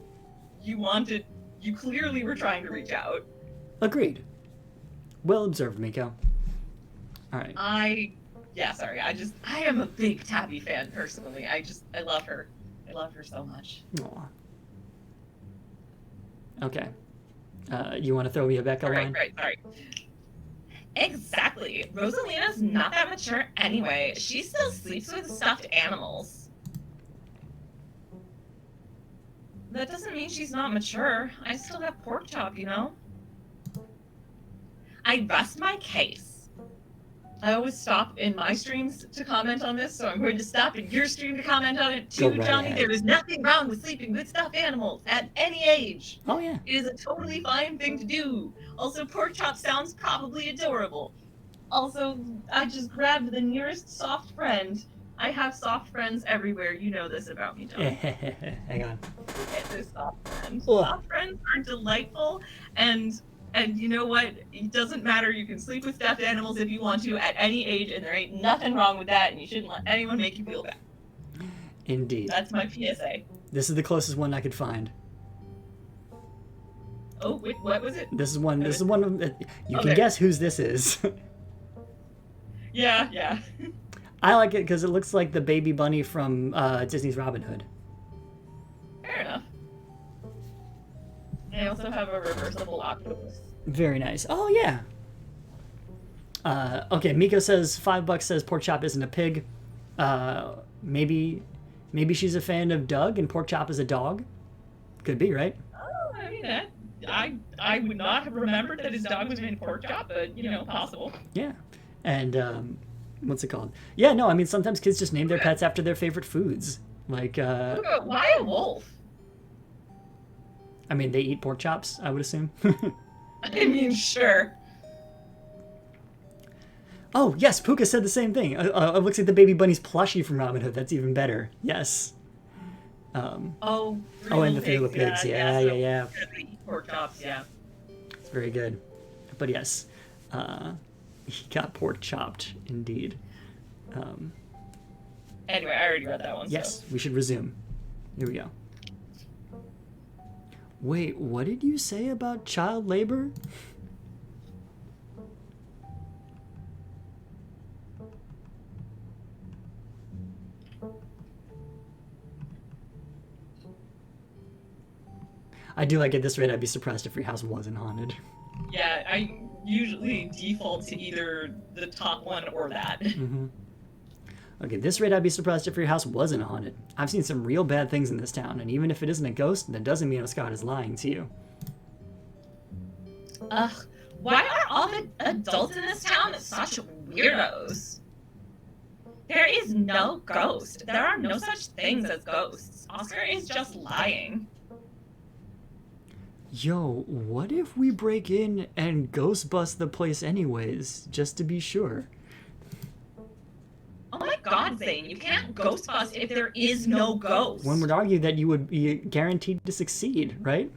you clearly were trying to reach out. Agreed. Well observed, Miko. Alright. I am a big Tabby fan, personally. I love her. I love her so much. Aw. Okay. You want to throw me a Becca line? Right, sorry. Exactly. Rosalina's not that mature anyway. She still sleeps with stuffed animals. That doesn't mean she's not mature. I still have pork chop, you know? I rest my case. I always stop in my streams to comment on this, so I'm going to stop in your stream to comment on it too, Right Johnny. ahead. There is nothing wrong with sleeping with stuffed animals at any age. Oh, yeah. It is a totally fine thing to do. Also, pork chop sounds probably adorable. Also, I just grabbed the nearest soft friend. I have soft friends everywhere. You know this about me, Johnny. Hang on. Get this soft friend. Ugh. Soft friends are delightful, and you know what? It doesn't matter. You can sleep with stuffed animals if you want to at any age, and there ain't nothing wrong with that, and you shouldn't let anyone make you feel bad. Indeed. That's my PSA. This is the closest one I could find. Oh, wait, what was it? This is one you can there. guess whose this is. Yeah. I like it because it looks like the baby bunny from Disney's Robin Hood. Fair enough. I also have a reversible octopus. Very nice. Oh, yeah. Okay, Miko says $5 says pork chop isn't a pig. Maybe she's a fan of Doug and pork chop is a dog. Could be, right? Oh, I mean, I would not have remembered that his dog was named Pork Chop, but, you know, possible. Yeah. And, what's it called? Yeah, no, I mean, sometimes kids just name their pets after their favorite foods. Like, why a wolf? I mean, they eat pork chops, I would assume. I mean, sure. Oh, yes, Puka said the same thing. It looks like the baby bunny's plushie from Robin Hood. That's even better. Yes. And the Three Little Pigs. Yeah. Pork chops, yeah. It's very good. But yes, he got pork chopped, indeed. Anyway, I already read that one. Yes, So. we should resume. Here we go. Wait, what did you say about child labor? I do like at this rate, I'd be surprised if your house wasn't haunted. Yeah, I usually default to either the top one or that. Mm-hmm. Okay, at this rate, I'd be surprised if your house wasn't haunted. I've seen some real bad things in this town, and even if it isn't a ghost, that doesn't mean Scott is lying to you. Ugh, why are all the adults in this town such weirdos? There is no ghost. There are no such things as ghosts. Oscar is just lying. Yo, what if we break in and ghost bust the place anyways, just to be sure? Oh my god, Zane, you can't ghost bust if there is no ghost. One would argue that you would be guaranteed to succeed, right?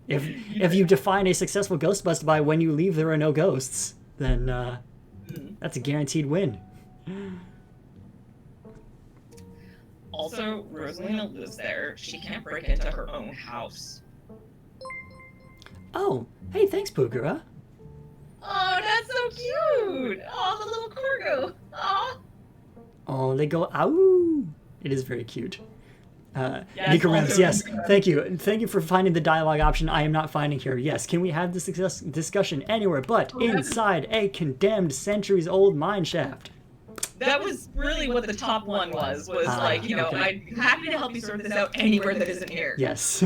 If you define a successful ghost bust by when you leave there are no ghosts, then that's a guaranteed win. Also, Rosalina lives there. She can't break into her own house. Oh, hey, thanks, Pukura. Oh, that's so cute! Oh, the little corgo! Oh. Oh, they go, ow! It is very cute. Yes, Nika Rems, also- yes, thank you. Thank you for finding the dialogue option I am not finding here. Yes, can we have this discussion anywhere but inside a condemned centuries-old mine shaft? That was really what the top one was like, you know, okay. I'm happy to help you sort this out anywhere that isn't here. Yes.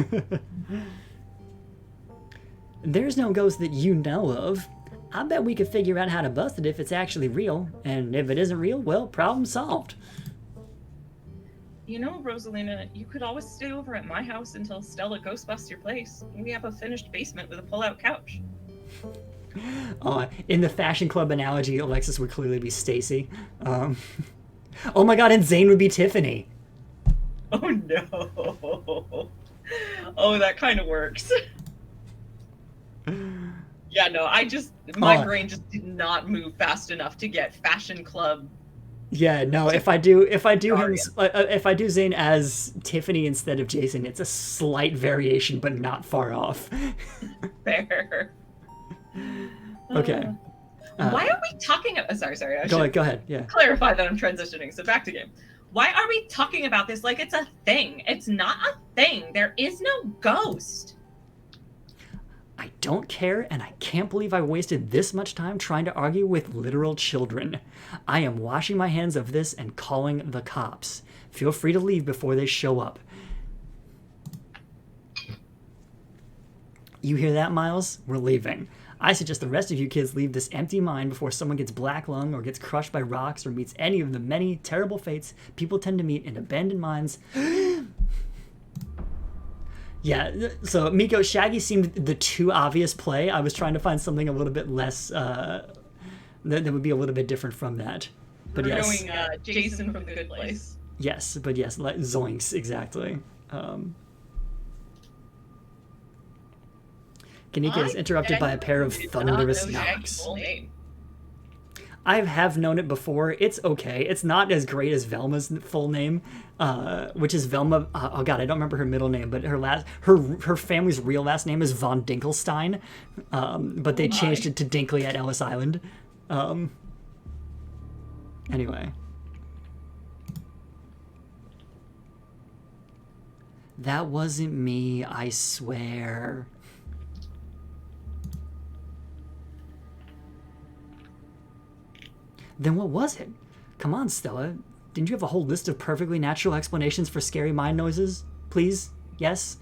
There's no ghost that you know of. I bet we could figure out how to bust it if it's actually real. And if it isn't real, well, problem solved. You know, Rosalina, you could always stay over at my house until Stella ghostbusts your place. We have a finished basement with a pull-out couch. In the fashion club analogy, Alexis would clearly be Stacy. Oh my god, and Zane would be Tiffany. Oh no. Oh, that kind of works. Yeah, no, my brain just did not move fast enough to get fashion club. Yeah, no, if I do Zane as Tiffany instead of Jason, it's a slight variation, but not far off. Fair. Okay. Why are we talking about... Sorry. Go ahead. Yeah. Clarify that I'm transitioning, so back to game. Why are we talking about this like it's a thing? It's not a thing. There is no ghost. I don't care, and I can't believe I wasted this much time trying to argue with literal children. I am washing my hands of this and calling the cops. Feel free to leave before they show up. You hear that, Miles? We're leaving. I suggest the rest of you kids leave this empty mine before someone gets black lung or gets crushed by rocks or meets any of the many terrible fates people tend to meet in abandoned mines. Yeah, so Miko, Shaggy seemed the too obvious play. I was trying to find something a little bit less, that would be a little bit different from that. But We're yes. going Jason from The Good Place. Yes, but yes, like zoinks, exactly. Kanika is interrupted by a pair of thunderous knocks. I have known it before. It's okay. It's not as great as Velma's full name, which is Velma. Oh god, I don't remember her middle name, but her family's real last name is Von Dinkelstein, but they changed it to Dinkley at Ellis Island. Anyway, that wasn't me. I swear. Then what was it? Come on, Stella. Didn't you have a whole list of perfectly natural explanations for scary mind noises? Please? Yes?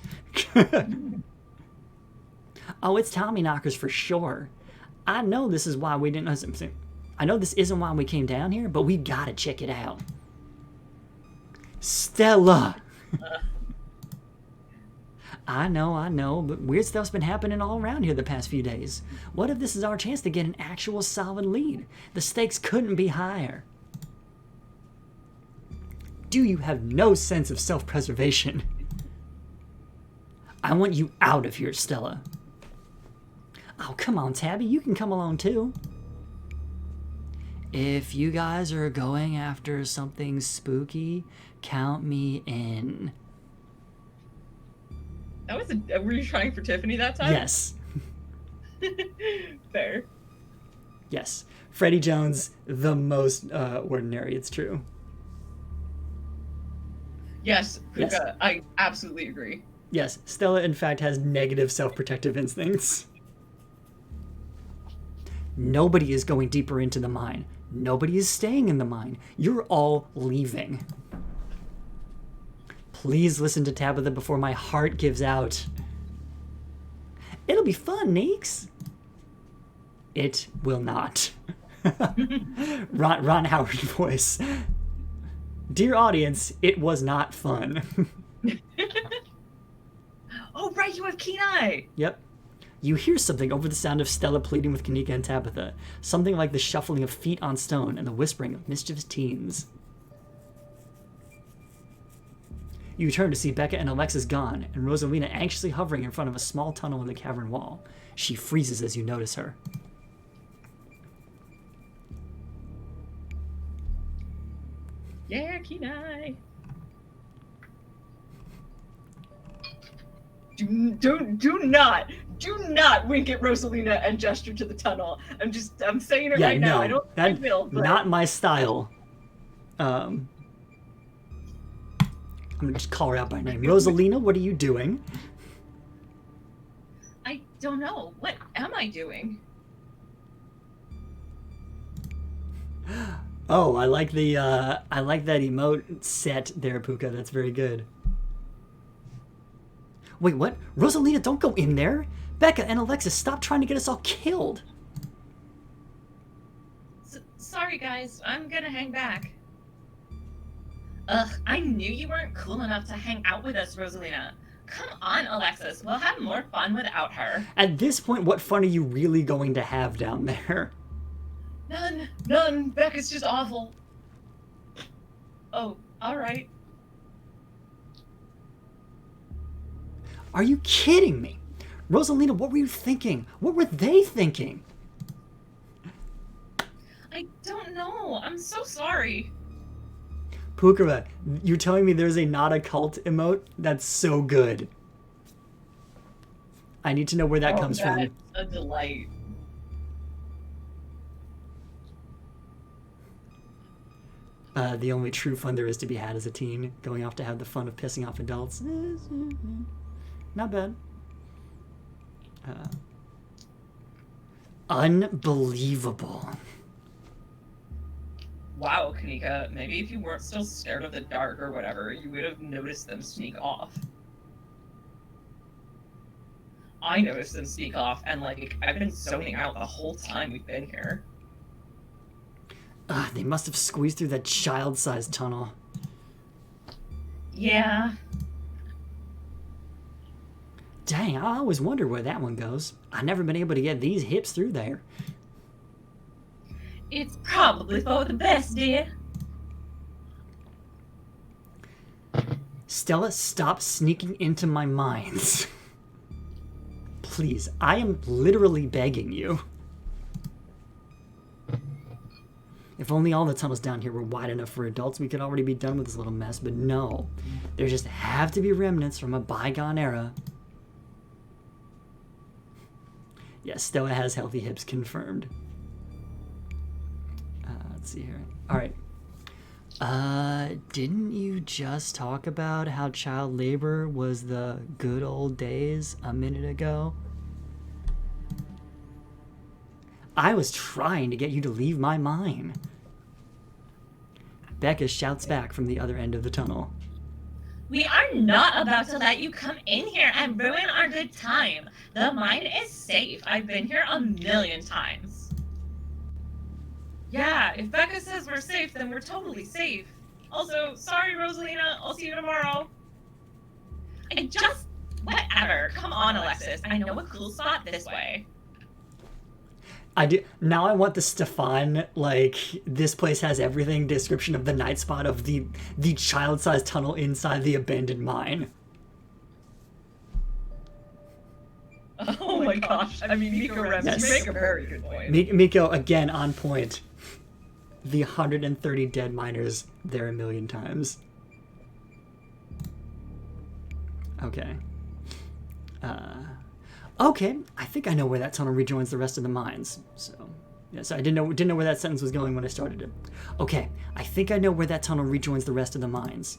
Oh, it's Tommy knockers for sure. I know this is why we didn't... I know this isn't why we came down here, but we gotta check it out. Stella! I know, but weird stuff's been happening all around here the past few days. What if this is our chance to get an actual solid lead? The stakes couldn't be higher. Do you have no sense of self-preservation? I want you out of here, Stella. Oh, come on, Tabby, you can come along too. If you guys are going after something spooky, count me in. That was were you trying for Tiffany that time? Yes. Fair. Yes. Freddie Jones, the most ordinary, it's true. Yes, Puka, Yes. I absolutely agree. Yes, Stella, in fact, has negative self-protective instincts. Nobody is going deeper into the mine. Nobody is staying in the mine. You're all leaving. Please listen to Tabitha before my heart gives out. It'll be fun, Neeks. It will not. Ron Howard voice. Dear audience, it was not fun. Oh, right, you have keen eye. Yep. You hear something over the sound of Stella pleading with Kanika and Tabitha. Something like the shuffling of feet on stone and the whispering of mischievous teens. You turn to see Becca and Alexis gone, and Rosalina anxiously hovering in front of a small tunnel in the cavern wall. She freezes as you notice her. Yeah, keen eye. Do not wink at Rosalina and gesture to the tunnel. I'm saying it right now. I don't think I will, but... Not my style. I'm gonna just call her out by name. Rosalina, what are you doing? I don't know. What am I doing? Oh, I like that emote set there, Puka. That's very good. Wait, what? Rosalina, don't go in there! Becca and Alexis, stop trying to get us all killed! Sorry, guys. I'm gonna hang back. Ugh, I knew you weren't cool enough to hang out with us, Rosalina. Come on, Alexis. We'll have more fun without her. At this point, what fun are you really going to have down there? None. Becca's just awful. Oh, alright. Are you kidding me? Rosalina, what were you thinking? What were they thinking? I don't know. I'm so sorry. Pukara, you're telling me there's a not a cult emote? That's so good. I need to know where that comes from. That's a delight. The only true fun there is to be had as a teen, going off to have the fun of pissing off adults. Not bad. Unbelievable. Wow, Kanika, maybe if you weren't still scared of the dark or whatever, you would have noticed them sneak off. I noticed them sneak off, and I've been zoning out the whole time we've been here. They must have squeezed through that child-sized tunnel. Yeah. Dang, I always wonder where that one goes. I've never been able to get these hips through there. It's probably for the best, dear. Stella, stop sneaking into my mines. Please, I am literally begging you. If only all the tunnels down here were wide enough for adults, we could already be done with this little mess, but no. There just have to be remnants from a bygone era. Yes, Stella has healthy hips, confirmed. Let's see here. Alright. Didn't you just talk about how child labor was the good old days a minute ago? I was trying to get you to leave my mine. Becca shouts back from the other end of the tunnel. We are not about to let you come in here and ruin our good time. The mine is safe. I've been here 1,000,000 times. Yeah, if Becca says we're safe, then we're totally safe. Also, sorry, Rosalina. I'll see you tomorrow. Whatever. Come on, Alexis. I know a cool spot this way. I do. Now I want the Stefan, this place has everything description of the night spot of the child-sized tunnel inside the abandoned mine. Oh my gosh. I mean, Miko Rems, yes. You make a very good point. Miko, again, on point. The 130 dead miners there 1,000,000 times. Okay. Okay, I think I know where that tunnel rejoins the rest of the mines. So, yes, I didn't know where that sentence was going when I started it. Okay, I think I know where that tunnel rejoins the rest of the mines.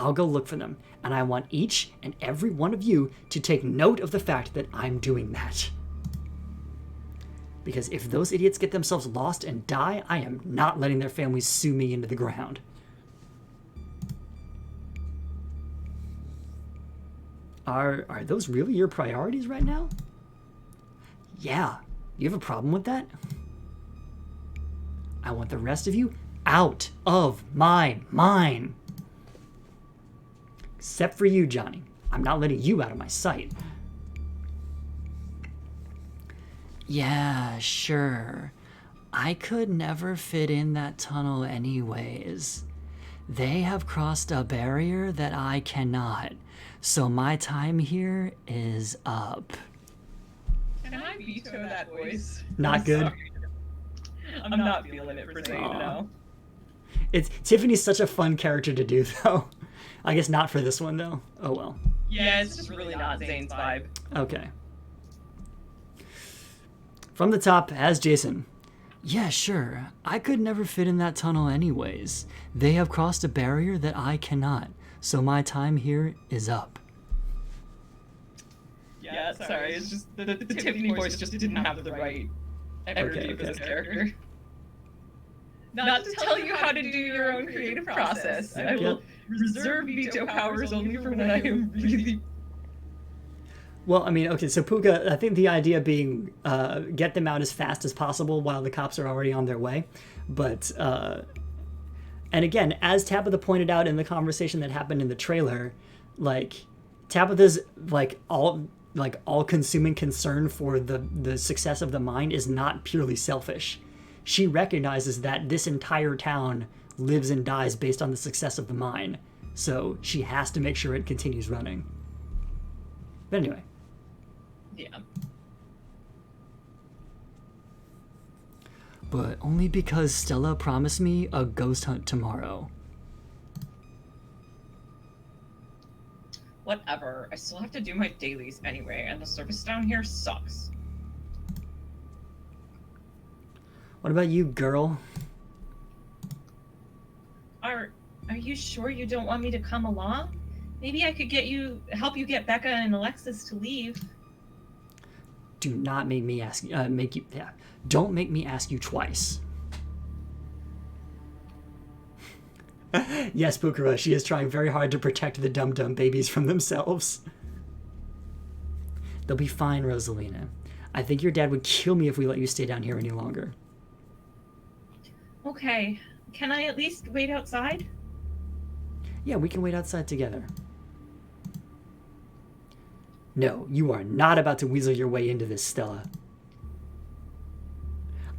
I'll go look for them, and I want each and every one of you to take note of the fact that I'm doing that. Because if those idiots get themselves lost and die, I am not letting their families sue me into the ground. Are those really your priorities right now? Yeah. You have a problem with that? I want the rest of you out of my mind. Except for you, Johnny. I'm not letting you out of my sight. Yeah, sure. I could never fit in that tunnel anyways. They have crossed a barrier that I cannot. So my time here is up. Can I veto that voice? Not good. Sorry. I'm not feeling it for saying no. Tiffany's such a fun character to do, though. I guess not for this one, though. Oh well. Yeah, it's just really not Zane's vibe. Okay. From the top, as Jason. Yeah, sure. I could never fit in that tunnel anyways. They have crossed a barrier that I cannot. So my time here is up. Yeah, sorry. It's just the Tiffany voice just didn't have the right energy for this character. Not to tell you how to do your own creative process. I will reserve veto powers only for when I am really... Well, I mean, okay, so Puka, I think the idea being get them out as fast as possible while the cops are already on their way. But, and again, as Tabitha pointed out in the conversation that happened in the trailer, like, Tabitha's, all-consuming concern for the success of the mine is not purely selfish. She recognizes that this entire town lives and dies based on the success of the mine. So she has to make sure it continues running. But anyway. Yeah. But only because Stella promised me a ghost hunt tomorrow. Whatever. I still have to do my dailies anyway, and the service down here sucks. What about you, girl? Are you sure you don't want me to come along? Maybe I could help you get Becca and Alexis to leave. Do not make me ask. Don't make me ask you twice. Yes, Pukara, she is trying very hard to protect the dum-dum babies from themselves. They'll be fine, Rosalina. I think your dad would kill me if we let you stay down here any longer. Okay. Can I at least wait outside? Yeah, we can wait outside together. No, you are not about to weasel your way into this, Stella.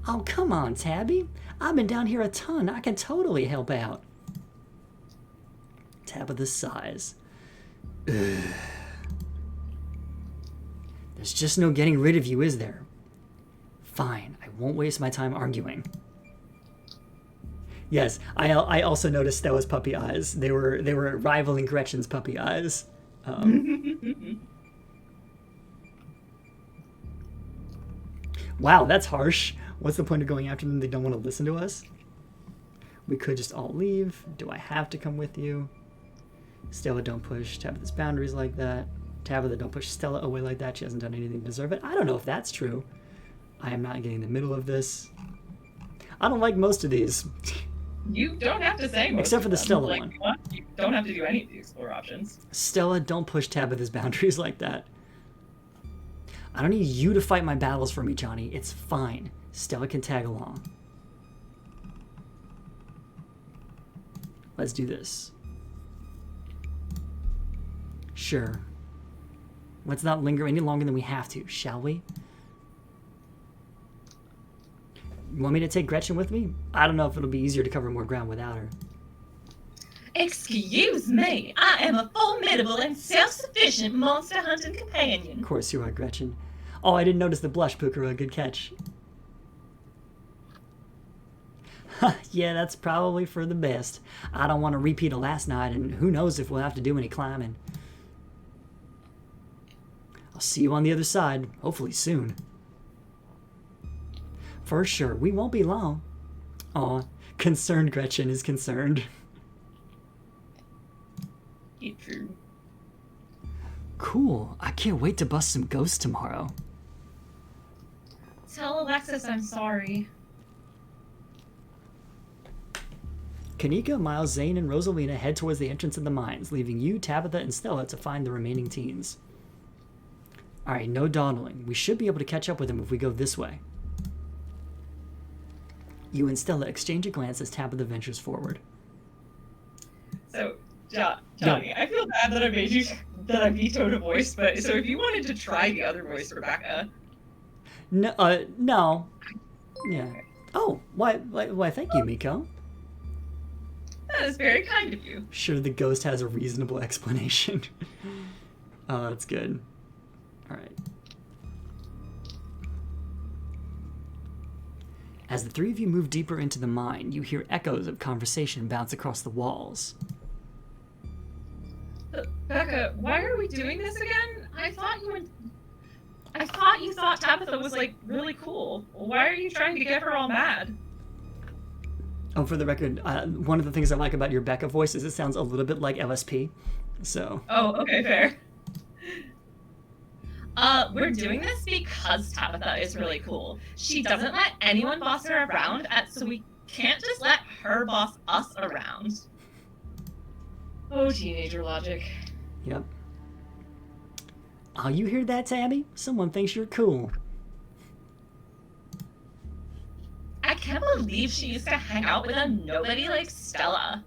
Oh, come on, Tabby. I've been down here a ton. I can totally help out. Tabitha sighs. Ugh. There's just no getting rid of you, is there? Fine, I won't waste my time arguing. Yes, I also noticed Stella's puppy eyes. They were rivaling Gretchen's puppy eyes. Wow, that's harsh. What's the point of going after them? They don't want to listen to us? We could just all leave. Do I have to come with you? Stella, don't push Tabitha's boundaries like that. Tabitha, don't push Stella away like that. She hasn't done anything to deserve it. I don't know if that's true. I am not getting in the middle of this. I don't like most of these. You don't have to say most except for the Stella one. You don't have to do any of the explore options. Stella, don't push Tabitha's boundaries like that. I don't need you to fight my battles for me, Johnny. It's fine. Stella can tag along. Let's do this. Sure. Let's not linger any longer than we have to, shall we? You want me to take Gretchen with me? I don't know if it'll be easier to cover more ground without her. Excuse me, I am a formidable and self-sufficient monster hunting companion. Of course you are, Gretchen. Oh, I didn't notice the blush, Pukara. Good catch. Yeah, that's probably for the best. I don't want to repeat of last night, and who knows if we'll have to do any climbing. I'll see you on the other side, hopefully soon. For sure, we won't be long. Aw, concerned Gretchen is concerned. It's true. Cool. I can't wait to bust some ghosts tomorrow. Tell Alexis I'm sorry. Kanika, Miles, Zane, and Rosalina head towards the entrance of the mines, leaving you, Tabitha, and Stella to find the remaining teens. Alright, no dawdling. We should be able to catch up with them if we go this way. You and Stella exchange a glance as Tabitha ventures forward. So, Johnny, I feel bad that I vetoed a voice, but so if you wanted to try the other voice, Rebecca. No. Yeah. Oh, why, thank you, Miko. That is very kind of you. Sure, the ghost has a reasonable explanation. Oh, that's good. Alright. As the three of you move deeper into the mine, you hear echoes of conversation bounce across the walls. Becca, why are we doing this again? I thought you thought Tabitha was, like, really cool. Why are you trying to get her all mad? Oh, for the record, one of the things I like about your Becca voice is it sounds a little bit like LSP, so... Oh, okay, fair. We're doing this because Tabitha is really cool. She doesn't let anyone boss her around, so we can't just let her boss us around. Oh, teenager logic. Yep. Oh, you hear that, Tabby? Someone thinks you're cool. I can't believe she used to hang out with a nobody like Stella.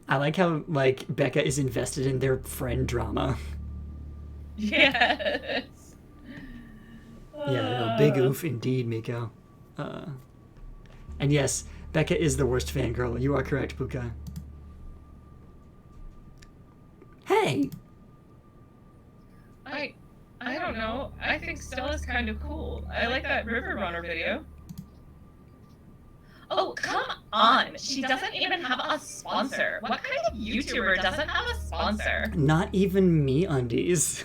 I like how, like, Becca is invested in their friend drama. Yes. Yeah, no, big oof indeed, Miko. And yes, Becca is the worst fangirl. You are correct, Puka. Hey! I don't know. I think Stella's kind of cool. I like that River Runner video. Oh, come on! She doesn't even have a sponsor. What kind of YouTuber doesn't have a sponsor? Not even MeUndies.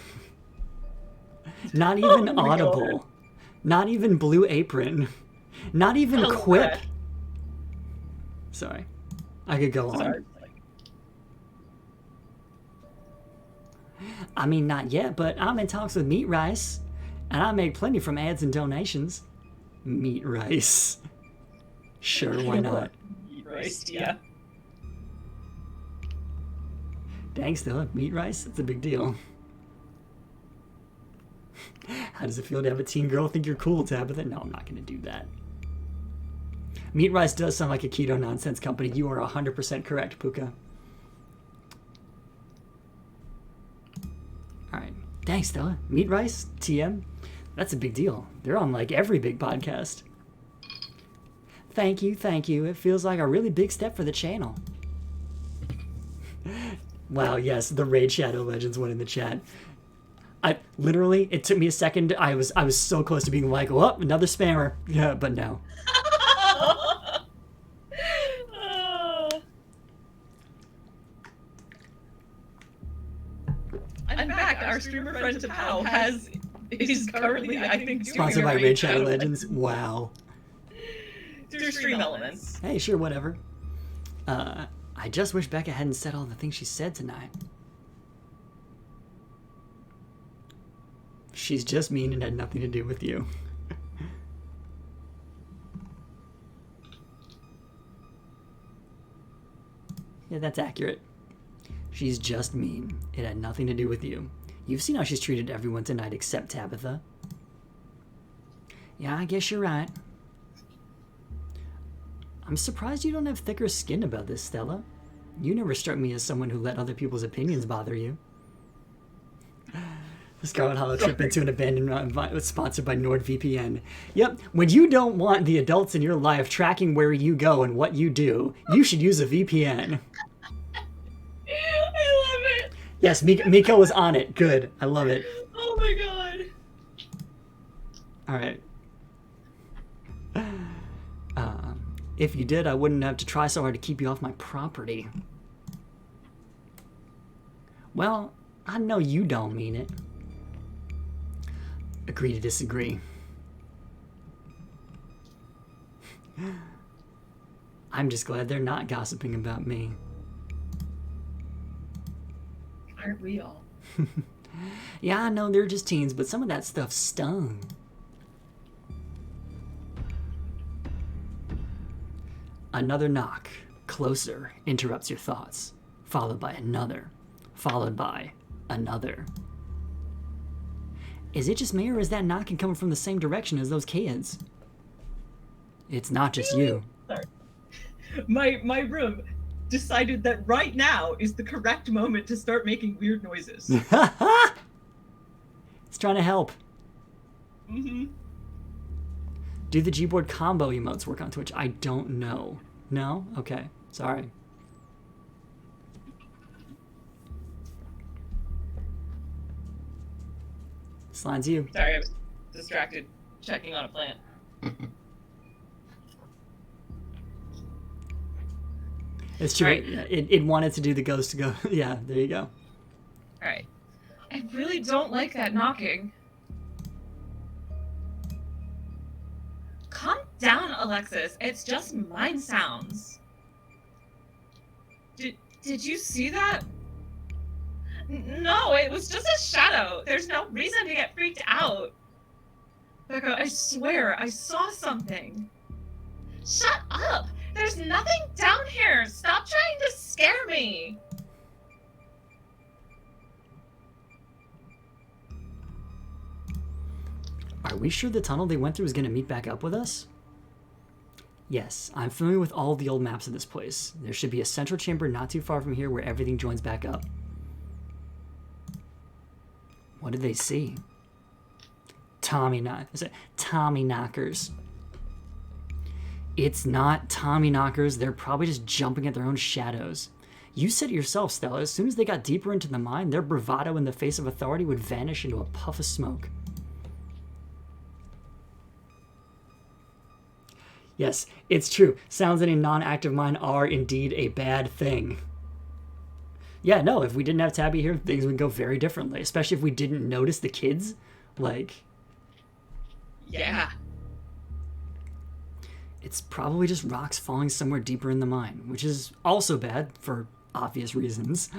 Not even Audible. God. Not even Blue Apron. Not even Quip. Sorry. I could go on. Sorry. I mean, not yet, but I'm in talks with Meat Rice. And I make plenty from ads and donations. Meat Rice. Sure, why not? Meat Rice, yeah. Dang, Stella, Meat Rice? It's a big deal. How does it feel to have a teen girl think you're cool, Tabitha? No, I'm not going to do that. Meat Rice does sound like a keto nonsense company. You are 100% correct, Puka. Alright. Thanks, Stella. Meat Rice? TM? That's a big deal. They're on, like, every big podcast. Thank you, thank you. It feels like a really big step for the channel. Wow, yes, the Raid Shadow Legends went in the chat. Literally, it took me a second. I was so close to being like, oh, another spammer. Yeah, but no. In fact, our streamer friend Tapao is currently, I think, Sponsored by Raid Shadow Legends. Wow. Through Stream Elements. Hey, sure, whatever. I just wish Becca hadn't said all the things she said tonight. She's just mean and had nothing to do with you. Yeah, that's accurate. She's just mean. It had nothing to do with you. You've seen how she's treated everyone tonight except Tabitha. Yeah, I guess you're right. I'm surprised you don't have thicker skin about this, Stella. You never struck me as someone who let other people's opinions bother you. The Scarlet Hollow trip into an abandoned was sponsored by NordVPN. Yep, when you don't want the adults in your life tracking where you go and what you do, you should use a VPN. I love it. Yes, Miko was on it. Good. I love it. Oh my god. Alright. If you did, I wouldn't have to try so hard to keep you off my property. Well, I know you don't mean it. Agree to disagree. I'm just glad they're not gossiping about me. Aren't we all? Yeah, I know they're just teens, but some of that stuff stung. Another knock, closer, interrupts your thoughts, followed by another, followed by another. Is it just me, or is that knocking coming from the same direction as those kids? It's not just you. Sorry. My room decided that right now is the correct moment to start making weird noises. It's trying to help. Mm-hmm. Do the Gboard combo emotes work on Twitch? I don't know. No? Okay. Sorry. Sline's you. Sorry, I was distracted checking on a plant. It's true. Right. It wanted to do the ghost to go. Yeah, there you go. Alright. I really don't like that knocking. Calm down, Alexis. It's just mind sounds. Did you see that? No, it was just a shadow. There's no reason to get freaked out. Becca, I swear, I saw something. Shut up! There's nothing down here! Stop trying to scare me! Are we sure the tunnel they went through is going to meet back up with us? Yes, I'm familiar with all the old maps of this place. There should be a central chamber not too far from here where everything joins back up. What did they see? Tommy knockers. It's not Tommy knockers. They're probably just jumping at their own shadows. You said it yourself, Stella. As soon as they got deeper into the mine, their bravado in the face of authority would vanish into a puff of smoke. Yes, it's true. Sounds in a non-active mine are indeed a bad thing. Yeah, no, if we didn't have Tabby here, things would go very differently. Especially if we didn't notice the kids. Like... Yeah. It's probably just rocks falling somewhere deeper in the mine, which is also bad for obvious reasons.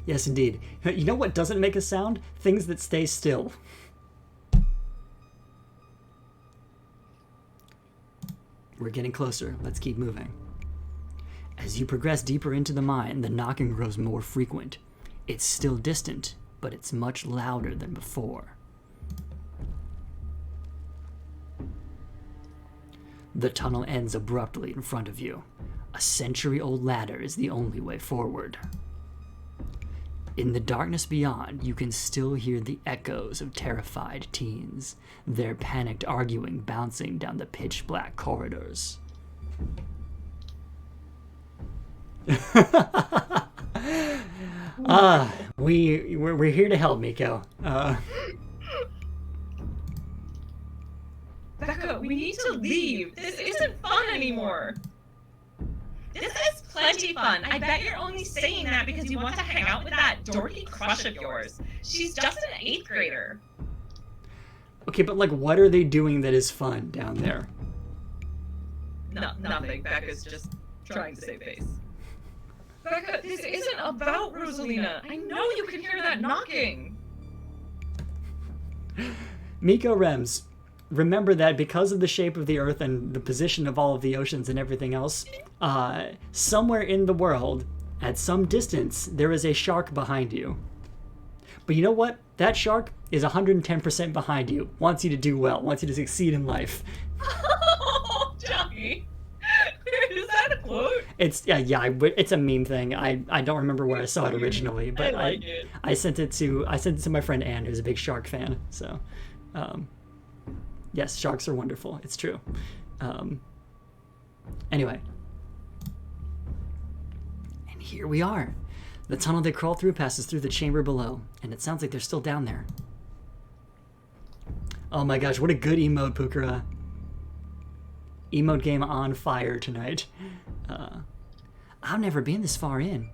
Yes, indeed. You know what doesn't make a sound? Things that stay still. We're getting closer. Let's keep moving. As you progress deeper into the mine, the knocking grows more frequent. It's still distant, but it's much louder than before. The tunnel ends abruptly in front of you. A century-old ladder is the only way forward. In the darkness beyond, you can still hear the echoes of terrified teens, their panicked arguing bouncing down the pitch-black corridors. We're here to help, Miko. Becca, we need to leave. This isn't fun anymore. This is plenty fun. I bet you're only saying that because you want to hang out with that dorky crush of yours. She's just an 8th grader. Okay, but like, what are they doing that is fun down there? No, nothing. Becca's just trying to save face. Becca, this isn't about Rosalina. I know you can hear that knocking. Miko Rems, remember that because of the shape of the Earth and the position of all of the oceans and everything else, somewhere in the world, at some distance, there is a shark behind you. But you know what? That shark is 110% behind you, wants you to do well, wants you to succeed in life. Oh, Johnny. Is that a quote? It's it's a meme thing. I don't remember where I saw it originally, but I like it. I sent it to my friend Anne, who's a big shark fan. So, yes, sharks are wonderful. It's true. Anyway, and here we are. The tunnel they crawl through passes through the chamber below, and it sounds like they're still down there. Oh my gosh, what a good emote, Pukara. Emote game on fire tonight. I've never been this far in.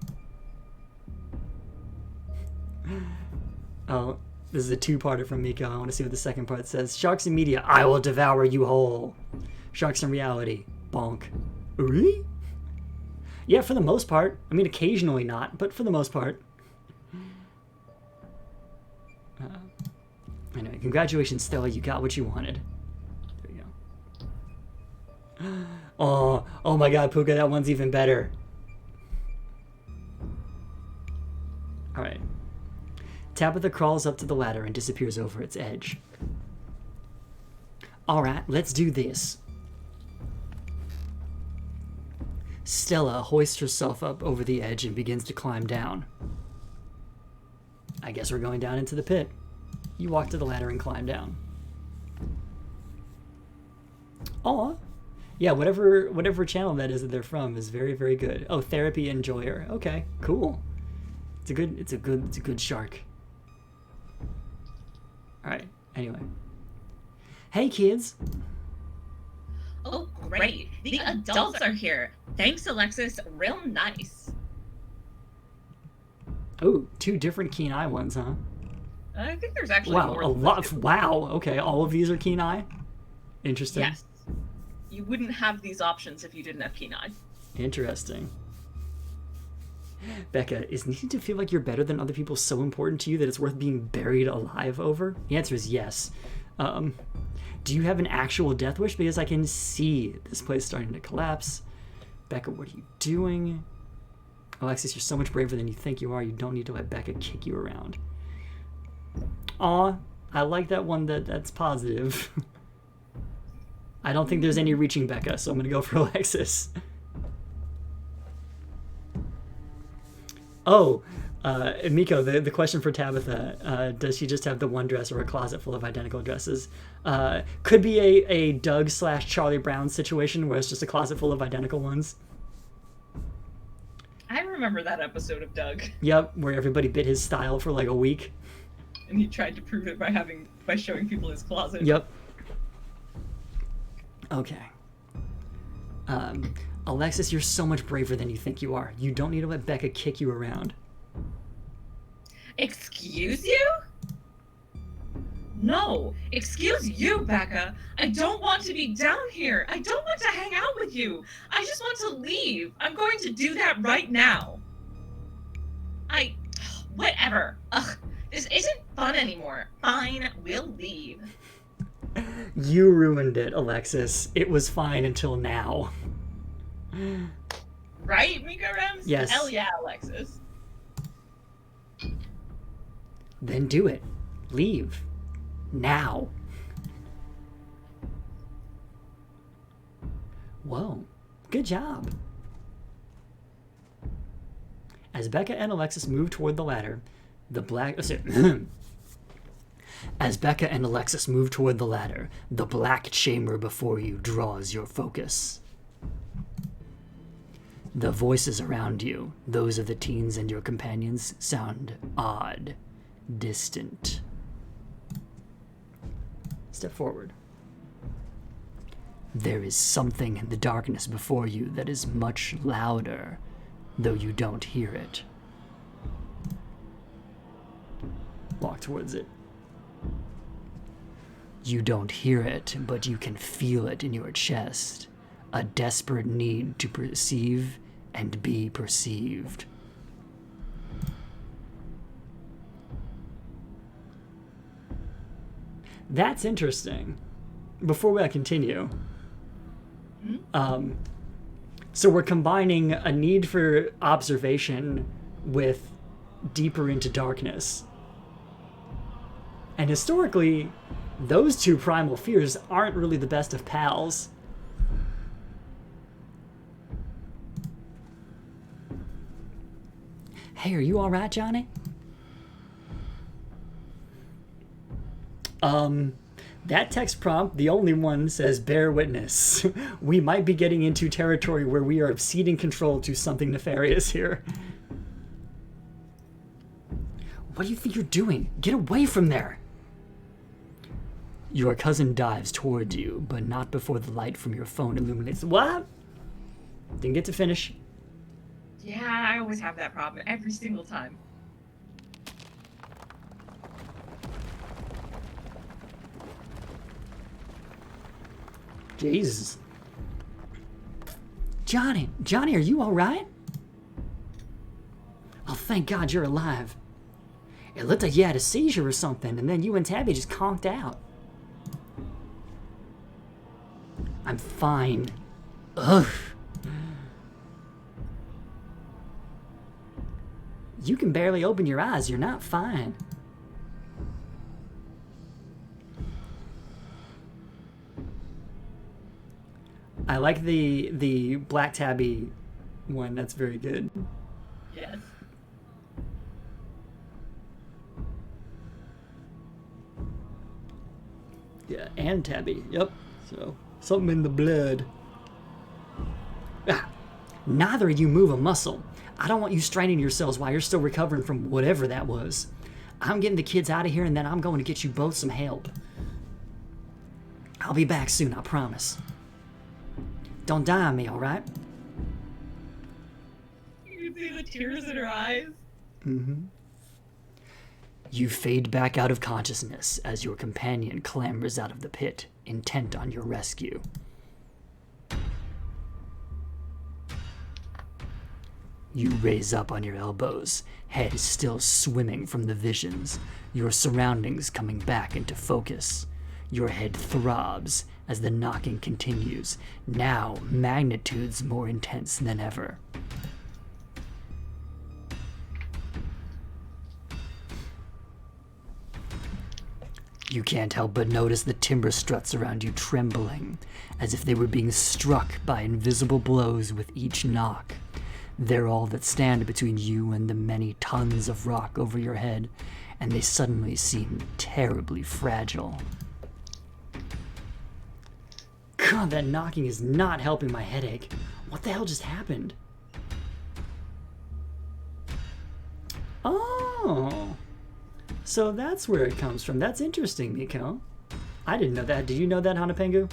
Oh, this is a two-parter from Miko. I want to see what the second part says. Sharks in media, I will devour you whole. Sharks in reality, bonk. Really? Yeah, for the most part. I mean, occasionally not, but for the most part. Anyway, congratulations, Stella. You got what you wanted. There you go. Oh my god, Puka, that one's even better. Alright. Tabitha crawls up to the ladder and disappears over its edge. Alright, let's do this. Stella hoists herself up over the edge and begins to climb down. I guess we're going down into the pit. You walk to the ladder and climb down. Aw. Yeah, whatever channel that is that they're from is very, very good. Oh, Therapy Enjoyer. Okay, cool. It's a good shark. Alright, anyway. Hey kids! Oh, great. The adults are here. Thanks, Alexis. Real nice. Oh, 2 different keen eye ones, huh? I think there's actually wow, more. A lot. Wow. Okay, all of these are keen eye. Interesting. Yes. You wouldn't have these options if you didn't have keen eye. Interesting. Becca, is needing to feel like you're better than other people so important to you that it's worth being buried alive over? The answer is yes. Do you have an actual death wish? Because I can see this place starting to collapse. Becca, what are you doing? Alexis, you're so much braver than you think you are. You don't need to let Becca kick you around. Aw, I like that one that's positive. I don't think there's any reaching Becca, so I'm going to go for Alexis. Oh, Miko, the question for Tabitha, does she just have the one dress or a closet full of identical dresses? Could be a Doug/Charlie Brown situation where it's just a closet full of identical ones. I remember that episode of Doug. Yep, where everybody bit his style for like a week. And he tried to prove it by showing people his closet. Yep. Okay. Alexis, you're so much braver than you think you are. You don't need to let Becca kick you around. Excuse you? No, excuse you, Becca. I don't want to be down here. I don't want to hang out with you. I just want to leave. I'm going to do that right now. Whatever. Ugh, this isn't fun anymore. Fine, we'll leave. You ruined it, Alexis. It was fine until now. Right, Miko Rems? Yes. Hell yeah, Alexis. Then do it. Leave. Now. Whoa. Good job. As Becca and Alexis move toward the ladder, As Becca and Alexis move toward the ladder, the black chamber before you draws your focus. The voices around you, those of the teens and your companions, sound odd, distant. Step forward. There is something in the darkness before you that is much louder, though you don't hear it. Walk towards it. You don't hear it, but you can feel it in your chest. A desperate need to perceive and be perceived. That's interesting. Before I continue, so we're combining a need for observation with deeper into darkness. And historically, those two primal fears aren't really the best of pals. Hey, are you all right, Johnny? That text prompt, the only one, says bear witness. We might be getting into territory where we are ceding control to something nefarious here. What do you think you're doing? Get away from there! Your cousin dives towards you, but not before the light from your phone illuminates. What? Didn't get to finish. Yeah, I always have that problem every single time. Jesus. Johnny, are you all right? Oh, thank God you're alive. It looked like you had a seizure or something, and then you and Tabby just conked out. I'm fine. Ugh. You can barely open your eyes. You're not fine. I like the Black Tabby one. That's very good. Yes. Yeah, and Tabby. Yep. So, something in the blood. Ah, neither of you move a muscle. I don't want you straining yourselves while you're still recovering from whatever that was. I'm getting the kids out of here, and then I'm going to get you both some help. I'll be back soon, I promise. Don't die on me, all right? You can see the tears in her eyes. Mm-hmm. You fade back out of consciousness as your companion clambers out of the pit, intent on your rescue. You raise up on your elbows, head still swimming from the visions, your surroundings coming back into focus. Your head throbs as the knocking continues, now magnitudes more intense than ever. You can't help but notice the timber struts around you trembling, as if they were being struck by invisible blows with each knock. They're all that stand between you and the many tons of rock over your head, and they suddenly seem terribly fragile. God, that knocking is not helping my headache. What the hell just happened? Oh, so that's where it comes from. That's interesting, Miko. I didn't know that. Did you know that, Hanapengu?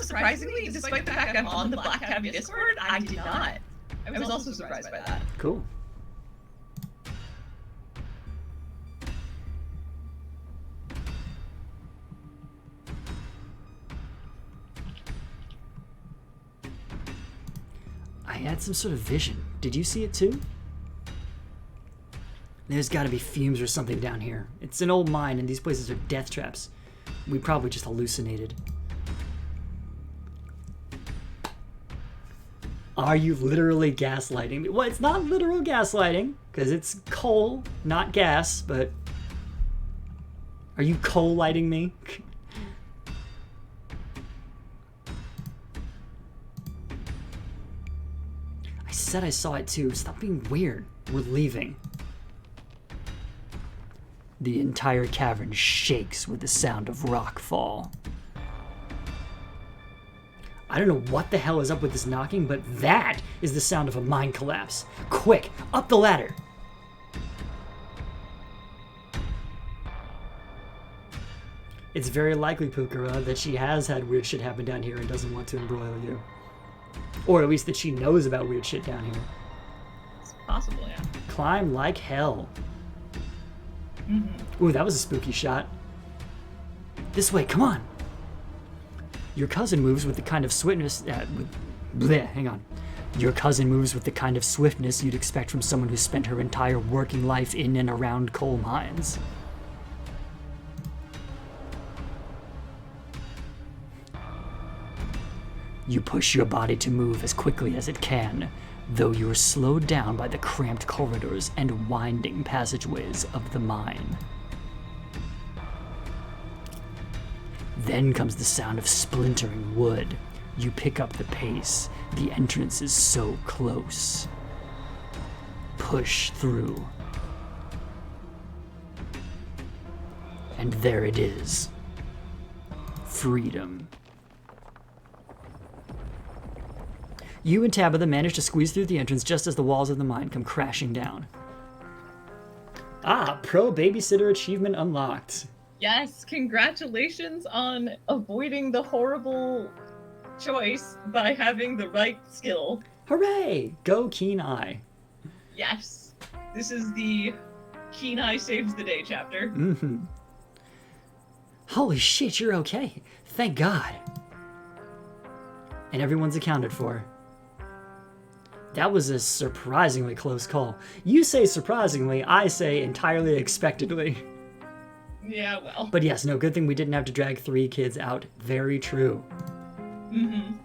Surprisingly, despite the fact I'm on the Black Tabby Discord, I did not. I was also surprised by that. Cool. I had some sort of vision. Did you see it too? There's gotta be fumes or something down here. It's an old mine and these places are death traps. We probably just hallucinated. Are you literally gaslighting me? Well, it's not literal gaslighting, because it's coal, not gas, but... Are you coal lighting me? I said I saw it too. Stop being weird. We're leaving. The entire cavern shakes with the sound of rock fall. I don't know what the hell is up with this knocking, but that is the sound of a mine collapse. Quick, up the ladder! It's very likely, Pukara, that she has had weird shit happen down here and doesn't want to embroil you. Or at least that she knows about weird shit down here. It's possible, yeah. Climb like hell. Ooh, that was a spooky shot. This way, come on! Your cousin moves with the kind of swiftness... hang on. Your cousin moves with the kind of swiftness you'd expect from someone who spent her entire working life in and around coal mines. You push your body to move as quickly as it can, though you're slowed down by the cramped corridors and winding passageways of the mine. Then comes the sound of splintering wood. You pick up the pace. The entrance is so close. Push through. And there it is. Freedom. You and Tabitha manage to squeeze through the entrance just as the walls of the mine come crashing down. Ah, pro babysitter achievement unlocked. Yes, congratulations on avoiding the horrible choice by having the right skill. Hooray! Go Keen Eye. Yes, this is the Keen Eye Saves the Day chapter. Mm-hmm. Holy shit, you're okay. Thank God. And everyone's accounted for. That was a surprisingly close call. You say surprisingly, I say entirely expectedly. Yeah, well. But yes, no, good thing we didn't have to drag 3 kids out. Very true. Mm-hmm.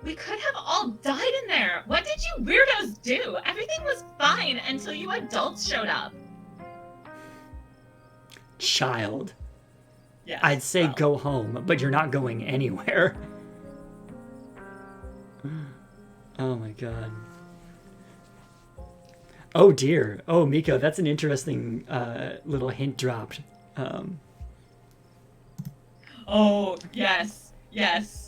We could have all died in there. What did you weirdos do? Everything was fine until you adults showed up. Child. Yes, I'd say well. go home, but you're not going anywhere. Oh my god. Oh dear. Oh, Miko, that's an interesting little hint dropped. Oh, yes, yes.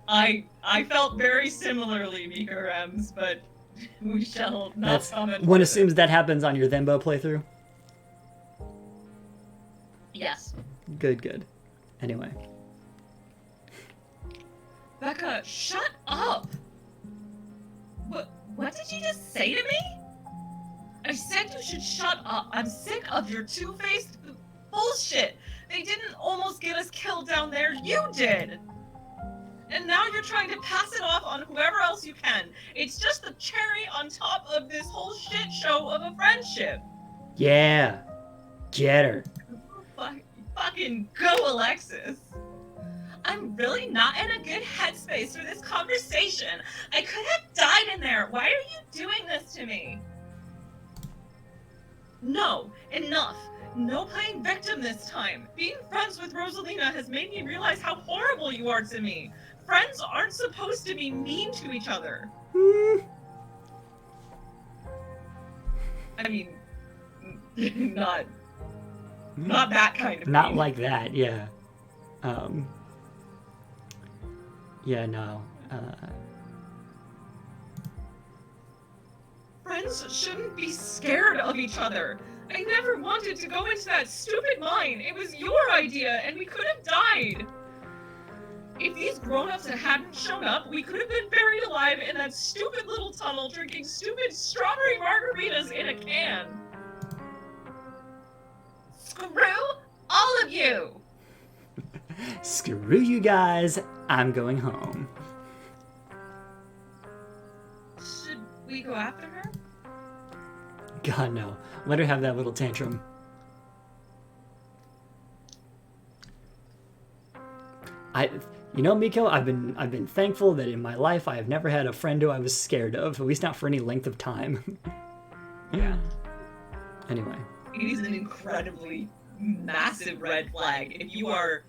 I felt very similarly, Mika Rems, but we shall not comment. One assumes that happens on your Thembo playthrough? Yes. Good, good. Anyway. Becca, shut up! What did you just say to me? I said you should shut up. I'm sick of your two-faced bullshit. They didn't almost get us killed down there. You did! And now you're trying to pass it off on whoever else you can. It's just the cherry on top of this whole shit show of a friendship. Yeah. Get her. Fucking go, Alexis. I'm really not in a good headspace for this conversation. I could have died in there. Why are you doing this to me? No, enough. No playing victim this time. Being friends with Rosalina has made me realize how horrible you are to me. Friends aren't supposed to be mean to each other. I mean, not that kind of Not mean. like that, yeah. Yeah, no. Friends shouldn't be scared of each other. I never wanted to go into that stupid mine. It was your idea, and we could have died. If these grown-ups hadn't shown up, we could have been buried alive in that stupid little tunnel drinking stupid strawberry margaritas in a can. Screw all of you! Screw you guys. I'm going home. Should we go after her? God, no. Let her have that little tantrum. You know, Miko, I've been thankful that in my life I have never had a friend who I was scared of, at least not for any length of time. Yeah. Anyway. It is an incredibly massive red flag if you are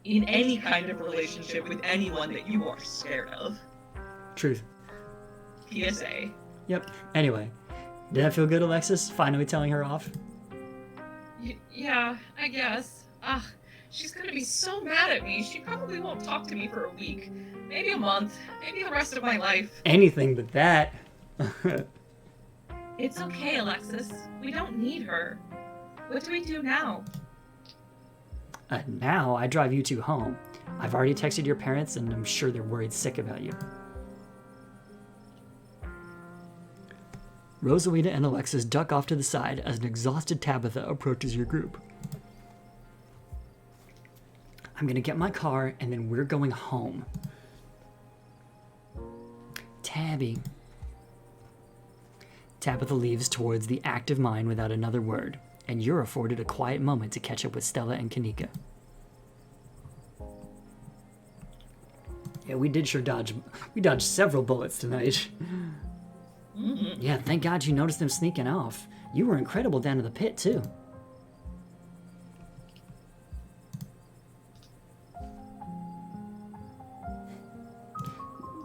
in any kind of relationship with anyone that you are scared of. Truth. PSA. Yep. Anyway. Did that feel good, Alexis? Finally telling her off? Yeah, I guess. Ugh, she's gonna be so mad at me. She probably won't talk to me for a week. Maybe a month. Maybe the rest of my life. Anything but that. It's okay, Alexis. We don't need her. What do we do now? Now I drive you two home. I've already texted your parents and I'm sure they're worried sick about you. Rosalina and Alexis duck off to the side as an exhausted Tabitha approaches your group. I'm gonna get my car and then we're going home. Tabby. Tabitha leaves towards the active mine without another word, and you're afforded a quiet moment to catch up with Stella and Kanika. Yeah, we dodged several bullets tonight. Mm-hmm. Yeah, thank God you noticed them sneaking off. You were incredible down to the pit, too.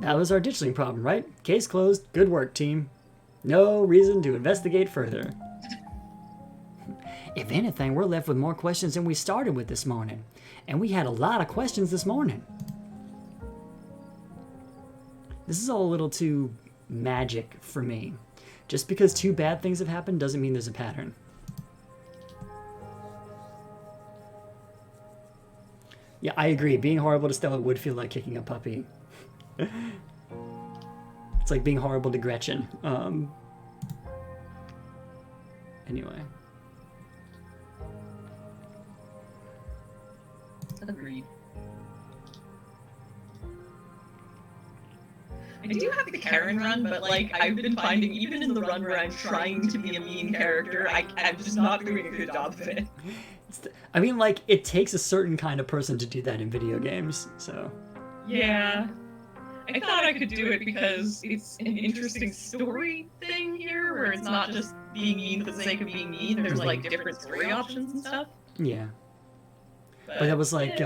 That was our ditchling problem, right? Case closed. Good work, team. No reason to investigate further. If anything, we're left with more questions than we started with this morning. And we had a lot of questions this morning. This is all a little too magic for me. Just because 2 bad things have happened doesn't mean there's a pattern. Yeah, I agree. Being horrible to Stella would feel like kicking a puppy. It's like being horrible to Gretchen. Anyway. Agreed. I do have the Karen run, but like I've been finding even in the run where I'm trying to be a mean character, I'm just not doing a good job of it. I mean, like, it takes a certain kind of person to do that in video games, so. Yeah. I thought I could do it because it's an interesting story thing here, where it's not just being mean for the sake of being mean. There's like different story options and stuff. Yeah. But that was like,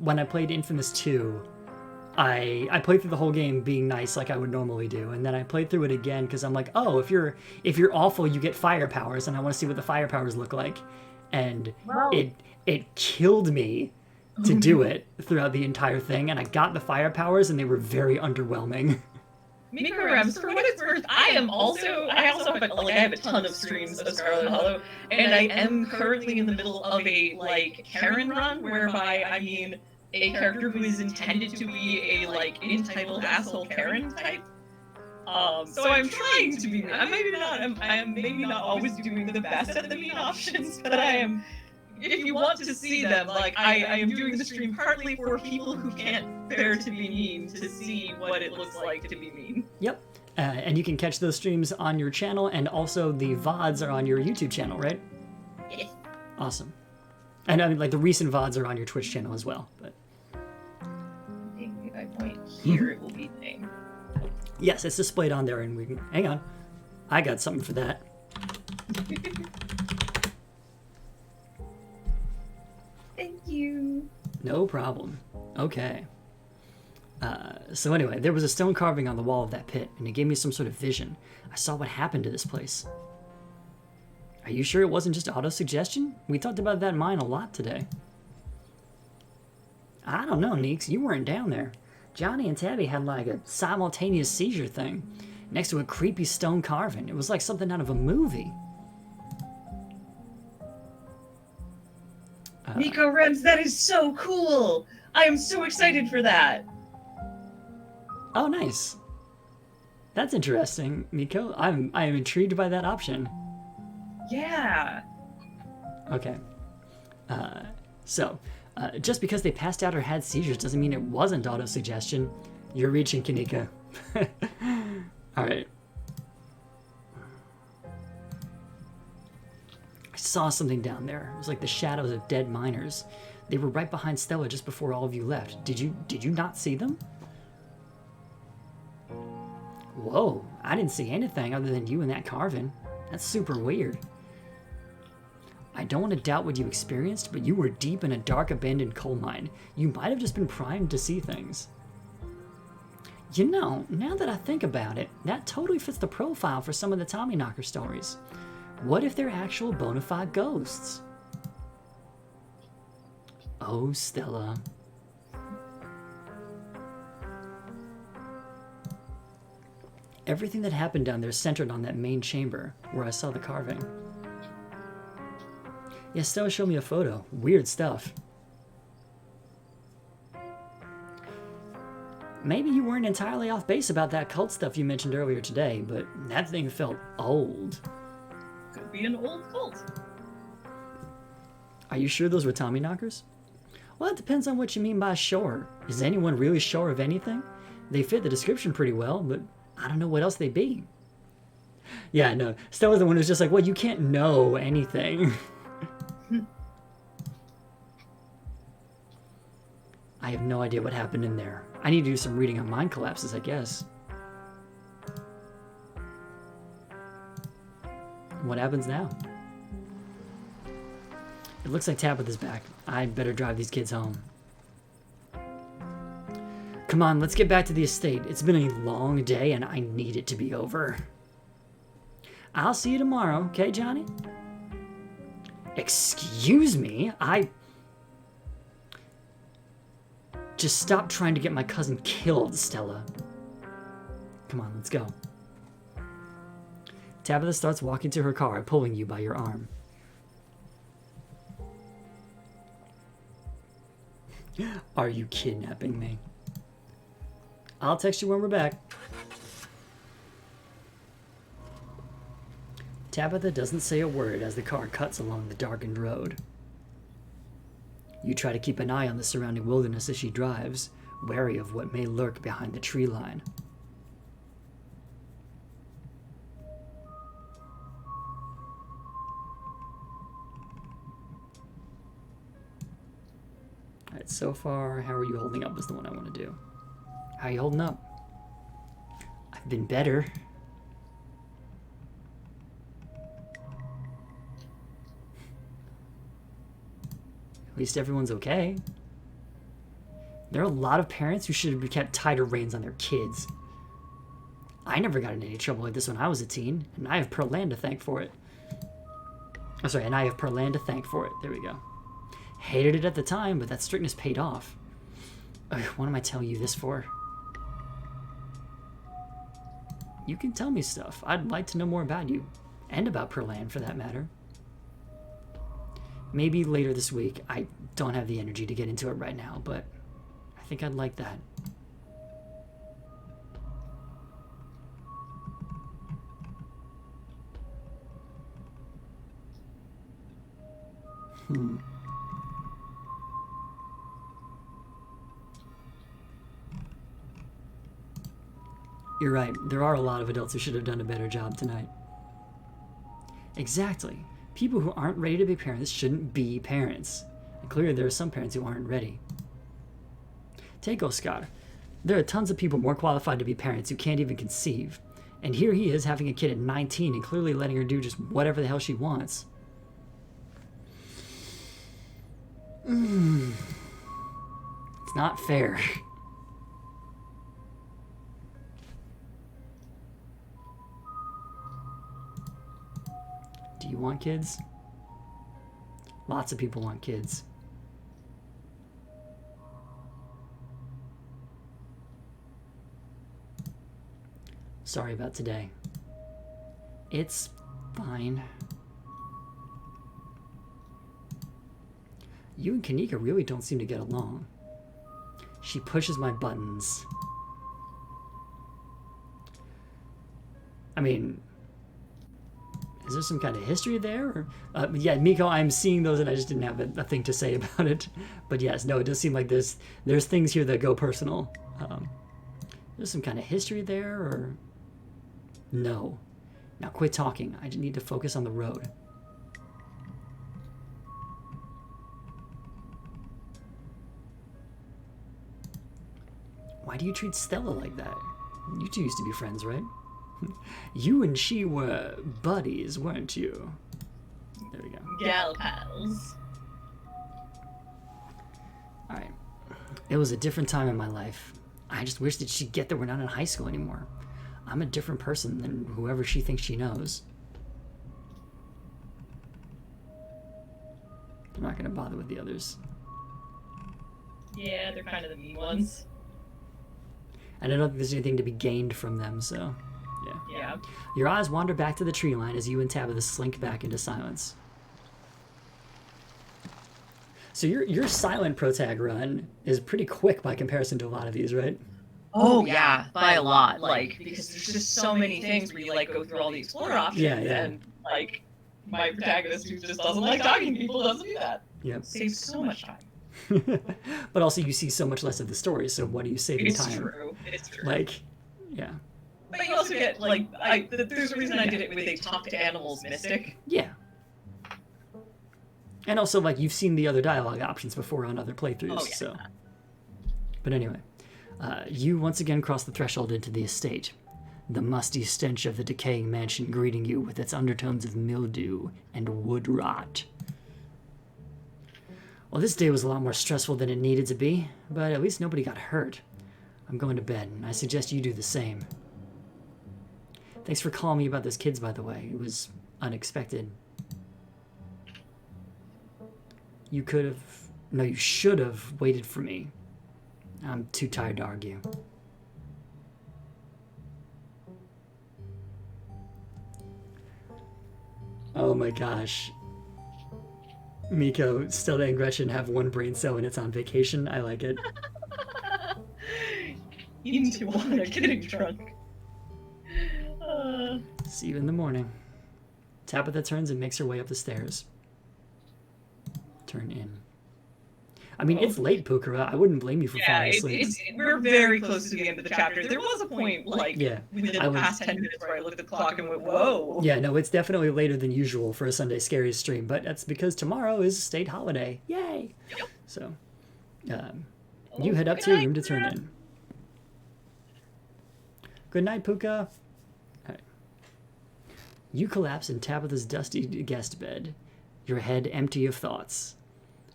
when I played Infamous 2, I played through the whole game being nice like I would normally do, and then I played through it again because I'm like, oh, if you're awful, you get fire powers, and I want to see what the fire powers look like, and it killed me to do it throughout the entire thing, and I got the fire powers, and they were very underwhelming. Miko Rems, for what it's worth, I also have a ton of streams of Scarlet Hollow, and I am currently in the middle of a like Karen run, whereby I mean a character who is intended to be a like entitled asshole Karen type. So I'm trying to be. I am maybe not always doing the best at the mean options, but I am. If you want to see them, like I am doing the stream partly for people who can't bear to be mean to see what it looks like to be mean. Yep. And you can catch those streams on your channel, and also the VODs are on your YouTube channel, right? Yes. Awesome. And I mean, like, the recent VODs are on your Twitch channel as well, but... If I point here, it will be name. Yes, it's displayed on there, and we can... Hang on. I got something for that. Thank you. No problem. Okay. So anyway, there was a stone carving on the wall of that pit, and it gave me some sort of vision. I saw what happened to this place. Are you sure it wasn't just auto-suggestion? We talked about that mine a lot today. I don't know, Neeks. You weren't down there. Johnny and Tabby had like a simultaneous seizure thing next to a creepy stone carving. It was like something out of a movie. Miko Rems, that is so cool! I am so excited for that! Oh, nice. That's interesting, Miko. I am intrigued by that option. Yeah. Okay. Just because they passed out or had seizures doesn't mean it wasn't auto-suggestion. You're reaching, Kanika. Alright. I saw something down there. It was like the shadows of dead miners. They were right behind Stella just before all of you left. Did you not see them? Whoa, I didn't see anything other than you and that carving. That's super weird. I don't want to doubt what you experienced, but you were deep in a dark abandoned coal mine. You might have just been primed to see things. You know, now that I think about it, that totally fits the profile for some of the Tommyknocker stories. What if they're actual bona fide ghosts? Oh, Stella. Everything that happened down there centered on that main chamber, where I saw the carving. Yeah, Stella showed me a photo. Weird stuff. Maybe you weren't entirely off base about that cult stuff you mentioned earlier today, but that thing felt old. Could be an old cult. Are you sure those were Tommyknockers? Well, it depends on what you mean by sure. Is anyone really sure of anything? They fit the description pretty well, but I don't know what else they'd be. Yeah, no. Stella's the one who's just like, well, you can't know anything. I have no idea what happened in there. I need to do some reading on mind collapses, I guess. What happens now? It looks like Tabitha's back. I'd better drive these kids home. Come on, let's get back to the estate. It's been a long day and I need it to be over. I'll see you tomorrow, okay, Johnny? Excuse me? Just stop trying to get my cousin killed, Stella. Come on, let's go. Tabitha starts walking to her car, pulling you by your arm. Are you kidnapping me? I'll text you when we're back. Tabitha doesn't say a word as the car cuts along the darkened road. You try to keep an eye on the surrounding wilderness as she drives, wary of what may lurk behind the tree line. So far, how are you holding up is the one I want to do. How are you holding up? I've been better. At least everyone's okay. There are a lot of parents who should have kept tighter reins on their kids. I never got in any trouble like this when I was a teen, and I have Perlan to thank for it. Oh, sorry, and I have Perlan to thank for it. There we go. Hated it at the time, but that strictness paid off. Ugh, what am I telling you this for? You can tell me stuff. I'd like to know more about you. And about Perlan, for that matter. Maybe later this week. I don't have the energy to get into it right now, but I think I'd like that. You're right. There are a lot of adults who should have done a better job tonight. Exactly. People who aren't ready to be parents shouldn't be parents. And clearly there are some parents who aren't ready. Take Oscar. There are tons of people more qualified to be parents who can't even conceive. And here he is having a kid at 19 and clearly letting her do just whatever the hell she wants. It's not fair. Do you want kids? Lots of people want kids. Sorry about today. It's fine. You and Kanika really don't seem to get along. She pushes my buttons. I mean, is there some kind of history there? Or, yeah, Miko, I'm seeing those and I just didn't have a thing to say about it. But yes, no, it does seem like there's things here that go personal. There's some kind of history there, or... No. Now quit talking. I just need to focus on the road. Why do you treat Stella like that? You two used to be friends, right? You and she were buddies, weren't you? There we go. Gal pals. Alright. It was a different time in my life. I just wish that she'd get that we're not in high school anymore. I'm a different person than whoever she thinks she knows. I'm not gonna bother with the others. Yeah, they're kind of the mean ones. And I don't think there's anything to be gained from them, so... Yeah. Your eyes wander back to the tree line as you and Tabitha slink back into silence. So your silent protag run is pretty quick by comparison to a lot of these, right? Oh yeah, by a lot. Like, because there's just so many things where you like go through all the explore options, and like my protagonist who just doesn't like talking to people doesn't do that. Yep. Saves so much time. But also you see so much less of the story, so what do you save in time? It's true. Like, yeah. But you also get, like, there's a reason I did it with a talk to animals mystic. Yeah. And also, like, you've seen the other dialogue options before on other playthroughs, so. But anyway, you once again cross the threshold into the estate. The musty stench of the decaying mansion greeting you with its undertones of mildew and wood rot. Well, this day was a lot more stressful than it needed to be, but at least nobody got hurt. I'm going to bed, and I suggest you do the same. Thanks for calling me about those kids, by the way. It was unexpected. You could have... No, you should have waited for me. I'm too tired to argue. Oh my gosh. Miko, Stella, and Gretchen have one brain cell and it's on vacation. I like it. Into on a kidding trunk. See you in the morning. Tabitha turns and makes her way up the stairs. Turn in. I mean, it's late, Pukara. I wouldn't blame you for falling asleep. We're very close to the end of the chapter. There was a point, like, within the past 10 minutes where I looked at the clock and went, whoa. Yeah, no, it's definitely later than usual for a Sunday Scaries stream, but that's because tomorrow is a state holiday. Yay! Yep. So, You head up to your room to turn in. Good night, Puka. Right. You collapse in Tabitha's dusty guest bed, your head empty of thoughts.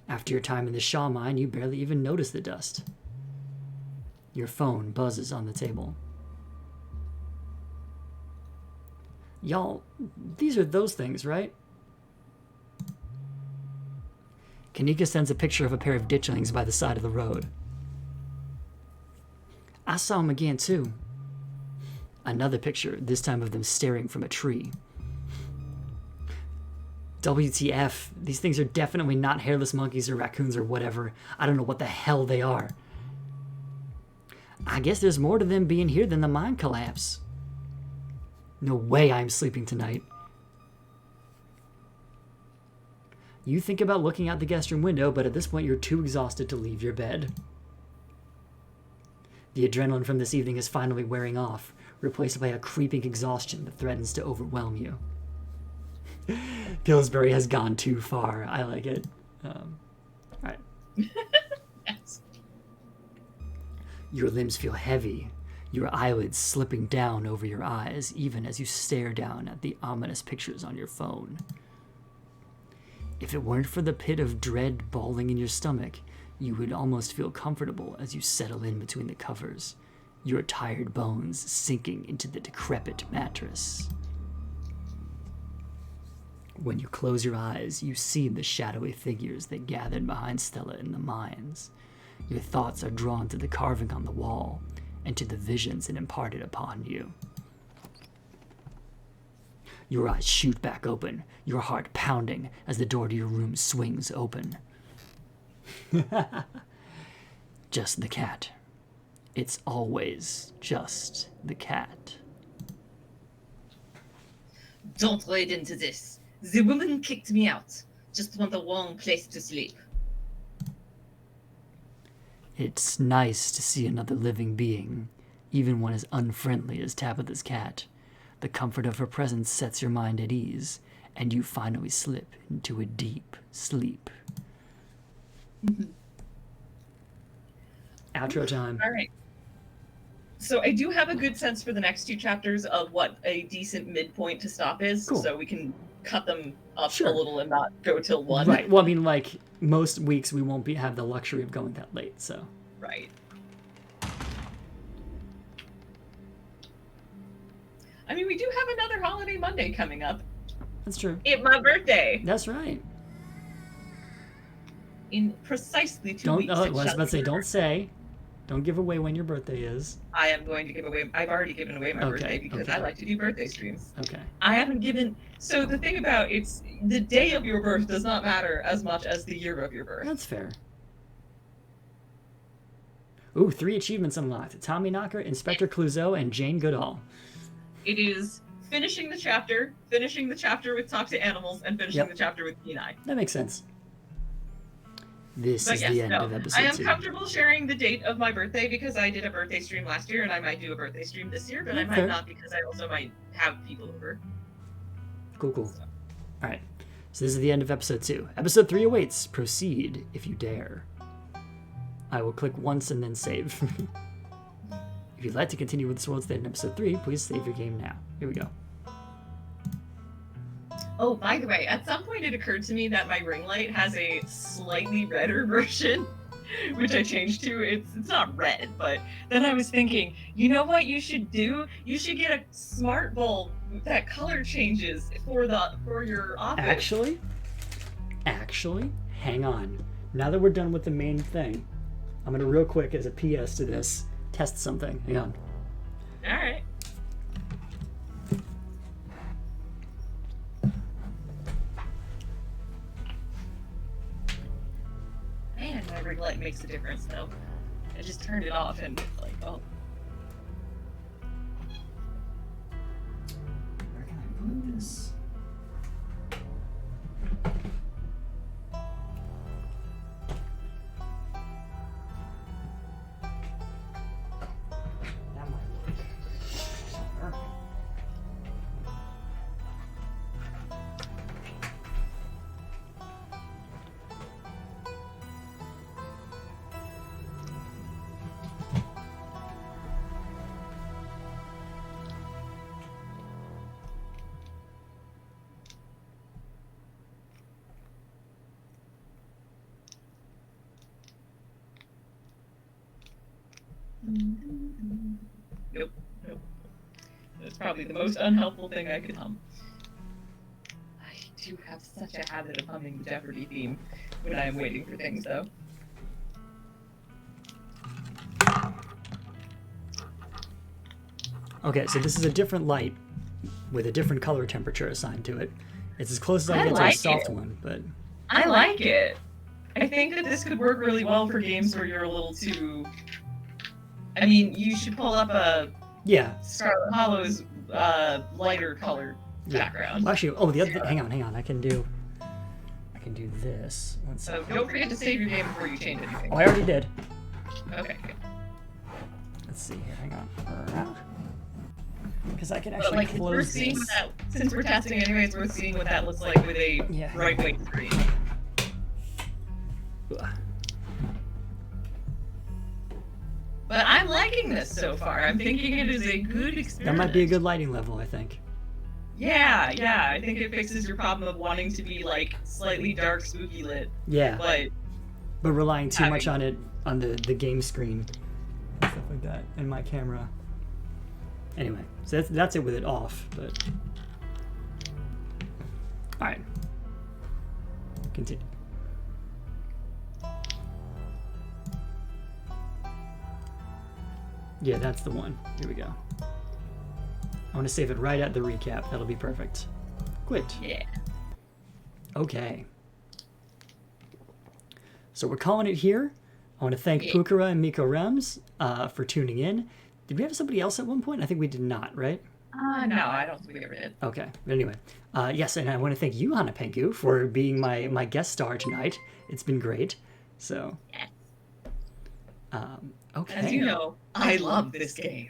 After your time in the Shaw mine, you barely even notice the dust. Your phone buzzes on the table. Y'all, these are those things, right? Kanika sends a picture of a pair of ditchlings by the side of the road. I saw them again, too. Another picture, this time of them staring from a tree. WTF, these things are definitely not hairless monkeys or raccoons or whatever. I don't know what the hell they are. I guess there's more to them being here than the mine collapse. No way I'm sleeping tonight. You think about looking out the guest room window, but at this point you're too exhausted to leave your bed. The adrenaline from this evening is finally wearing off, replaced by a creeping exhaustion that threatens to overwhelm you. Pillsbury has gone too far. I like it. All right. Yes. Your limbs feel heavy, your eyelids slipping down over your eyes, even as you stare down at the ominous pictures on your phone. If it weren't for the pit of dread balling in your stomach, you would almost feel comfortable as you settle in between the covers, your tired bones sinking into the decrepit mattress. When you close your eyes, you see the shadowy figures that gathered behind Stella in the mines. Your thoughts are drawn to the carving on the wall and to the visions it imparted upon you. Your eyes shoot back open, your heart pounding as the door to your room swings open. Just the cat. It's always just the cat. Don't read into this. The woman kicked me out. Just want a warm place to sleep. It's nice to see another living being, even one as unfriendly as Tabitha's cat. The comfort of her presence sets your mind at ease, and you finally slip into a deep sleep. Outro time. All right. So I do have a good sense for the next two chapters of what a decent midpoint to stop is, cool. So we can cut them up Sure. a little and not go till 1. Right. Well, I mean, like, most weeks we won't have the luxury of going that late, so. Right. I mean, we do have another holiday Monday coming up. That's true. It's my birthday. That's right. In precisely 2 Don't. weeks. Oh, I it was shall about to say, be. don't say. Don't give away when your birthday is. I am going to give away. I've already given away my Okay, birthday because okay. I like to do birthday streams. Okay. I haven't given. So the thing about it's the day of your birth does not matter as much as the year of your birth. That's fair. Ooh, 3 achievements unlocked. Tommy Knocker, Inspector Clouseau, and Jane Goodall. It is finishing the chapter with Talk to Animals, and finishing Yep. the chapter with Kenai. That makes sense. This But is yes, the end no, of episode I am 2. comfortable sharing the date of my birthday because I did a birthday stream last year, and I might do a birthday stream this year, but I might Fair. not because I also might have people over. Cool. All right. So this is the end of episode 2. Episode 3 awaits. Proceed if you dare. I will click once and then save. If you'd like to continue with this world state in episode 3, please save your game now. Here we go. Oh, by the way, at some point it occurred to me that my ring light has a slightly redder version, which I changed to. It's not red, but then I was thinking, you know what you should do? You should get a smart bulb that color changes for your office. Actually, hang on. Now that we're done with the main thing, I'm gonna real quick as a PS to this test something. Hang on. All right. Man, my ring light makes a difference though. I just turned it off and it's like, oh. Where can I put this? That might work. Sure. Nope. That's probably the most unhelpful thing I could hum. I do have such a habit of humming the Jeopardy theme when I am waiting for things, though. Okay, so this is a different light with a different color temperature assigned to it. It's as close as I get to a soft one, but... I like it. I think that this could work really well for games where you're a little too... I mean, you should pull up a Scarlet Hollow's lighter colored background. Well, actually, oh, the other hang on. I can do this. So don't forget to save your game before you change anything. Oh, I already did. Okay, good. Let's see here. Hang on. Because I can actually close this. Since we're testing anyway, it's worth seeing what that looks like with a right weight screen. But I'm liking this so far. I'm thinking it is a good experience. That might be a good lighting level, I think. Yeah. I think it fixes your problem of wanting to be like slightly dark, spooky lit. Yeah. But relying too much on it on the game screen and stuff like that, and my camera. Anyway, so that's it with it off. But all right, continue. Yeah, that's the one. Here we go. I want to save it right at the recap. That'll be perfect. Quit. Yeah. Okay. So we're calling it here. I want to thank Pukara and Miko Rems for tuning in. Did we have somebody else at one point? I think we did not, right? No, I don't think we ever did. Okay. But anyway, yes, and I want to thank you, Hanapengu, for being my guest star tonight. It's been great. So. Yes. Okay. As you know, I love this game.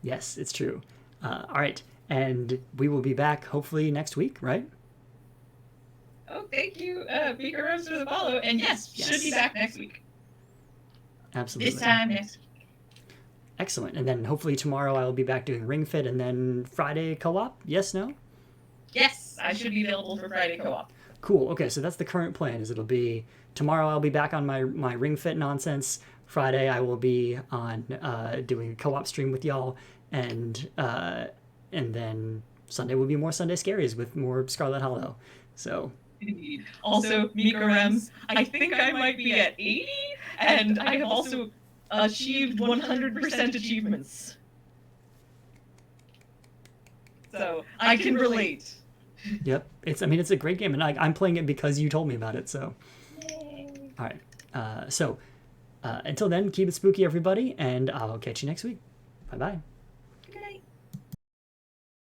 Yes, it's true. All right, and we will be back hopefully next week, right? Oh, thank you, Beaker Rose for the follow. And yes, should be back next week. Absolutely. This time next week. Excellent. And then hopefully tomorrow I'll be back doing Ring Fit, and then Friday co-op? Yes, no? Yes, I should be available for Friday co-op. Cool. Okay, so that's the current plan. Is it'll be tomorrow I'll be back on my Ring Fit nonsense. Friday I will be on doing a co-op stream with y'all, and then Sunday will be more Sunday Scaries with more Scarlet Hollow. So. Indeed. Also, Miko Rems, I think I might be at 80, and I have also achieved 100% achievements. So I can relate. Yep. It's a great game, and I'm playing it because you told me about it. So. Yay. All right. So until then, keep it spooky, everybody, and I'll catch you next week. Bye bye.